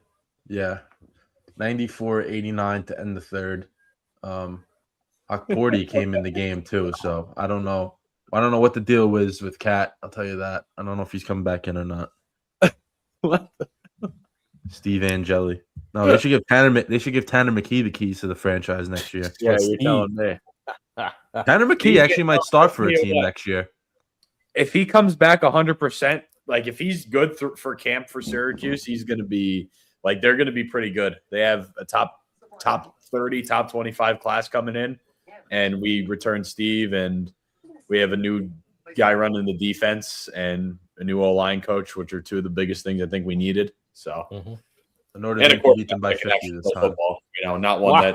94-89 to end the third. Akporti came in the game too, so I don't know what the deal was with Cat. I'll tell you that. I don't know if he's coming back in or not.
What?
Steve Angeli. No, they should give Tanner McKee the keys to the franchise next year.
Yeah, you're telling me.
Tanner McKee actually might start for a team next year.
If he comes back 100%, like if he's good for camp for Syracuse, he's going to be like they're going to be pretty good. They have a top 30, top 25 class coming in, and we return Steve, and we have a new guy running the defense and a new O-line coach, which are two of the biggest things I think we needed. So,
Notre Dame can beat them by 50 this time.
Not one that.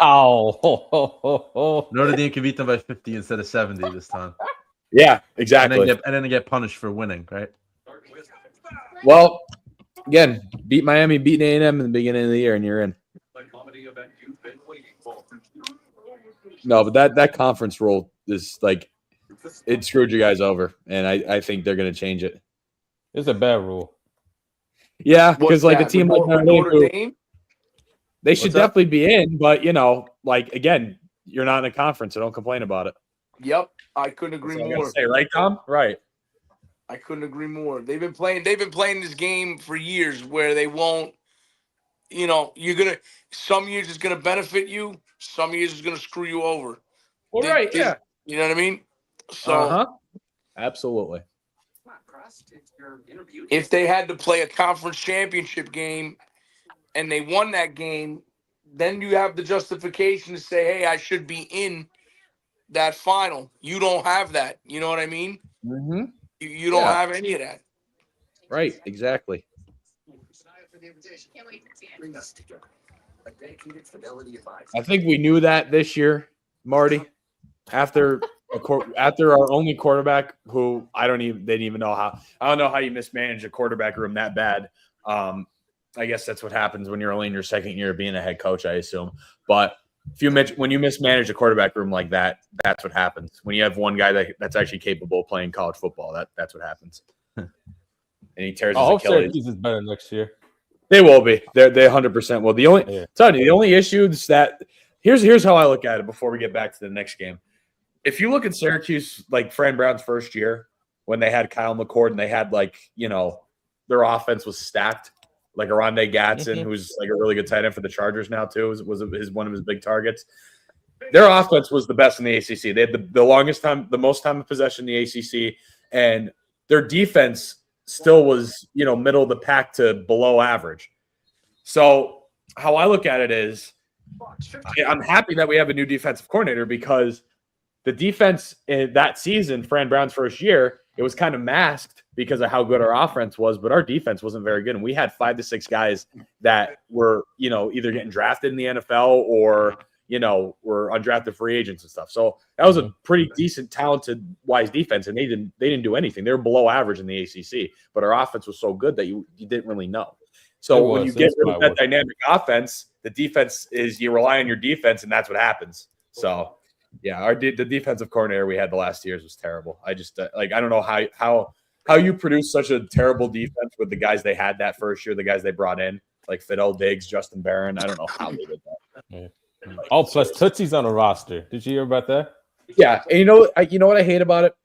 Notre Dame can beat them by 50 instead of 70 this time.
Yeah, exactly.
And then they get punished for winning, right?
Well, again, beat Miami, beat A&M in the beginning of the year, and you're in. No, but that conference rule is like it screwed you guys over, and I think they're going to change it.
It's a bad rule.
Yeah, because like a team like
Notre Dame,
they should definitely be in, but like again, you're not in a conference, so don't complain about it.
Yep, I couldn't agree more.
Say, right, Tom? Right.
I couldn't agree more. They've been playing this game for years where they won't. Some years it's gonna benefit you, some years it's gonna screw you over.
Well, right, yeah.
You know what I mean? So
absolutely.
If they had to play a conference championship game and they won that game, then you have the justification to say, hey, I should be in that final. You don't have that. You know what I mean?
Mm-hmm.
You don't have any of that.
Right, exactly. I think we knew that this year, Marty, after our only quarterback who they didn't even know how. I don't know how you mismanage a quarterback room that bad. I guess that's what happens when you're only in your second year of being a head coach, I assume. But when you mismanage a quarterback room like that, that's what happens. When you have one guy that's actually capable of playing college football, that's what happens. And he tears his Achilles.
Syracuse is better next year.
They will be. They 100% will. The only issue is that here's how I look at it before we get back to the next game. If you look at Syracuse, like Fran Brown's first year, when they had Kyle McCord and they had their offense was stacked. Like Arondé Gadsden, who's like a really good tight end for the Chargers now too, was one of his big targets. Their offense was the best in the ACC. They had the most time of possession in the ACC, and their defense still was middle of the pack to below average. So how I look at it is, I'm happy that we have a new defensive coordinator because the defense in that season, Fran Brown's first year, it was kind of masked because of how good our offense was, but our defense wasn't very good. And we had 5 to 6 guys that were, either getting drafted in the NFL or, were undrafted free agents and stuff. So that was a pretty decent, talented, wise defense. And they didn't do anything. They were below average in the ACC, but our offense was so good that you didn't really know. So when you get rid of that dynamic offense, the defense is you rely on your defense, and that's what happens. So yeah, the defensive coordinator we had the last years was terrible. I just I don't know how you produce such a terrible defense with the guys they had that first year, the guys they brought in, like Fidel Diggs, Justin Barron. I don't know how they did that.
Plus Tootsie's on the roster. Did you hear about that?
Yeah, and you know what I hate about it?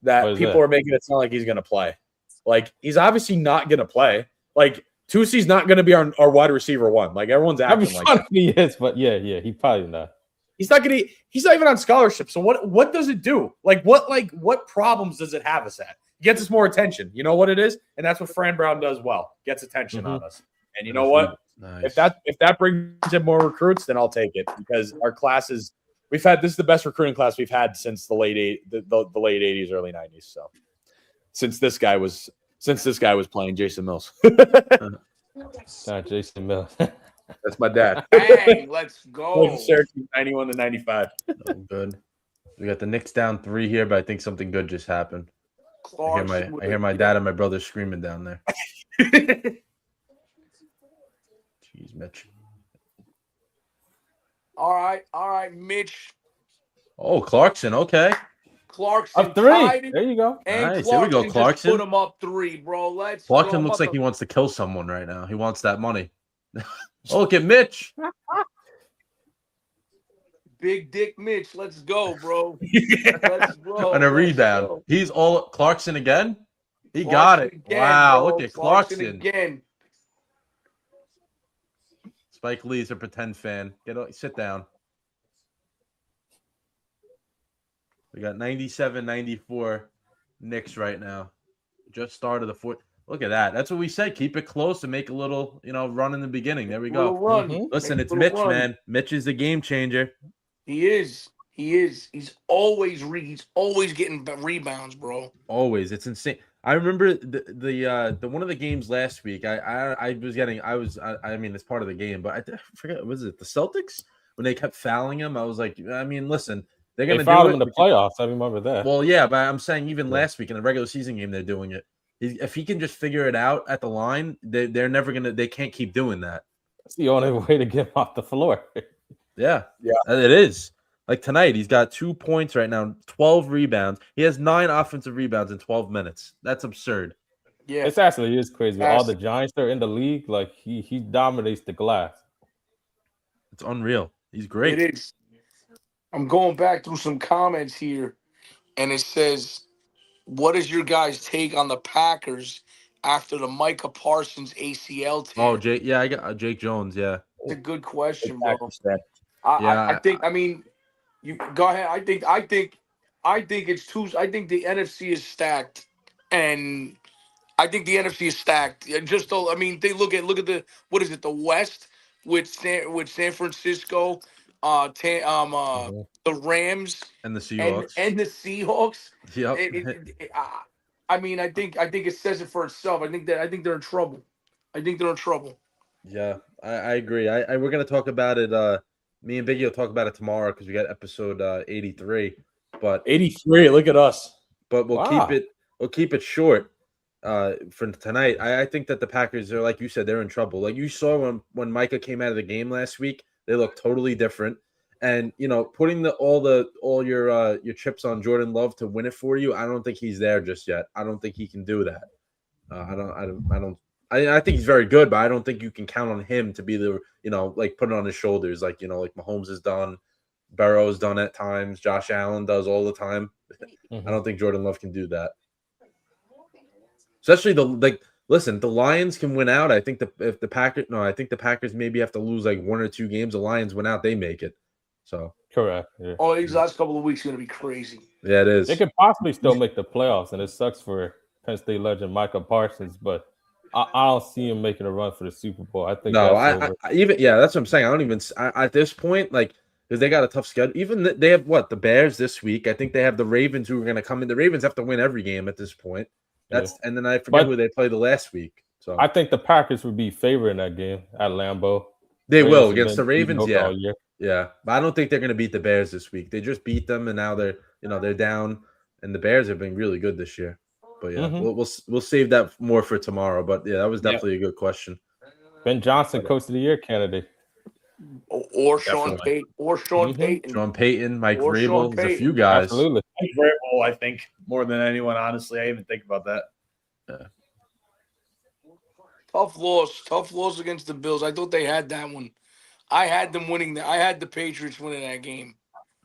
that people are making it sound like he's going to play. Like, he's obviously not going to play. Like, Tusi's not going to be our wide receiver one. Like, everyone's acting like that.
He is, but yeah, he probably not.
He's not even on scholarship. So what does it do? What problems does it have us at? It gets us more attention. You know what it is? And that's what Fran Brown does well. Gets attention on us. And you know what?
Nice.
If that brings in more recruits, then I'll take it, because our classes this is the best recruiting class we've had since the late 80s, early 90s. So since this guy was playing Jason Mills.
Jason Mills.
That's my dad.
Bang, let's go.
Syracuse 91 to 95.
Oh, good. We got the Knicks down 3 here, but I think something good just happened. I hear my dad and my brother screaming down there. Jeez, Mitch.
All right, Mitch.
Oh, Clarkson. Okay.
Clarkson
Up 3. There you go.
And
Nice. Here we go, Clarkson.
Put him up 3, bro.
Clarkson looks like he wants to kill someone right now. He wants that money. Oh, look at Mitch.
Big Dick Mitch. Let's go, bro. Let's go.
And a rebound.
Go.
He's all Clarkson again. He got it.
Again,
wow,
bro.
look at Clarkson.
Again.
Spike Lee's a pretend fan. Sit down. We got 97-94 Knicks right now. Just started the fourth. Look at that. That's what we said. Keep it close and make a little, run in the beginning. There we go. Listen, it's Mitch, man. Mitch is the game changer.
He is. He's always getting rebounds, bro.
Always. It's insane. I remember the one of the games last week. I mean, it's part of the game, but I forget, was it the Celtics when they kept fouling him? I was like, I mean, listen, they're gonna
foul
do
him
it
in the playoffs. I remember that.
Well, yeah, but I'm saying even last week in the regular season game, they're doing it. If he can just figure it out at the line, they're never gonna. They can't keep doing that.
That's the only way to get him off the floor.
Yeah, it is. Like tonight, he's got 2 points right now, 12 rebounds. He has 9 offensive rebounds in 12 minutes. That's absurd.
Yeah, it's actually crazy. All the Giants are in the league. Like he dominates the glass.
It's unreal. He's great.
It is. I'm going back through some comments here, and it says, "What is your guys' take on the Packers after the Micah Parsons ACL tear?"
Oh, I got Jake Jones. Yeah,
it's a good question, bro.
I
think. I mean, you go ahead. I think it's too. I think the NFC is stacked, and I think the NFC is stacked. Just though, I mean, they look at the the West with San Francisco, the Rams
and the Seahawks
and the Seahawks.
Yep.
I mean, I think it says it for itself. I think they're in trouble.
Yeah, I agree. We're gonna talk about it. Me and Biggie will talk about it tomorrow because we got episode 83. But
83, look at us.
But we'll keep it short for tonight. I think that the Packers are, like you said, they're in trouble. Like you saw when Micah came out of the game last week, they looked totally different. And putting all your chips on Jordan Love to win it for you, I don't think he's there just yet. I don't think he can do that. I think he's very good, but I don't think you can count on him to be the, like put it on his shoulders, like Mahomes has done, Burrow's done at times, Josh Allen does all the time. I don't think Jordan Love can do that. Especially the Lions can win out. I think the Packers maybe have to lose like 1 or 2 games. The Lions win out, they make it. So
correct. Yeah.
Oh, these last couple of weeks are gonna be crazy.
Yeah, it is.
They could possibly still make the playoffs, and it sucks for Penn State legend Micah Parsons, but I don't see him making a run for the Super Bowl. I think
that's what I'm saying. I don't even at this point, like, because they got a tough schedule. Even they have the Bears this week. I think they have the Ravens who are going to come in. The Ravens have to win every game at this point. And then I forget who they played the last week. So
I think the Packers would be favored in that game at Lambeau.
They will against the Ravens. Yeah, but I don't think they're going to beat the Bears this week. They just beat them, and now they're down. And the Bears have been really good this year. But yeah, we'll save that more for tomorrow. But yeah, that was definitely a good question.
Ben Johnson, Coach of the Year candidate,
or Sean Payton,
Sean Payton, Mike Vrabel, there's a few guys.
Absolutely, Mike Vrabel, I think more than anyone. Honestly, I even think about that.
Yeah.
Tough loss against the Bills. I thought they had that one. I had them winning. I had the Patriots winning that game.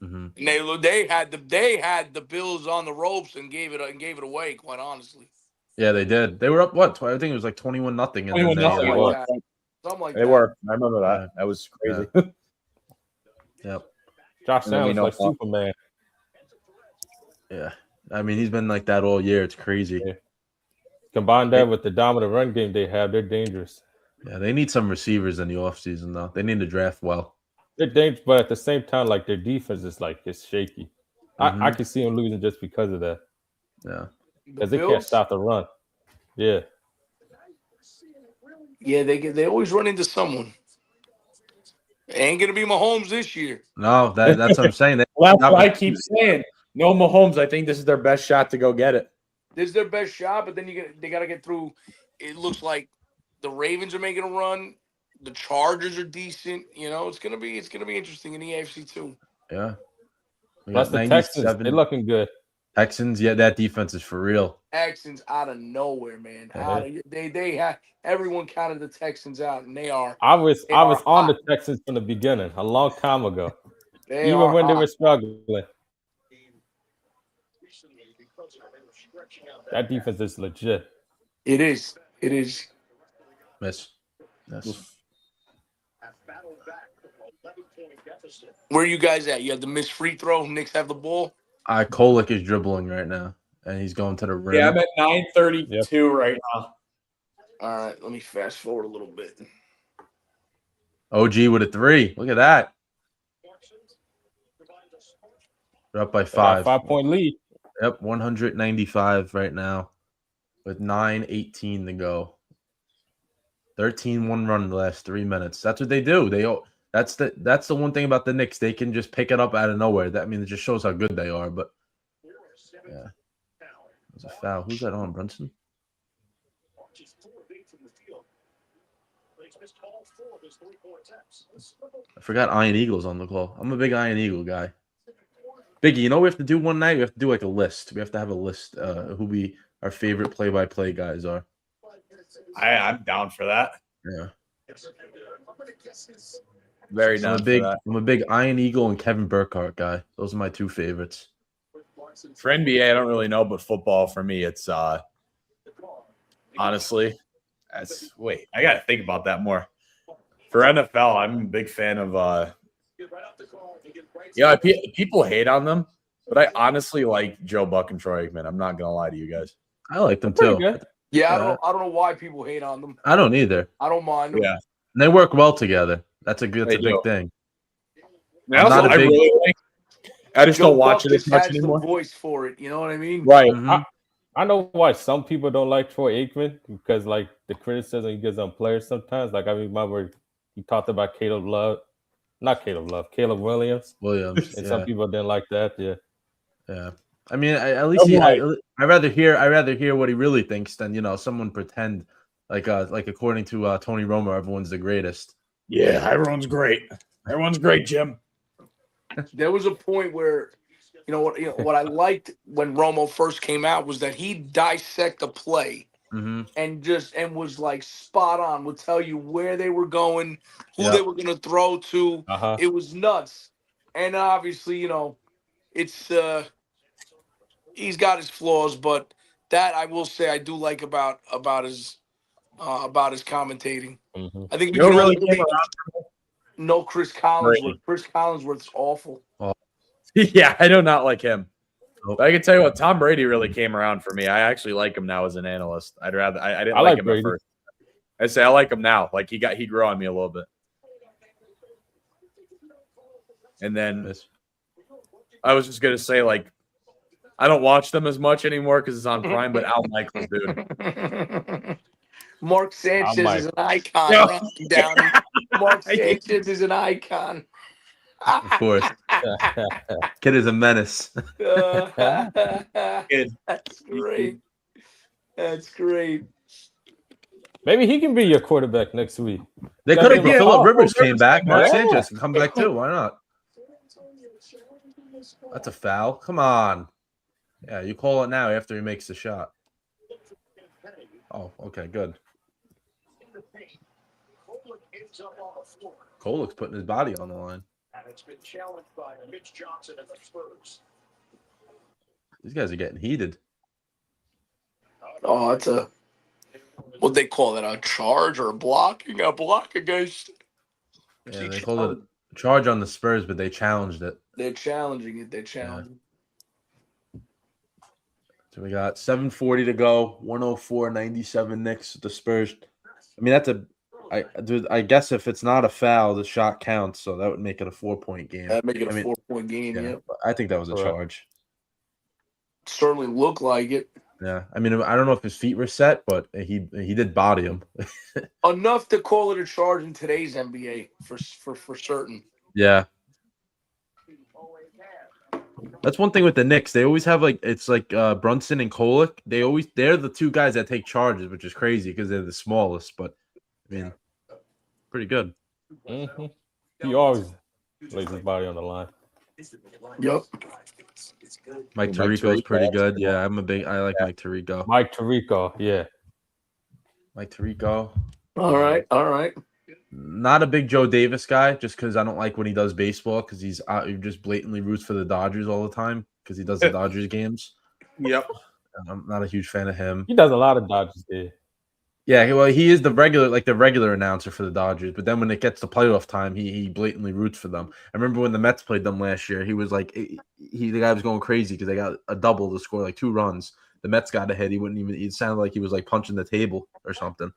And they had the Bills on the ropes and gave it away. Quite honestly.
Yeah, they did. They were up what? I think it was like 21-0.
21-0.
Something like
They
that.
were. I remember that. Yeah. That was crazy.
Yeah. Yep.
Josh Allen was like Superman.
Yeah. I mean, he's been like that all year. It's crazy.
Yeah. Combine that with the dominant run game they have, they're dangerous.
Yeah, they need some receivers in the offseason, though. They need to draft well.
They're dangerous, but at the same time, like their defense is like it's shaky. I can see them losing just because of that.
Yeah.
Because they can't stop the run. Yeah.
Yeah, they always run into someone. Ain't gonna be Mahomes this year.
No, that's what I'm saying.
That's what I keep saying. No Mahomes. I think this is their best shot to go get it.
This is their best shot, but then they got to get through. It looks like the Ravens are making a run. The Chargers are decent. You know, it's gonna be interesting in the AFC too.
Yeah.
Plus the Texans, they're looking good.
Texans, yeah, that defense is for real.
Texans out of nowhere, man. They have everyone counted the Texans out, and they are.
I was on the Texans from the beginning, a long time ago. Even when they were struggling. That defense is legit.
It is. It is.
Miss. Yes.
Where are you guys at? You have the missed free throw. Knicks have the ball.
Kolek is dribbling right now, and he's going to the rim.
Yeah, I'm at 9:32 right now.
All right, let me fast forward a little bit.
OG with a 3. Look at that. They're up by 5.
5-point lead.
Yep, 195 right now with 9:18 to go. 13-1 run in the last 3 minutes. That's what they do. That's the one thing about the Knicks. They can just pick it up out of nowhere. It just shows how good they are. But yeah, there's a foul. Who's that on, Brunson? I forgot Iron Eagle's on the call. I'm a big Iron Eagle guy. Biggie, you know what we have to do one night? We have to do like a list. We have to have a list who our favorite play-by-play guys are.
I'm down for that.
Yeah.
Very down for that.
I'm a big Iron Eagle and Kevin Burkhardt guy. Those are my 2 favorites.
For NBA, I don't really know, but football for me, it's honestly, I got to think about that more. For NFL, I'm a big fan of people hate on them, but I honestly like Joe Buck and Troy Aikman. I'm not gonna lie to you guys.
I like them too.
Yeah, I don't know why people hate on them.
I don't either.
I don't mind them.
Yeah,
and they work well together. That's a big thing.
I really like. I just don't watch it as much anymore.
Voice for it, you know what I mean?
Right.
Mm-hmm. I know why some people don't like Troy Aikman because like the criticism he gives on players sometimes. Like I remember he talked about Caleb Williams. And some people didn't like that. Yeah.
Yeah. I mean, at least I rather hear what he really thinks than someone pretend like according to Tony Romo, everyone's the greatest.
Yeah, everyone's great. Everyone's great, Jim.
There was a point where, what I liked when Romo first came out was that he'd dissect a play and was like spot on. Would tell you where they were going, who they were going to throw to. It was nuts, and obviously, it's he's got his flaws, but that I will say I do like about his commentating.
Mm-hmm.
I think we can really no Chris Collinsworth. Chris Collinsworth's awful.
Oh. Yeah, I do not like him. But I can tell you what, Tom Brady really came around for me. I actually like him now as an analyst. I didn't like him Brady at first. I say I like him now. Like he grew on me a little bit. And then I was just gonna say, like, I don't watch them as much anymore because it's on Prime, but Al Michaels, dude.
Mark Sanchez is an icon. Down. Mark Sanchez is an icon.
Of course. Kid is a menace.
That's great. That's great.
Maybe he can be your quarterback next week.
They could have. Phillip Rivers came back. Mark Sanchez can come back too. Why not? That's a foul. Come on. Yeah, you call it now after he makes the shot. Oh, okay, good. Kolek's putting his body on the line.
it's been challenged by Mitch Johnson and the Spurs.
These guys are getting heated.
Oh, it's what they call it, a charge or a blocking against.
Yeah, they called it a charge on the Spurs, but they challenged it.
They're challenging it. They're challenging.
So we got 7:40 to go. 104-97 Knicks. The Spurs. I mean, I guess if it's not a foul, the shot counts. So that would make it a 4-point game.
That'd make it a 4-point game. Yeah,
I think that was a charge.
Certainly looked like it.
Yeah, I mean, I don't know if his feet were set, but he did body him.
Enough to call it a charge in today's NBA for certain.
Yeah. That's one thing with the Knicks. They always have it's like Brunson and Kolek. They're the two guys that take charges, which is crazy because they're the smallest. But I mean, pretty good.
Mm-hmm. He always lays his body on the line.
Yep.
Mike Tirico is pretty good. Yeah, I like Mike Tirico.
Mike Tirico, yeah.
Mike Tirico.
All right.
Not a big Joe Davis guy, just because I don't like when he does baseball, because he just blatantly roots for the Dodgers all the time because he does the Dodgers games.
Yep.
I'm not a huge fan of him.
He does a lot of Dodgers there.
Yeah, well, he is the regular announcer for the Dodgers, but then when it gets to playoff time, he blatantly roots for them. I remember when the Mets played them last year, he was like, the guy was going crazy because they got a double to score 2 runs. The Mets got ahead. It sounded like he was punching the table or something.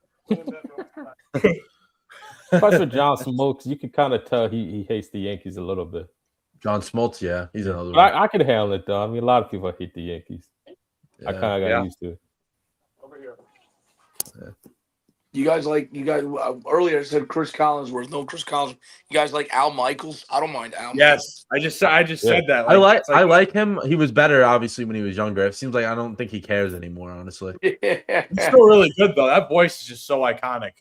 Especially John Smoltz, you can kind of tell he hates the Yankees a little bit.
John Smoltz, yeah, he's another one.
I could handle it though. I mean, a lot of people hate the Yankees. Yeah. I kind of got used to it.
Yeah. You guys earlier I said Chris Collinsworth. No, Chris Collinsworth. You guys like Al Michaels? I don't mind Al.
Yes, Michaels. I just said that.
I like him. He was better, obviously, when he was younger. It seems like I don't think he cares anymore, honestly.
Yeah.
He's still really good though. That voice is just so iconic.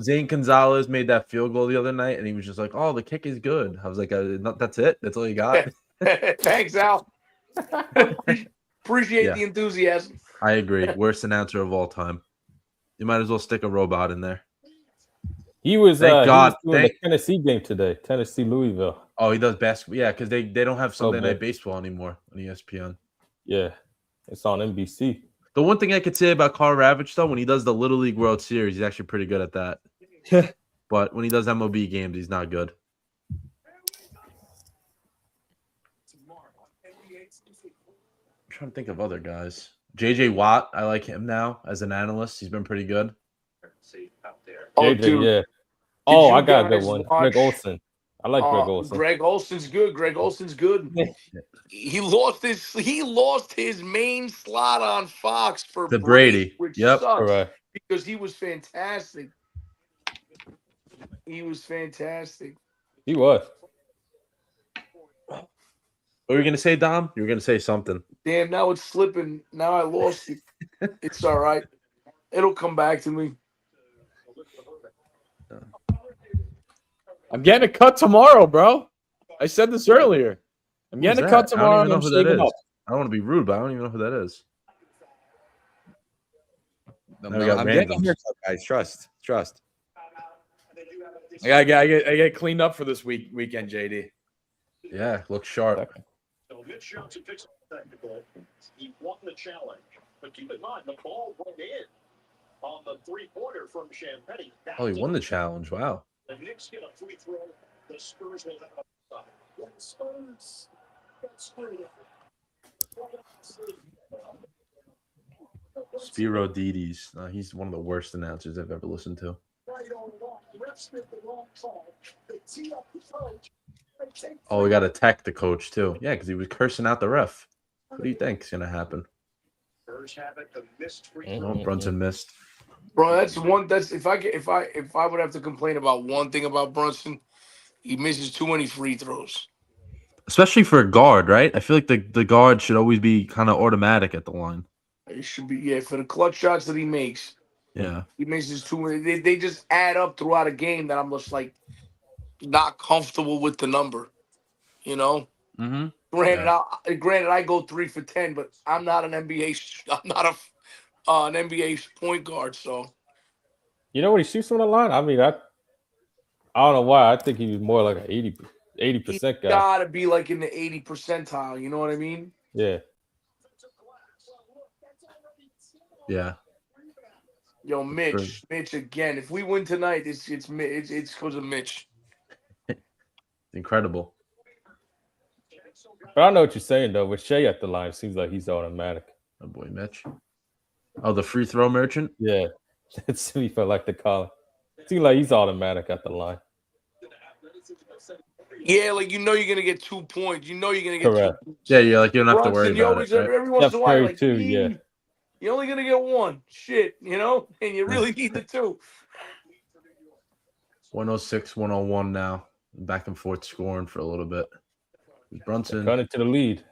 Zane Gonzalez made that field goal the other night, and he was just like, "Oh, the kick is good." I was like, "That's it. That's all you got."
Thanks, Al. Appreciate the enthusiasm.
I agree. Worst announcer of all time. You might as well stick a robot in there.
He was,
Thank God.
He was doing the Tennessee game today. Tennessee, Louisville.
Oh, he does basketball. Yeah, because they don't have Sunday Night Baseball anymore on ESPN.
Yeah, it's on NBC.
The one thing I could say about Carl Ravitch, though, when he does the Little League World Series, he's actually pretty good at that. But when he does MLB games, he's not good. I'm trying to think of other guys. J.J. Watt, I like him now as an analyst. He's been pretty good.
JJ, yeah. Oh, I got a good one. Greg Olson. I like Greg Olson.
Greg Olson's good. He lost his main slot on Fox for
Brady,
which
yep,
sucks
right.
because he was fantastic. He was.
What were you gonna say, Dom? You were gonna say something.
Damn, now it's slipping. Now I lost it. It's all right. It'll come back to me.
I'm getting a cut tomorrow, bro. I said this earlier. I'm getting a cut tomorrow.
I don't even know who that is. I don't want to be rude, but I don't even know who that is.
I'm getting a haircut, guys. Trust. I get cleaned up for this weekend, JD.
Yeah, looks sharp.
So Mitch Johnson fixed the technical. He won the challenge. But keep in mind, the ball went in on the three-pointer from Champagne.
Oh, he won the challenge. Wow.
The Knicks get a free throw. The Spurs will have a side. The Spurs got screwed up.
Spiro Dides. He's one of the worst announcers I've ever listened to.
Right on one. Refs made the wrong call. They tee up the coach.
Oh, we got to tech the coach too. Yeah, because he was cursing out the ref. What do you think is gonna happen?
Spurs have it. The missed free throw.
Oh, Brunson missed.
Bro, that's if I would have to complain about one thing about Brunson, he misses too many free throws.
Especially for a guard, right? I feel like the guard should always be kind of automatic at the line.
It should be, for the clutch shots that he makes.
Yeah.
He misses too many. They just add up throughout a game that I'm just like not comfortable with the number. You know?
Mm-hmm.
Granted, I go 3 for 10, but I'm not an NBA. I'm not an NBA point guard. So,
you know when he shoots from the line, I mean, I don't know why. I think he was more like an 80% guy.
Gotta be like in the 80 percentile. You know what I mean?
Yeah.
Yeah.
Yo, Mitch again. If we win tonight, it's because of Mitch.
Incredible.
But I know what you're saying, though. With Shea at the line, it seems like he's automatic.
Oh, boy, Mitch. Oh, the free throw merchant?
Yeah. That's what he felt like to call it. It seems like he's automatic at the line.
Yeah, like you're gonna get 2 points. You're gonna get
Correct.
2 points.
Yeah, you're like, you don't have to worry
Brunson, you
about
always
it. Right?
every once in a while,
Steph
like
Curry too,
you're only gonna get 1. Shit, and you really need the 2.
106, 101 now. Back and forth scoring for a little bit. Brunson.
Cutting to the lead.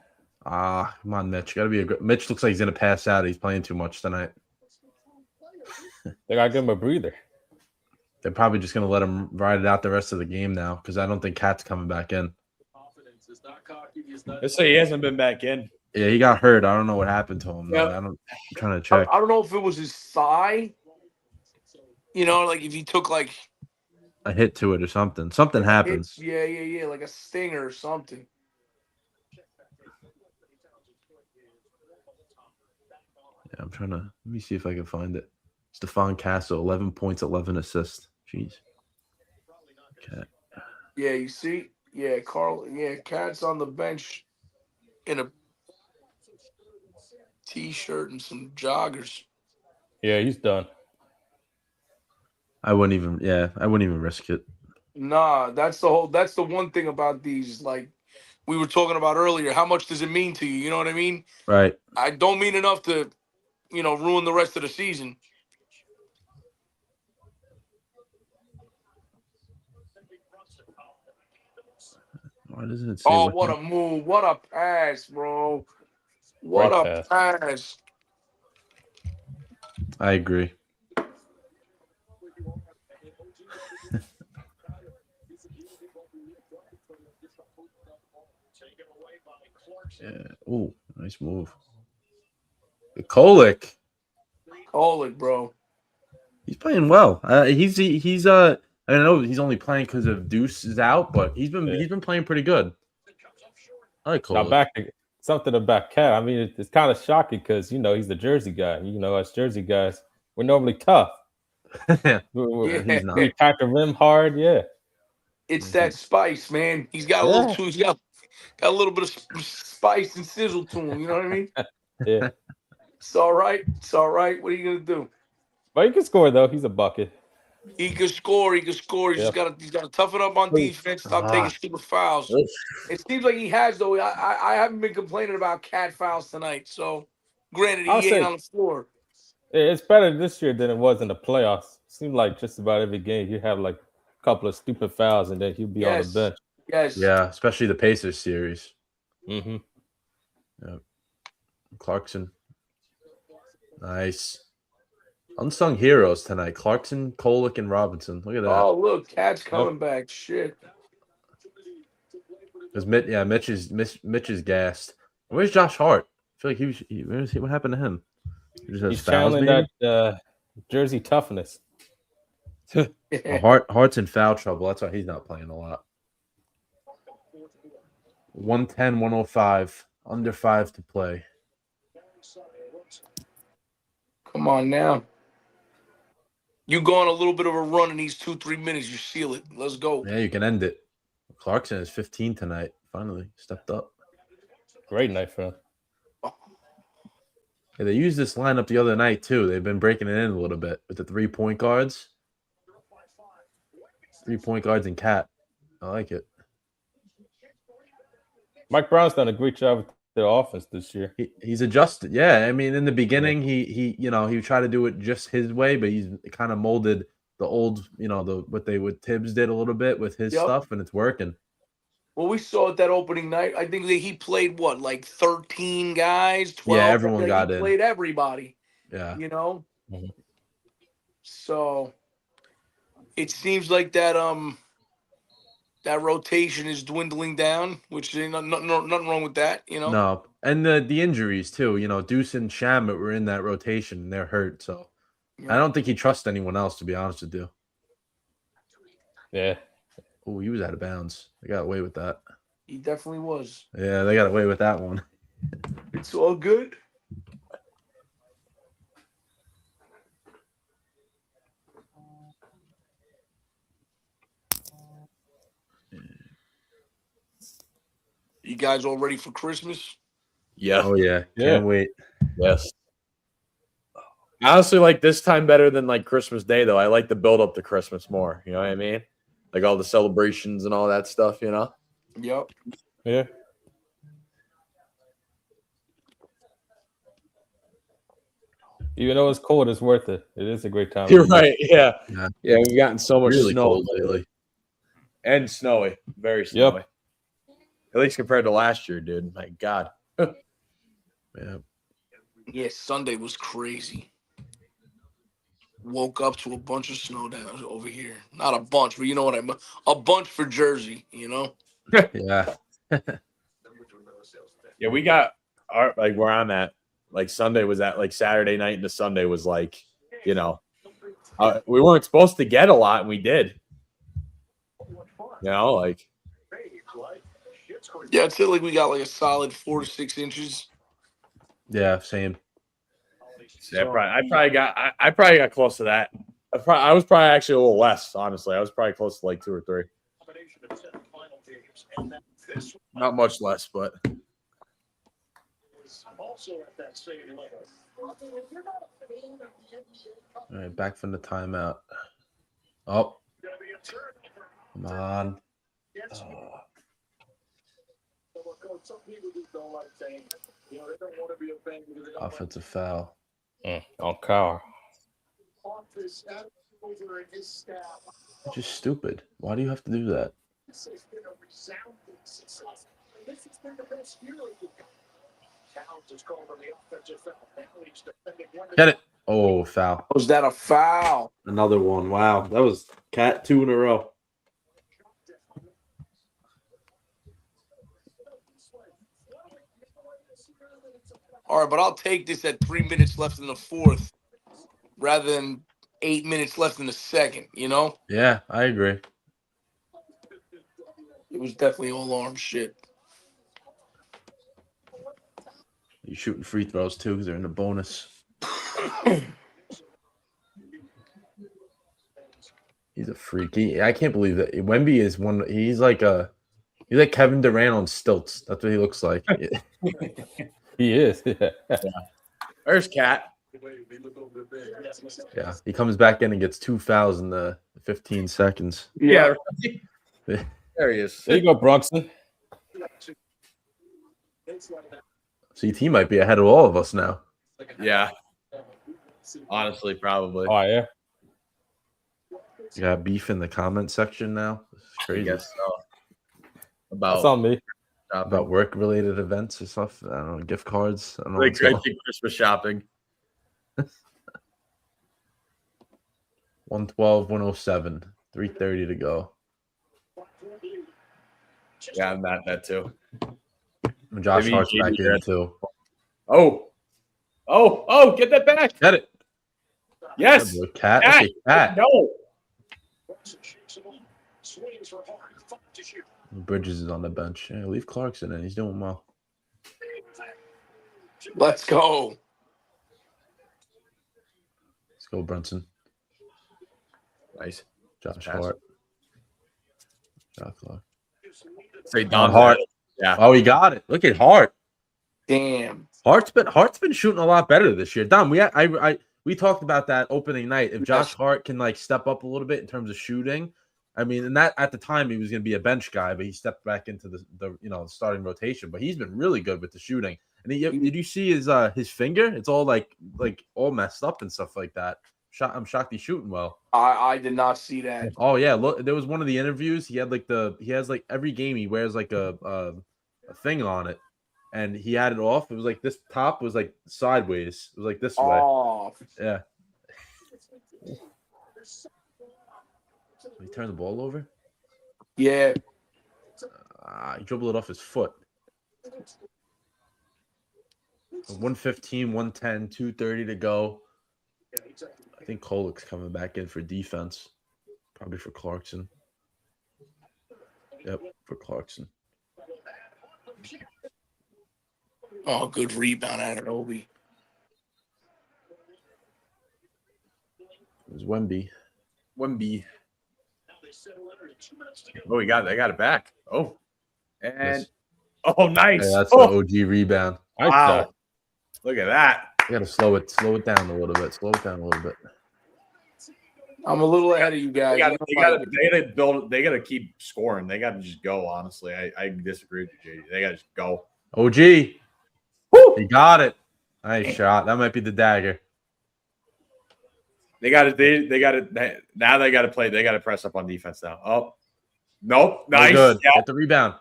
Come on, Mitch. Gotta be a good. Mitch looks like he's gonna pass out. He's playing too much tonight.
They gotta give him a breather.
They're probably just gonna let him ride it out the rest of the game now because I don't think Cat's coming back in.
Let's say he hasn't been back in.
Yeah, he got hurt. I don't know what happened to him.
Yeah.
I'm trying to check.
I don't know if it was his thigh. Like if he took like
A hit to it or something. Something happens.
yeah, like a stinger or something.
Yeah, I'm trying to. Let me see if I can find it. Stephon Castle, 11 points, 11 assists. Jeez. Cat.
Yeah, you see? Yeah, Carl. Yeah, Cat's on the bench in a t-shirt and some joggers.
Yeah, he's done.
I wouldn't even risk it.
Nah, that's the one thing about these, like we were talking about earlier. How much does it mean to you? You know what I mean?
Right.
I don't mean enough to, ruin the rest of the season.
Why doesn't it say?
Oh, what a move. What a pass, bro. What
Great
a pass.
I agree. Yeah. Oh, nice move. Kolick.
Kolick, bro.
He's playing well. I know he's only playing because of Deuce is out, but he's been playing pretty good. I like Kolick.
Now back to something about Cat. I mean, it's kind of shocking because he's the Jersey guy. Us Jersey guys, we're normally tough.
He's not.
We pack the rim hard. Yeah.
It's that spice, man. He's got a little too. He's got a little bit of spice and sizzle to him. You know what I mean?
Yeah.
It's all right. It's all right. What are you gonna do?
But he can score though. He's a bucket.
He can score. He's got to toughen up on defense. Stop taking stupid fouls. It seems like he has though. I haven't been complaining about Cat fouls tonight. So, granted, he ain't on the floor.
It's better this year than it was in the playoffs. Seemed like just about every game you have like a couple of stupid fouls and then he'll be on the bench.
Yes.
Yeah, especially the Pacers series.
Mm-hmm.
Yeah. Clarkson. Nice. Unsung heroes tonight. Clarkson, Kolick, and Robinson. Look at that.
Oh, look, Cat's coming back. Shit.
Because Mitch is gassed. Where's Josh Hart? I feel like what happened to him?
He's channeling that Jersey toughness.
Hart's in foul trouble. That's why he's not playing a lot. 110, 105. Under 5 to play.
Come on now. You go on a little bit of a run in these 2-3 minutes. You seal it. Let's go.
Yeah, you can end it. Clarkson is 15 tonight. Finally stepped up.
Great night for him.
Yeah, they used this lineup the other night, too. They've been breaking it in a little bit with the 3-point guards. 3-point guards and Cat. I like it.
Mike Brown's done a great job with the offense this year.
He's adjusted. Yeah, I mean, in the beginning, he tried to do it just his way, but he's kind of molded the old, what Tibbs did a little bit with his stuff, and it's working.
Well, we saw it that opening night. I think that he played, 13 guys, 12?
Yeah, everyone got in.
He played everybody.
Yeah.
Mm-hmm.
So it seems like that that rotation is dwindling down, which is nothing wrong with that,
No, and the injuries, too. Deuce and Shamet were in that rotation, and they're hurt, so I don't think he trusts anyone else, to be honest with you.
Yeah.
Oh, he was out of bounds. They got away with that.
He definitely was.
Yeah, they got away with that one.
It's all good. You guys all ready for Christmas?
Yeah.
Oh yeah,
Yeah.
can't wait.
Yes. I honestly like this time better than like Christmas Day, though. I like the build up to Christmas more. You know what I mean? Like all the celebrations and all that stuff, you know?
Yep.
Yeah. Even though it's cold, it's worth it. It is a great time.
You're right. Yeah.
Yeah.
Yeah. We've gotten so much
Really
snow
cold lately.
and snowy. Very snowy. At least compared to last year, dude. My God.
Yeah.
Yeah, Sunday was crazy. Woke up to a bunch of snow down over here. Not a bunch, but you know what I mean. A bunch for Jersey, you know?
Yeah.
Yeah, we got our like where I'm at. Like Sunday was at like Saturday night into Sunday was like, you know, we weren't supposed to get a lot and we did. You know, like
Yeah, I'd say like we got like a solid 4 to 6 inches.
Yeah, same.
yeah, I probably got close to that. I was probably actually a little less, honestly. I was probably close to like 2 or 3. Not much less, but
All right, back from the timeout. Oh, come on. Offensive foul.
On car.
Just stupid. Why do you have to do that? Get it. Oh, foul.
Was that a foul?
Another one. Wow. That was Cat 2 in a row.
All right, but I'll take this at 3 minutes left in the fourth rather than 8 minutes left in the second, you know?
Yeah, I agree.
It was definitely all arm shit.
You're shooting free throws too because they're in the bonus. He's a freak. I can't believe that Wemby is one. He's like Kevin Durant on stilts. That's what he looks like.
He is.
where's Cat?
Yeah, he comes back in and gets 2 fouls in the 15 seconds.
Yeah. There he is.
There you go, Bronson.
CT might be ahead of all of us now.
Yeah. Honestly, probably.
Oh, yeah.
You got beef in the comment section now. This is
I
crazy.
guess so.
That's on me.
About work-related events or stuff. I don't know, gift cards. I don't know.
Like
what's going on.
Christmas shopping.
112, 107, 3:30 to go.
Yeah, I'm at that too.
And Josh
Maybe
Hart's back in too.
Oh, get that back.
Get it.
Yes.
Good boy, Cat. Okay, Cat.
No.
Bridges is on the bench. Yeah, leave Clarkson in. He's doing well.
Let's go.
Let's go, Brunson.
Nice.
Josh
Pass.
Hart. Josh Clark.
Say
Don
Don
Hart.
Yeah.
Oh, he got it. Look at Hart.
Damn.
Hart's been shooting a lot better this year. Don, we talked about that opening night. If Josh Hart can like step up a little bit in terms of shooting, I mean, and that at the time he was going to be a bench guy, but he stepped back into the starting rotation. But he's been really good with the shooting. And did you see his finger? It's all like all messed up and stuff like that. I'm shocked he's shooting well.
I did not see that.
Oh yeah, look, there was one of the interviews. He has every game he wears like a thing on it, and he had it off. It was like this top was like sideways. It was like this way.
Oh,
Yeah. He turned the ball over.
yeah.
He dribbled it off his foot. 115, 110, 2:30 to go. I think Kolek's coming back in for defense, probably for Clarkson. Yep, for Clarkson.
Oh, good rebound out of Obi.
It was Wemby.
Oh, they got it back. Oh, and
Yes.
oh, nice.
Hey, that's
oh,
the OG rebound.
Nice
wow.
shot.
Look at that.
You gotta slow it down a little bit.
I'm a little ahead of you guys.
They gotta keep scoring. They gotta just go, honestly. I disagree with you, JD. They gotta just go.
OG.
Woo!
He got it. Nice shot. That might be the dagger.
They got it. Now they got to play. They got to press up on defense now. Oh, nope. Nice.
Oh, good.
Yeah.
Get the rebound.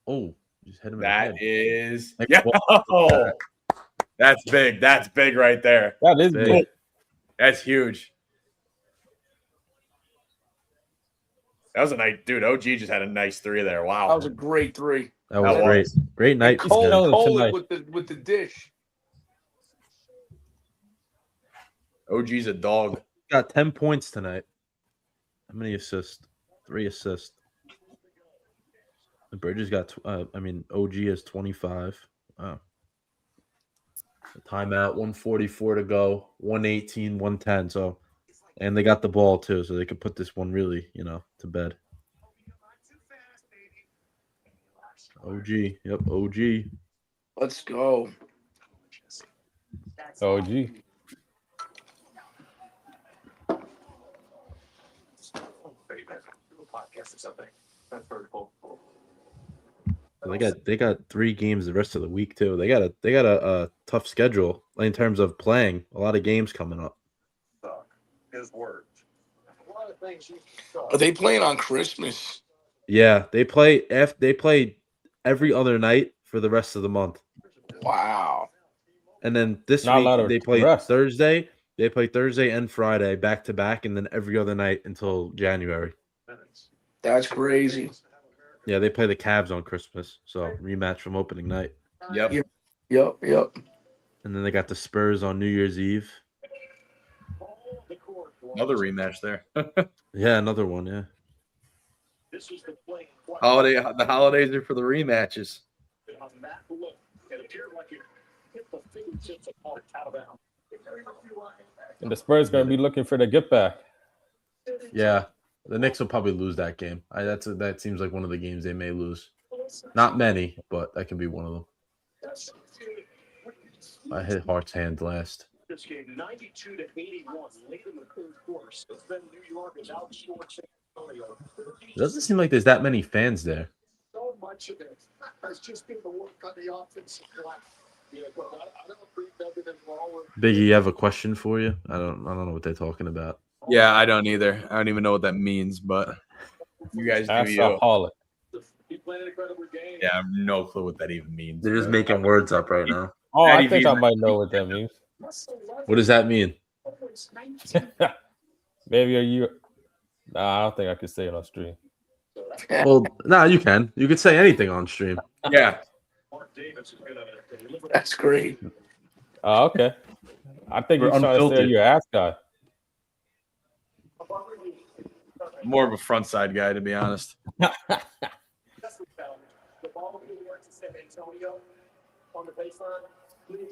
Oh, just hit him in the head.
That is.
Like,
Yeah.
what?
That's big. That's big right there.
That is big.
That's huge. That was a nice dude. OG just had a nice three there. Wow.
That was a great three.
That was great. Great night.
Hold it with the dish.
OG's a dog.
Got 10 points tonight. How many assists? 3 assists. The Bridges got, OG has 25. Wow. Timeout, 144 to go, 118, 110. So, and they got the ball too, so they could put this one really, to bed. OG. Yep, OG.
Let's go.
OG.
They got 3 games the rest of the week too. They got a tough schedule in terms of playing. A lot of games coming up.
His words.
Are they playing on Christmas?
Yeah, they play every other night for the rest of the month.
Wow.
And then this week they play Thursday. They play Thursday and Friday back to back, and then every other night until January.
That's crazy.
Yeah, they play the Cavs on Christmas, so rematch from opening night.
Yep.
And then they got the Spurs on New Year's Eve.
Another rematch there.
Yeah, another one. Yeah.
The holidays are for the rematches.
And the Spurs gonna be looking for the get back.
Yeah, the Knicks will probably lose that game. That seems like one of the games they may lose. Not many, but that can be one of them. I hit Hart's hand last.
This game 92 to 81 late in the third quarter. Since then, New York is outscored San Antonio.
It doesn't seem like there's that many fans there.
So much of it has just been the work on the offensive line. Yeah, but I don't agree with everything wrong with
Biggie, you have a question for you? I don't know what they're talking about.
Yeah, I don't either. I don't even know what that means, but you guys do you.
playing an incredible game.
Yeah, I have no clue what that even means.
They're just making words up right now.
Oh, I think I might know what that means.
What does that mean?
Maybe are you? Nah, I don't think I could say it on stream.
Well, no, you can. You could say anything on stream.
Yeah.
That's great.
Oh, okay. I think you're trying to say
unfiltered.
you're an ass guy.
More of a front side guy, to be honest.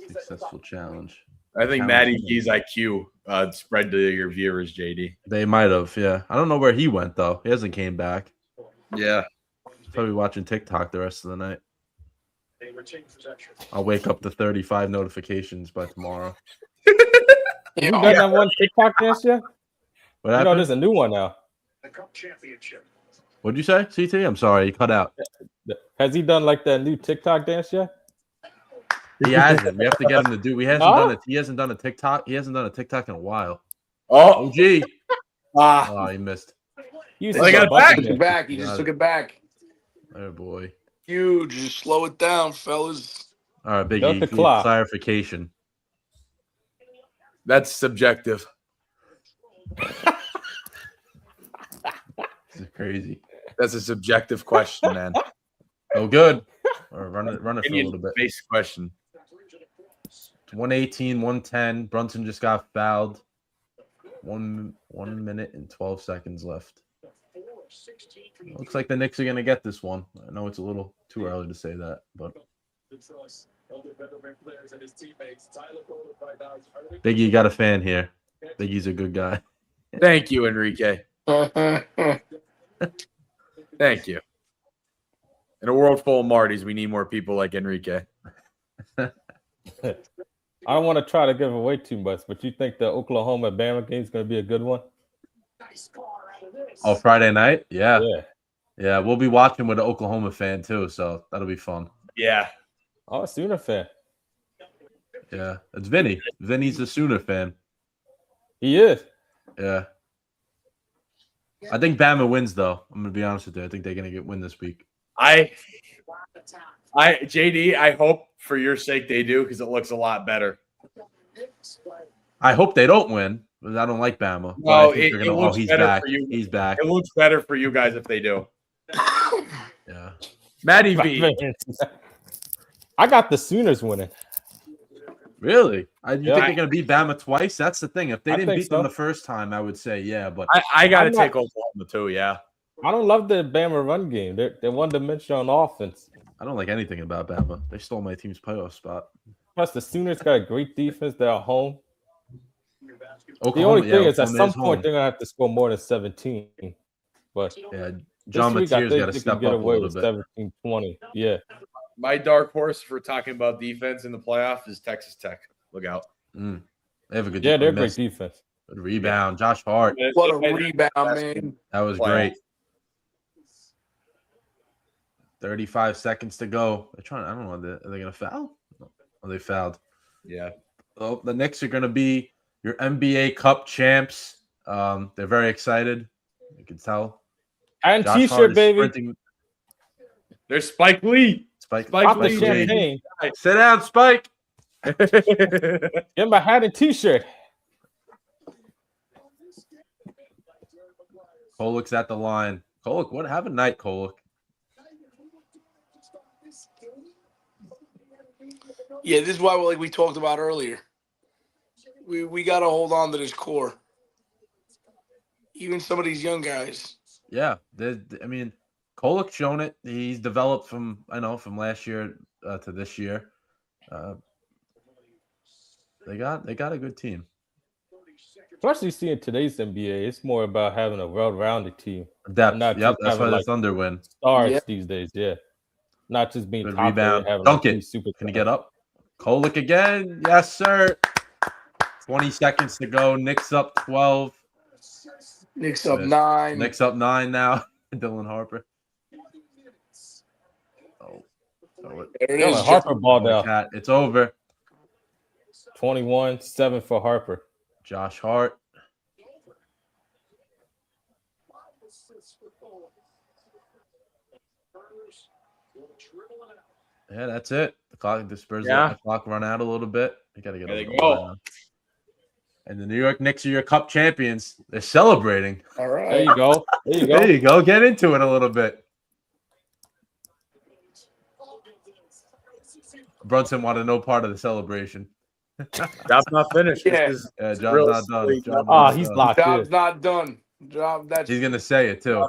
Successful challenge.
I think Matty Key's IQ spread to your viewers, JD.
They might have, yeah. I don't know where he went though. He hasn't came back.
Yeah.
He's probably watching TikTok the rest of the night. I'll wake up to 35 notifications by tomorrow.
You done that one TikTok dance yet?
What happened?
You know, there's a new one now.
The Cup Championship.
What'd you say, CT? I'm sorry, you cut out.
Has he done like that new TikTok dance yet?
He hasn't. We have to get him to do. He hasn't done it. He hasn't done a TikTok. He hasn't done a TikTok in a while.
Oh,
OG.
ah,
Oh, he missed.
You
They got it back.
Took it back. He just took it back.
Oh boy.
Huge. Just slow it down, fellas.
All right,
Got
Biggie.
the clock.
Clarification.
that's subjective.
This is crazy.
That's a subjective question, man.
Oh, good. Or run it for a little bit.
Basic question.
It's 118, 110. Brunson just got fouled. 1 minute and 12 seconds left. Looks like the Knicks are going to get this one. I know it's a little too early to say that, but Biggie got a fan here. Biggie's a good guy.
Thank you, Enrique. Thank you. In a world full of Martys, we need more people like Enrique.
I don't want to try to give away too much, but you think the Oklahoma Bama game is going to be a good one?
Oh, Friday night? Yeah.
Yeah.
Yeah, we'll be watching with an Oklahoma fan too, so that'll be fun.
Yeah.
Oh, a Sooner fan.
Yeah, it's Vinny. Vinny's a Sooner fan.
He is.
Yeah. I think Bama wins, though. I'm going to be honest with you. I think they're going to win this week.
JD, I hope for your sake they do because it looks a lot better.
I hope they don't win because I don't like Bama.
No,
he's back. He's back.
It looks better for you guys if they do.
Yeah.
Matty V.
I got the Sooners winning.
Really? You think they're going to beat Bama twice? That's the thing. If they didn't beat them the first time, I would say, yeah. But
I got to take Oklahoma too, yeah.
I don't love the Bama run game. They're one-dimensional on offense.
I don't like anything about Bama. They stole my team's playoff spot.
Plus, the Sooners got a great defense. They're at home.
Oklahoma,
the only thing is, at
Oklahoma
some point, they're going to have to score more than 17. But
yeah, John Mateer's got to step up a little bit.
17-20. Yeah.
My dark horse for talking about defense in the playoff is Texas Tech. Look out.
They have a good
defense. They're great defense.
Good rebound. Josh Hart.
What a rebound, man.
That was great. 35 seconds to go. I don't know. Are they going to foul? Oh, they fouled.
Yeah.
Well, the Knicks are going to be your NBA Cup champs. They're very excited. You can tell.
And Josh T-shirt, baby.
Sprinting.
There's Spike Lee.
Spike
Lee.
Sit down, Spike.
Get my hat and T-shirt.
Kolek's at the line. Kolek, have a night, Kolek.
Yeah, this is why, like we talked about earlier, we got to hold on to this core. Even some of these young guys.
Yeah, Kolek's shown it. He's developed from last year to this year. They got a good team.
Especially seeing today's NBA, it's more about having a well-rounded team.
Depth. Yep, that's why the Thunder win.
Stars these days, yeah. Not just being
good
top
rebound.
Having
Dunk it. Can you get up? Kolek again. Yes, sir. 20 seconds to go. Knicks up 12.
Knicks up 9.
Knicks up 9 now. Dylan Harper.
There it is.
Harper balled out.
It's over.
21-7 for Harper.
Josh Hart. Yeah, that's it. The Spurs let the clock run out a little bit. They got to get
go.
And the New York Knicks are your Cup champions. They're celebrating.
All right.
There you go.
There you go. Get into it a little bit. Brunson wanted no part of the celebration.
Job's not finished.
Yeah,
job's not done.
He's locked in.
Job's not done.
He's going to say it, too.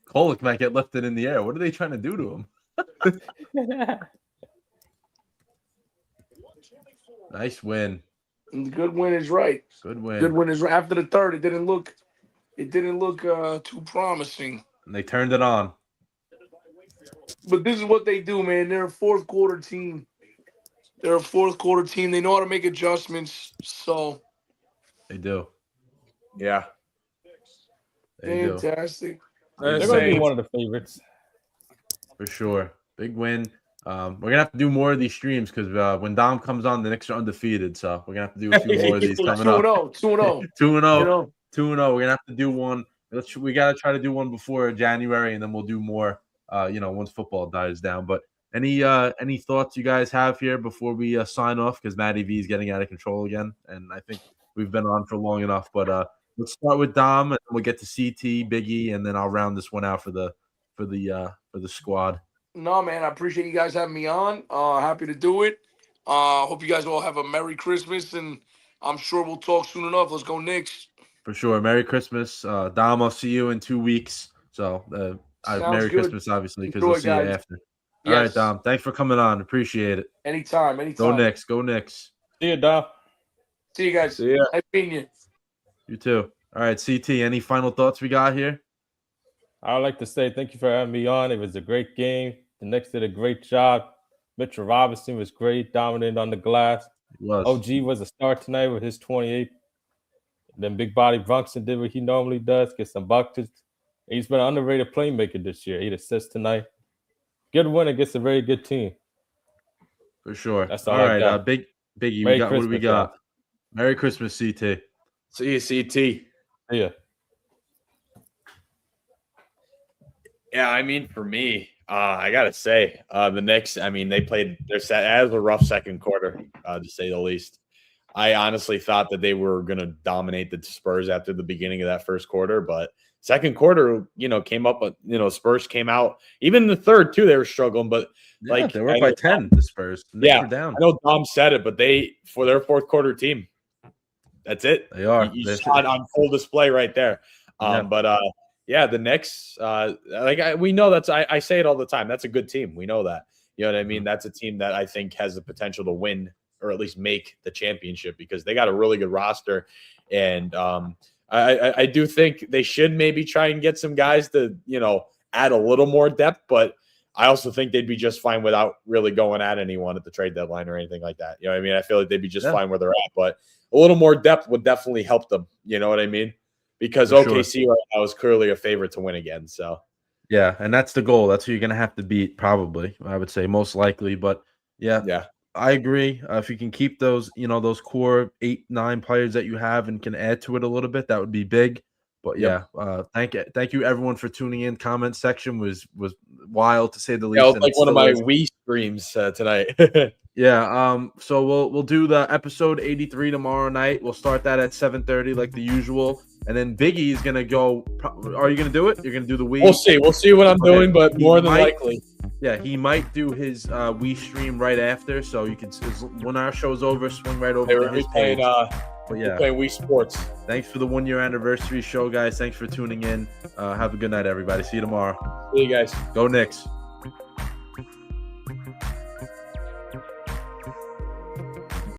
Kolek might get lifted in the air. What are they trying to do to him? Nice win.
Good win is right.
Good win.
Good win is right. After the third, it didn't look too promising.
And they turned it on.
But this is what they do, man. They're a fourth quarter team. They know how to make adjustments. So
they do.
Yeah.
They
fantastic.
They're going to be one of the favorites.
For sure. Big win. We're going to have to do more of these streams because when Dom comes on, the Knicks are undefeated. So we're going to have to do a few more of these coming up.
2-0.
2-0. 2-0. We're going to have to do one. We got to try to do one before January, and then we'll do more, once football dies down. But any thoughts you guys have here before we sign off? Because Matty V is getting out of control again, and I think we've been on for long enough. But let's start with Dom, and we'll get to CT, Biggie, and then I'll round this one out for the squad.
No, man, I appreciate you guys having me on. Happy to do it. Hope you guys all have a Merry Christmas, and I'm sure we'll talk soon enough. Let's go Knicks.
For sure. Merry Christmas. Dom, I'll see you in 2 weeks. So Merry
good.
Christmas, obviously, because
Enjoy,
we'll see you
guys.
after. All right,
Yes.
Dom. Thanks for coming on. Appreciate it.
Anytime.
Go Knicks. Go Knicks.
See you, Dom.
See you guys.
See ya.
Nice meeting you.
You too. All right, CT, any final thoughts we got here?
I would like to say thank you for having me on. It was a great game. The Knicks did a great job. Mitchell Robinson was great, dominated on the glass.
It was.
OG was a star tonight with his 28. Then Big Body Brunson did what he normally does, get some buckets. He's been an underrated playmaker this year. 8 assists tonight. Good win against a very good team.
For sure.
That's
all
all I
right,
got.
Biggie,
Merry
what do we
Christmas,
got?
y'all.
Merry Christmas, CT.
See you, CT.
See ya.
Yeah, I mean, for me, I gotta say, the Knicks. I mean, they played their set as a rough second quarter, to say the least. I honestly thought that they were going to dominate the Spurs after the beginning of that first quarter, but second quarter, came up. Spurs came out. Even in the third too, they were struggling. But
Yeah, they were up by 10. The Spurs. The Knicks were down.
I know Dom said it, but for their fourth quarter team, that's it.
They are.
You saw it on full display right there. But the Knicks, we know I say it all the time. That's a good team. We know that. You know what I mean? That's a team that I think has the potential to win or at least make the championship because they got a really good roster. And I do think they should maybe try and get some guys to, add a little more depth. But I also think they'd be just fine without really going at anyone at the trade deadline or anything like that. You know what I mean? I feel like they'd be just fine where they're at. But a little more depth would definitely help them. You know what I mean? Because OKC right now is clearly a favorite to win again. So,
yeah, and that's the goal. That's who you're going to have to beat, probably, I would say, most likely. But, yeah, I agree. If you can keep those, those core 8-9 players that you have and can add to it a little bit, that would be big. But, thank you, everyone, for tuning in. Comment section was wild, to say the least.
Yeah, it was like one of my Wii streams tonight.
Yeah, so we'll do the episode 83 tomorrow night. We'll start that at 7:30 like the usual. And then Biggie is going to go. Are you going to do it? You're going to do the Wii?
We'll see what I'm doing, but more than likely.
Yeah, he might do his Wii stream right after. So you can, when our show's over, swing right over to his page.
We're playing Wii Sports.
Thanks for the 1-year anniversary show, guys. Thanks for tuning in. Have a good night, everybody. See you tomorrow.
See you guys.
Go Knicks.